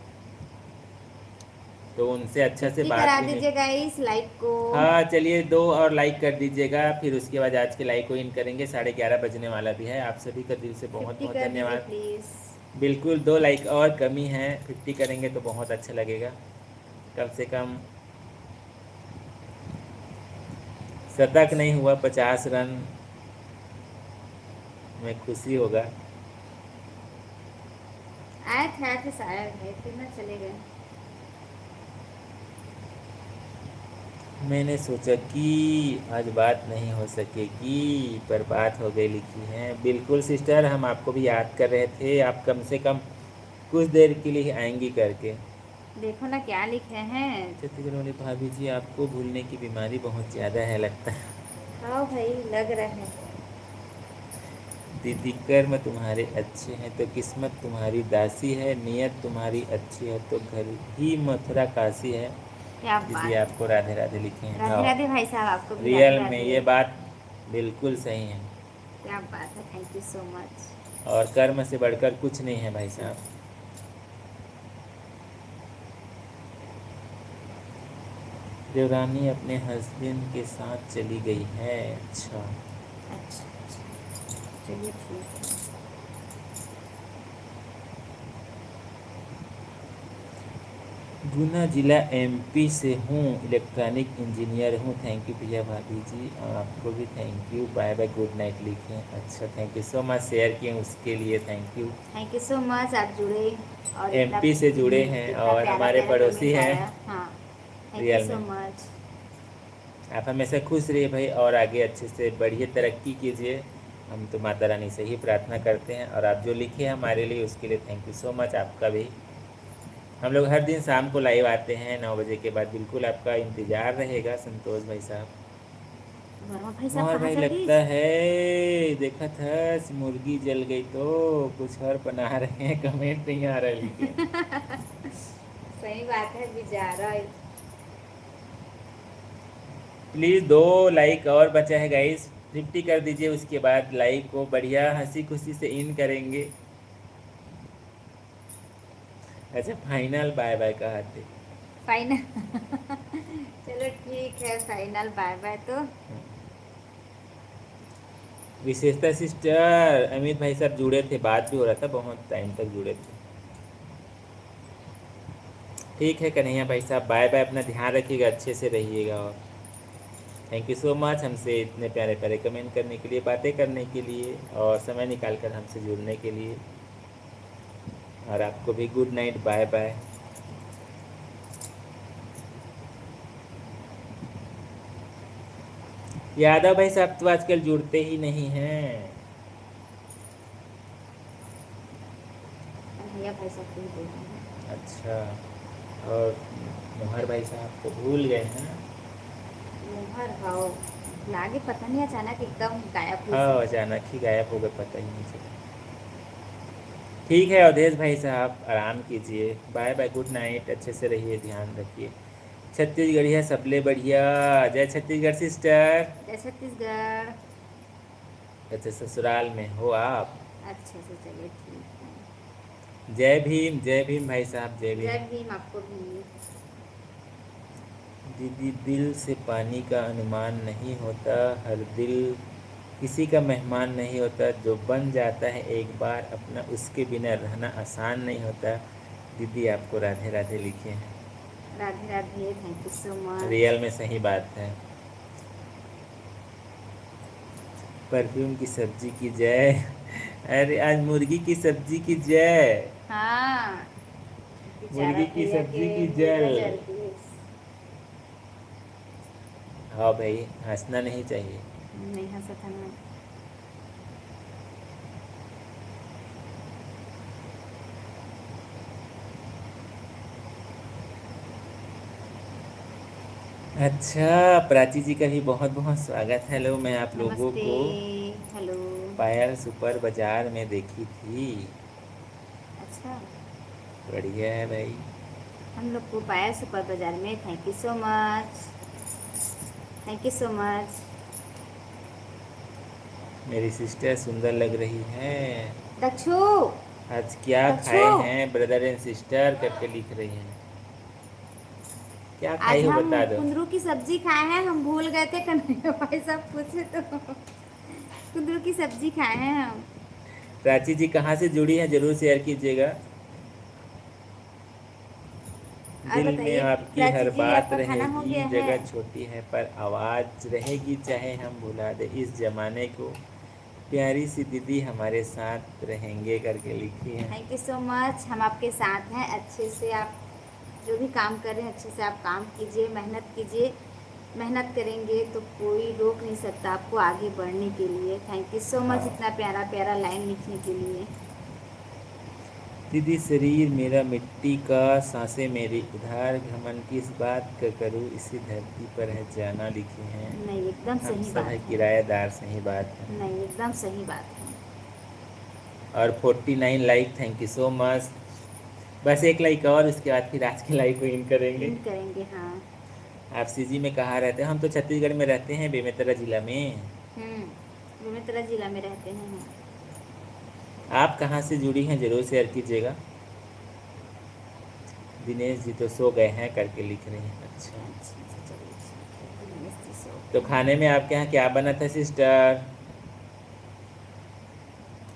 तो उनसे अच्छा से
ठीक
बात
करा
भी नहीं।
दीजिए गाइस लाइक को।
हाँ चलिए 2 और लाइक कर दीजिएगा, फिर उसके बाद आज के लाइक को इन करेंगे, 11:30 बजने वाला भी है। आप सभी का दिल से बहुत
50
बहुत
कर दीजिए
धन्यवाद।
प्लीज।
बिल्कुल 2 लाइक और कमी है, 50 करेंगे तो बहुत अच्छा लगेगा। कम से कम शतक नहीं हुआ 50 रन में खुशी होगा।
आए थे शायद है फिर ना चले गए।
मैंने सोचा कि आज बात नहीं हो सकेगी, पर बात हो गई लिखी है। बिल्कुल सिस्टर, हम आपको भी याद कर रहे थे, आप कम से कम कुछ देर के लिए आएंगी करके।
देखो ना क्या लिखे हैं।
छत्तीसगढ़ वाली भाभी जी, आपको भूलने की बीमारी बहुत ज़्यादा है लगता है।
हाँ भाई लग रहा है।
दीदी कर्म तुम्हारे अच्छे हैं तो किस्मत तुम्हारी दासी है, नियत तुम्हारी अच्छी है तो घर ही मथुरा काशी है।
क्या
दीदी
बात है।
आपको राधे राधे लिखे हैं।
राधे
हाँ
राधे भाई साहब आपको भी राधे
रियल में
राधे।
ये बात बिल्कुल सही है,
क्या बात है, थैंक यू सो मच।
और कर्म से बढ़कर कुछ नहीं है भाई साहब। देवरानी अपने हस्बैंड के साथ चली गई है। अच्छा
अच्छा अच्छा चलिए ठीक है।
गुना जिला एमपी से हूँ, इलेक्ट्रॉनिक इंजीनियर हूँ। थैंक यू भैया भाभी जी, और आपको भी thank you. Bye bye good night लिखे। अच्छा thank you so much, share किए उसके लिए thank you.
Thank you so much, आप जुड़े और
एमपी से जुड़े हैं
इतना
और
प्यारा
हमारे
प्यारा
पड़ोसी
कमेंट
हैं
आया। हाँ थैंक यू
रियल
सो
में।
मच।
आप हमेशा खुश रहिए भाई, और आगे अच्छे से बढ़िए, तरक्की कीजिए। हम तो माता रानी से ही प्रार्थना करते हैं, और आप जो लिखे हैं हमारे लिए उसके लिए थैंक यू सो मच आपका भी। हम लोग हर दिन शाम को लाइव आते हैं 9 बजे के बाद, बिल्कुल आपका इंतज़ार रहेगा संतोष भाई साहब।
वर्मा भाई साहब
मोहर
कहाँ
भाई
चल गई।
लगता है देखा था मुर्गी जल गई तो कुछ और बना रहे हैं, कमेंट नहीं आ रहा है लिखे।
सही बात है बेचारा।
प्लीज़ 2 लाइक और बचा है गाइस, 50 कर दीजिए, उसके बाद लाइक को बढ़िया हंसी खुशी से इन करेंगे। अच्छा फाइनल बाय बाय कहा थे।
फाइनल चलो ठीक है फाइनल बाय बाय तो।
विशेषता सिस्टर अमित भाई साहब जुड़े थे, बात भी हो रहा था, बहुत टाइम तक जुड़े थे। ठीक है कन्हैया भाई साहब, बाय बाय, अपना ध्यान रखिएगा, अच्छे से रहिएगा, और थैंक यू सो मच हमसे इतने प्यारे प्यारे कमेंट करने के लिए, बातें करने के लिए, और समय निकाल कर हमसे जुड़ने के लिए। और आपको भी good night, bye bye. Yadav भाई साहब तो आजकल जुड़ते ही नहीं हैं।
भैया भाई साहब को ही बोल रहे हैं।
अच्छा, और मोहर भाई साहब तो भूल गए हैं।
मोहर भाव लागे पता नहीं अचानक एकदम गायब हुई
हाँ
से।
अचानक ही गायब हो गए, पता ही नहीं चला। ठीक है अवधेश भाई साहब, आराम कीजिए, बाय बाय गुड नाइट, अच्छे से रहिए, ध्यान रखिए। छत्तीसगढ़िया सबले बढ़िया, जय छत्तीसगढ़ सिस्टर।
जय छत्तीसगढ़।
अच्छा ससुराल में हो आप।
अच्छे से चलिए ठीक है।
जय भीम भाई साहब, जय
जय
भीम।
भीम आपको भी।
दीदी दिल से पानी का अनुमान नहीं होता, हर दिल किसी का मेहमान नहीं होता, जो बन जाता है एक बार अपना उसके बिना रहना आसान नहीं होता। दीदी आपको राधे राधे लिखे हैं।
Radhe Radhe, thank you so much.
Real में सही बात है। परफ्यूम की सब्जी की जय। अरे आज मुर्गी की सब्जी की जय।
हाँ बेचारा
मुर्गी की
भैया के
सब्जी की
मुर्गा
जल।
जल गई।
हाँ भाई हंसना नहीं चाहिए।
नहीं हंसा था मैं।
अच्छा प्राची जी का भी बहुत बहुत स्वागत है। हेलो, मैं आप लोगों
नमस्ते।
को
हेलो।
पायल सुपर बाजार में देखी थी।
अच्छा
बढ़िया है भाई।
हम लोग को पाया सुपर बाजार में, thank you so much. Thank you so much.
मेरी सिस्टर सुंदर लग रही है।
दक्षु
आज क्या
दक्षु
खाए हैं ब्रदर एंड सिस्टर करके लिख रही हैं। क्या खाई
आज
हो
हम
बता दो।
कुंदरू की सब्जी खाए हैं, हम भूल गए थे, कन्हैया भाई साहब पूछे तो कुंदरू की सब्जी खाए हैं हम।
प्राची जी कहाँ से जुड़ी हैं जरूर शेयर कीजिएगा।
और
दिल में
बताइए
आपकी
प्राची
हर
जी,
बात
आपका खाना हो
रहेगी,
गया है?
जगह छोटी है पर आवाज़ रहेगी, चाहे हम भुला दे इस जमाने को, प्यारी सी दीदी हमारे साथ रहेंगे करके लिखी है।
थैंक यू सो मच, हम आपके साथ हैं। अच्छे से आप जो भी काम कर रहे हैं अच्छे से आप काम कीजिए, मेहनत कीजिए। मेहनत करेंगे तो कोई रोक नहीं सकता आपको आगे बढ़ने के लिए। थैंक यू सो मच
हाँ
इतना प्यारा प्यारा लाइन लिखने के लिए।
दीदी शरीर मेरा मिट्टी का, सांसें मेरी उधार, घमंड किस बात का करूँ, इसी धरती पर है जाना लिखे हैं।
नहीं, एकदम
हम
सही
सब
बात
है
है।
किराएदार, सही बात है।
नहीं, एकदम सही बात है।
और 49 like, thank you so much. बस एक लाइक और, उसके बाद फिर आज की लाइक को इन करेंगे।
इन करेंगे, हाँ।
आप सीजी में कहाँ रहते हैं? हम तो छत्तीसगढ़ में रहते हैं, बेमेतरा जिला में।
बेमेतरा जिला में रहते हैं हम।
आप कहाँ से जुड़ी हैं जरूर शेयर कीजिएगा। दिनेश जी तो सो गए हैं करके लिख रहे हैं। अच्छा,
अच्छा अच्छा, चलिए ठीक है, दिनेश जी सो
तो
गए हैं।
खाने में आपके यहाँ क्या बना था सिस्टर?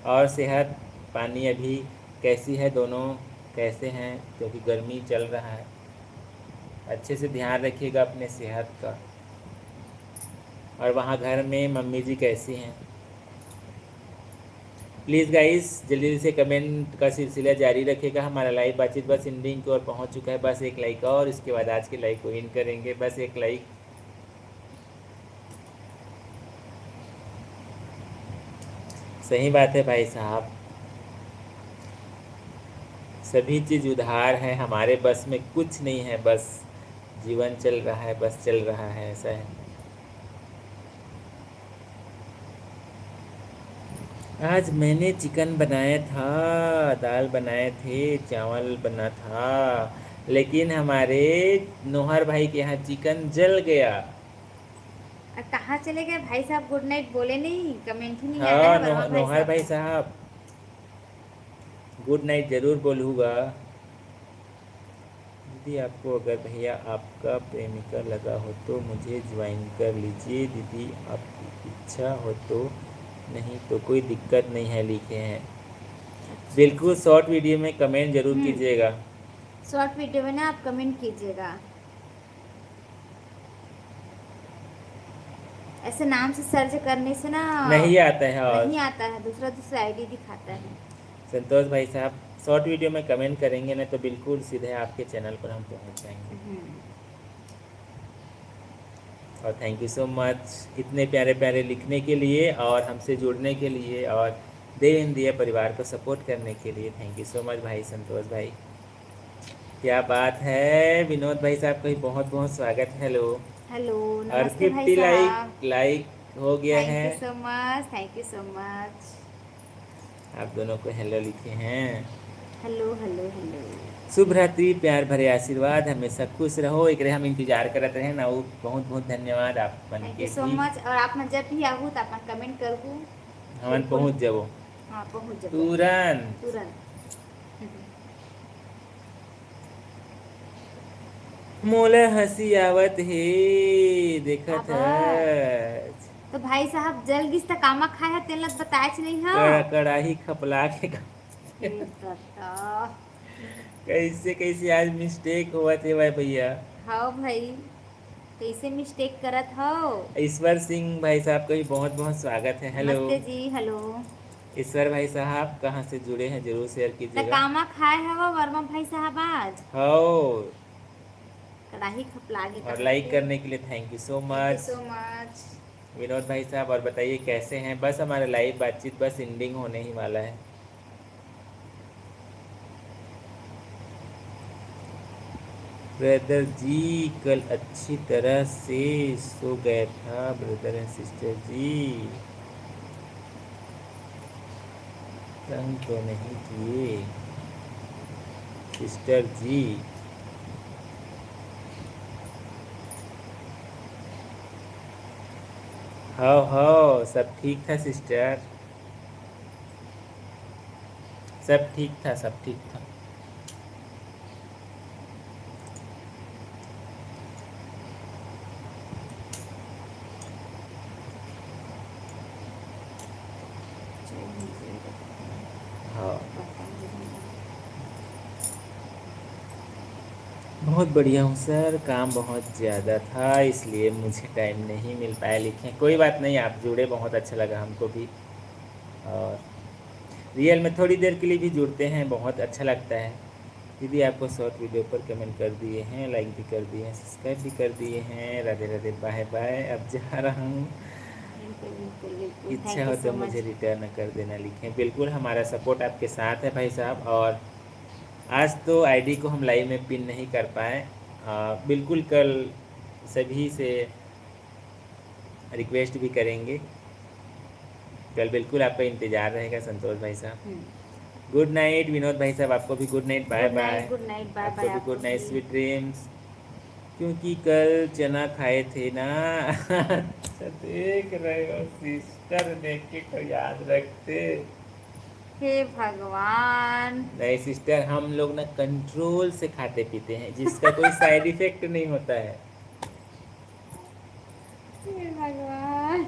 और सेहत पानी अभी कैसी है? दोनों कैसे हैं? क्योंकि गर्मी चल रहा है, अच्छे से ध्यान रखिएगा अपने सेहत का। और वहाँ घर में मम्मी जी कैसी हैं? प्लीज़ गाइस जल्दी जल्दी से कमेंट का सिलसिला जारी रखेगा। हमारा लाइव बातचीत बस एंडिंग की ओर पहुँच चुका है। बस एक लाइक और, इसके बाद आज के लाइव को इन करेंगे। बस एक लाइक। सही बात है भाई साहब, सभी चीज़ उधार है, हमारे बस में कुछ नहीं है, बस जीवन चल रहा है, बस चल रहा है, ऐसा है। आज मैंने चिकन बनाया था, दाल बनाए थे, चावल बना था, लेकिन हमारे नौहर भाई के यहाँ चिकन जल गया।
और कहाँ चले गए भाई साहब? गुड नाइट बोले नहीं, कमेंट ही नहीं आया
हाँ
है वर्मा भाई
नौहर
साहब
भाई
का।
साहब, गुड नाइट ज़रूर बोलूँगा। दीदी आपको अगर भैया आपका प्रेमिका लगा हो तो मुझे ज्वाइन कर लीजिए दीदी, आपकी इच्छा हो तो, नहीं तो कोई दिक्कत नहीं है, लिखे हैं। बिल्कुल शॉर्ट वीडियो में कमेंट ज़रूर कीजिएगा।
शॉर्ट वीडियो में ना आप कमेंट कीजिएगा। ऐसे नाम से सर्च करने से ना
नहीं आता है। और
नहीं आता है, दूसरा दूसरा आईडी दिखाता है।
संतोष भाई साहब शॉर्ट वीडियो में कमेंट करेंगे ना तो बिल्कुल सीधे आपके चैनल पर हम पहुंच जाएंगे। और थैंक यू सो मच इतने प्यारे प्यारे लिखने के लिए और हमसे जुड़ने के लिए और देव हिंदी परिवार को सपोर्ट करने के लिए। थैंक यू सो मच भाई संतोष भाई, क्या बात है। विनोद भाई साहब का भी बहुत बहुत स्वागत है। हेलो
हेलो,
और
नमस्ते भाई
50
साहब।
लाइक हो गया
थैंक
है।
You so much, thank you so much.
आप दोनों को हेलो लिखे हैं।
Hello hello hello.
शुभ रात्रि, प्यार भरे आशीर्वाद, हमेशा खुश रहो। एक हम इंतजार करते रहे ना, वो बहुत बहुत धन्यवाद आप बन
थैंक
के
यू सो
भी
मच। और आप जब भी आहू तो अपन कमेंट करू।
हमन
बिल्कुल।
पहुँच जाओ
हाँ, पहुँच जाओ
तुरंत।
तुरंत।
मोला हंसी आवत हे, देखत
आवाज
है
तो भाई साहब जल गिस तक कामा खाए है तेल बताए नहीं हाँ।
कड़ाही खपला के
हे दादा।
कैसे कैसे आज मिस्टेक हुआ थे भाई भैया।
हाँ भाई, कैसे मिस्टेक करत हो?
ईश्वर सिंह भाई साहब का भी बहुत बहुत स्वागत है। हेलो
नमस्ते जी, हेलो।
ईश्वर भाई साहब कहाँ से जुड़े हैं जरूर शेयर
त
कीजिएगा।
कामा खाए हवा वर्मा भाई साहब आज?
हो
कड़ाही खपला के
और
कहा
लाइक
थे।
करने के लिए thank you so
thank you
much
so much.
Vinod भाई साहब। और बताइए कैसे हैं? बस हमारा लाइव बातचीत बस एंडिंग होने ही वाला है। ब्रदर जी कल अच्छी तरह से सो गया था ब्रदर एंड सिस्टर जी, तंग तो नहीं किए सिस्टर जी? हाँ सब ठीक था सिस्टर, सब ठीक था, सब ठीक था।
परिचय मुझे
हाँ
पता नहीं।
बहुत बढ़िया हूँ सर, काम बहुत ज़्यादा था इसलिए मुझे टाइम नहीं मिल पाया लिखें। कोई बात नहीं, आप जुड़े बहुत अच्छा लगा हमको भी। और रियल में थोड़ी देर के लिए भी जुड़ते हैं, बहुत अच्छा लगता है। दीदी आपको शॉर्ट वीडियो पर कमेंट कर दिए हैं, लाइक भी कर दिए हैं, सब्सक्राइब भी कर दिए हैं। राधे राधे, बाय बाय, अब जा रहा हूँ।
बिल्कुल बिल्कुल बिल्कुल,
इच्छा
थैंक
हो
यू
तो
सो
मुझे
मच।
रिटर्न कर देना, लिखें। बिल्कुल, हमारा सपोर्ट आपके साथ है भाई साहब। और आज तो आईडी को हम लाइव में पिन नहीं कर पाए। बिल्कुल कल सभी से रिक्वेस्ट भी करेंगे। कल बिल्कुल आपका इंतज़ार रहेगा संतोष भाई साहब। गुड नाइट विनोद भाई साहब, आपको भी good night, bye bye.
Good night, bye
आपको
बाय
भी
आपको
गुड नाइट,
भी।
Sweet dreams. क्योंकि कल चना खाए थे ना। अच्छा, देख रहे हो सिस्टर, देख के तो याद रखते।
हे भगवान।
नहीं सिस्टर, हम लोग ना कंट्रोल से खाते पीते हैं, जिसका कोई साइड इफेक्ट नहीं होता है।
हे भगवान।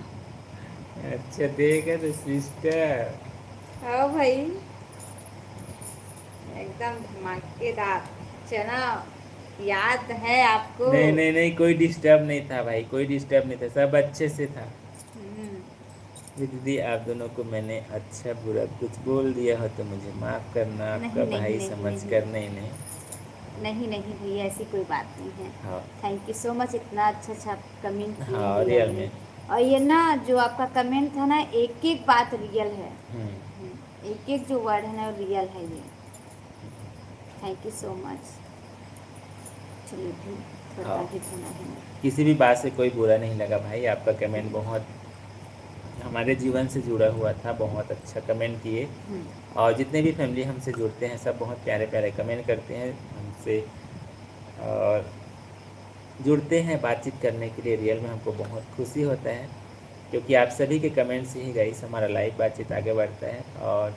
अच्छा देखे तो सिस्टर।
हाँ भाई, एकदम धमाकेदार चना। याद है आपको?
नहीं नहीं नहीं, कोई डिस्टर्ब नहीं था भाई, कोई डिस्टर्ब नहीं था, सब अच्छे से था।
हम्म,
जी दीदी, आप दोनों को मैंने अच्छा बुरा कुछ बोल दिया हो तो मुझे माफ़ करना, आपका
नहीं नहीं
भाई
नहीं
समझ
नहीं
कर। नहीं नहीं।
नहीं नहीं भैया, ऐसी कोई बात नहीं है।
हाँ
थैंक यू सो मच, इतना अच्छा अच्छा कमेंट किए हैं
हाँ,
रियल
रियल
में।
में।
और ये ना जो आपका कमेंट था ना, एक एक बात रियल है।
हम्म।
एक एक जो वर्ड है ना रियल है ये। Thank you so much. चलिए भी थोड़ा
हाँ,
ही सुना है।
किसी भी बात से कोई बुरा नहीं लगा भाई, आपका कमेंट बहुत हमारे जीवन से जुड़ा हुआ था, बहुत अच्छा कमेंट किए। और जितने भी फैमिली हमसे जुड़ते हैं सब बहुत प्यारे प्यारे कमेंट करते हैं हमसे, और जुड़ते हैं बातचीत करने के लिए। रियल में हमको बहुत खुशी होता है, क्योंकि आप सभी के कमेंट से ही गाइस हमारा लाइव बातचीत आगे बढ़ता है। और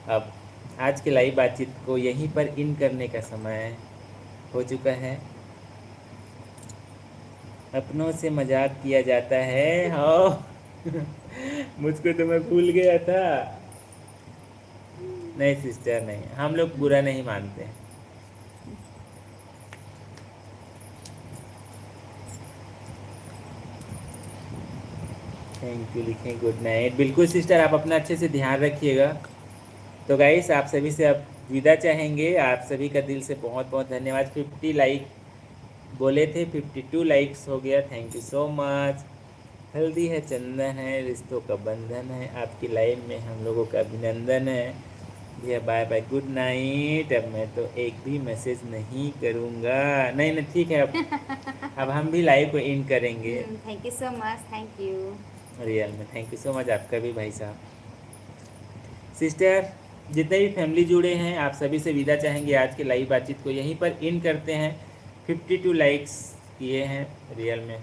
अब आज के लाइव बातचीत को यहीं पर इन करने का समय हो चुका है। अपनों से मजाक किया जाता है, हाँ। मुझको तो मैं भूल गया था। नहीं सिस्टर नहीं, हम लोग बुरा नहीं मानते हैं। थैंक यू लिखें, गुड नाइट। बिल्कुल सिस्टर, आप अपना अच्छे से ध्यान रखिएगा। तो गाइस आप सभी से अब विदा चाहेंगे। आप सभी का दिल से बहुत बहुत धन्यवाद। 50 लाइक बोले थे, 52 लाइक्स हो गया, थैंक यू सो मच। हल्दी है, चंदन है, रिश्तों का बंधन है, आपकी लाइफ में हम लोगों का अभिनंदन है। भैया बाय बाय, गुड नाइट। अब मैं तो एक भी मैसेज नहीं करूँगा। नहीं नहीं ठीक है, अब हम भी लाइव को इन करेंगे।
Thank you so much, thank you.
Real में थैंक यू सो मच, आपका भी भाई साहब। सिस्टर, जितने भी फैमिली जुड़े हैं आप सभी से विदा चाहेंगे। आज के लाइव बातचीत को यहीं पर इन करते हैं। 52 लाइक्स किए हैं रियल में,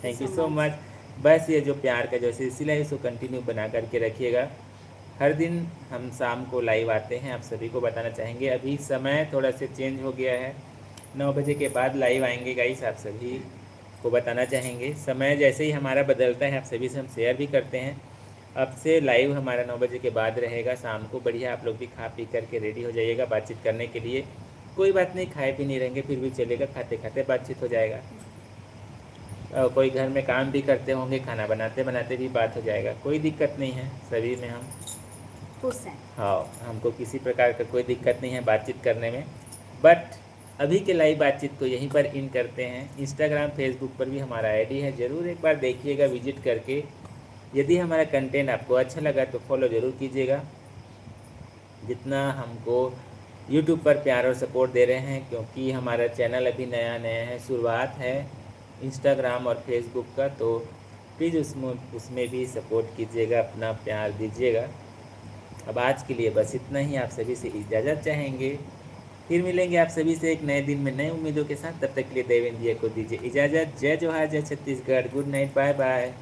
थैंक यू सो मच। बस ये जो प्यार का जो सिलसिला है इसको कंटिन्यू बना करके रखिएगा। हर दिन हम शाम को लाइव आते हैं, आप सभी को बताना चाहेंगे। अभी समय थोड़ा से चेंज हो गया है, 9 बजे के बाद लाइव आएंगे गाइस, आप सभी को बताना चाहेंगे। समय जैसे ही हमारा बदलता है आप सभी से हम शेयर भी करते हैं। अब से लाइव हमारा 9 बजे के बाद रहेगा शाम को। बढ़िया, आप लोग भी खा पी करके रेडी हो जाइएगा बातचीत करने के लिए। कोई बात नहीं, खाए भी नहीं रहेंगे फिर भी चलेगा, खाते खाते बातचीत हो जाएगा। कोई घर में काम भी करते होंगे, खाना बनाते बनाते भी बात हो जाएगा, कोई दिक्कत नहीं है। सभी में हम
खुश हैं।
हाँ, हमको किसी प्रकार का कोई दिक्कत नहीं है बातचीत करने में। बट अभी के लाइव बातचीत को यहीं पर इन करते हैं। इंस्टाग्राम फेसबुक पर भी हमारा आईडी है, ज़रूर एक बार देखिएगा विजिट करके। यदि हमारा कंटेंट आपको अच्छा लगा तो फॉलो ज़रूर कीजिएगा। जितना हमको यूट्यूब पर प्यार और सपोर्ट दे रहे हैं, क्योंकि हमारा चैनल अभी नया नया है, शुरुआत है इंस्टाग्राम और फेसबुक का, तो प्लीज़ उसमें भी सपोर्ट कीजिएगा, अपना प्यार दीजिएगा। अब आज के लिए बस इतना ही, आप सभी से इजाज़त चाहेंगे। फिर मिलेंगे आप सभी से एक नए दिन में नए उम्मीदों के साथ। तब तक के लिए देवेंद्र जी को दीजिए इजाज़त। जय जोहार, जय Chhattisgarh, good night, bye bye.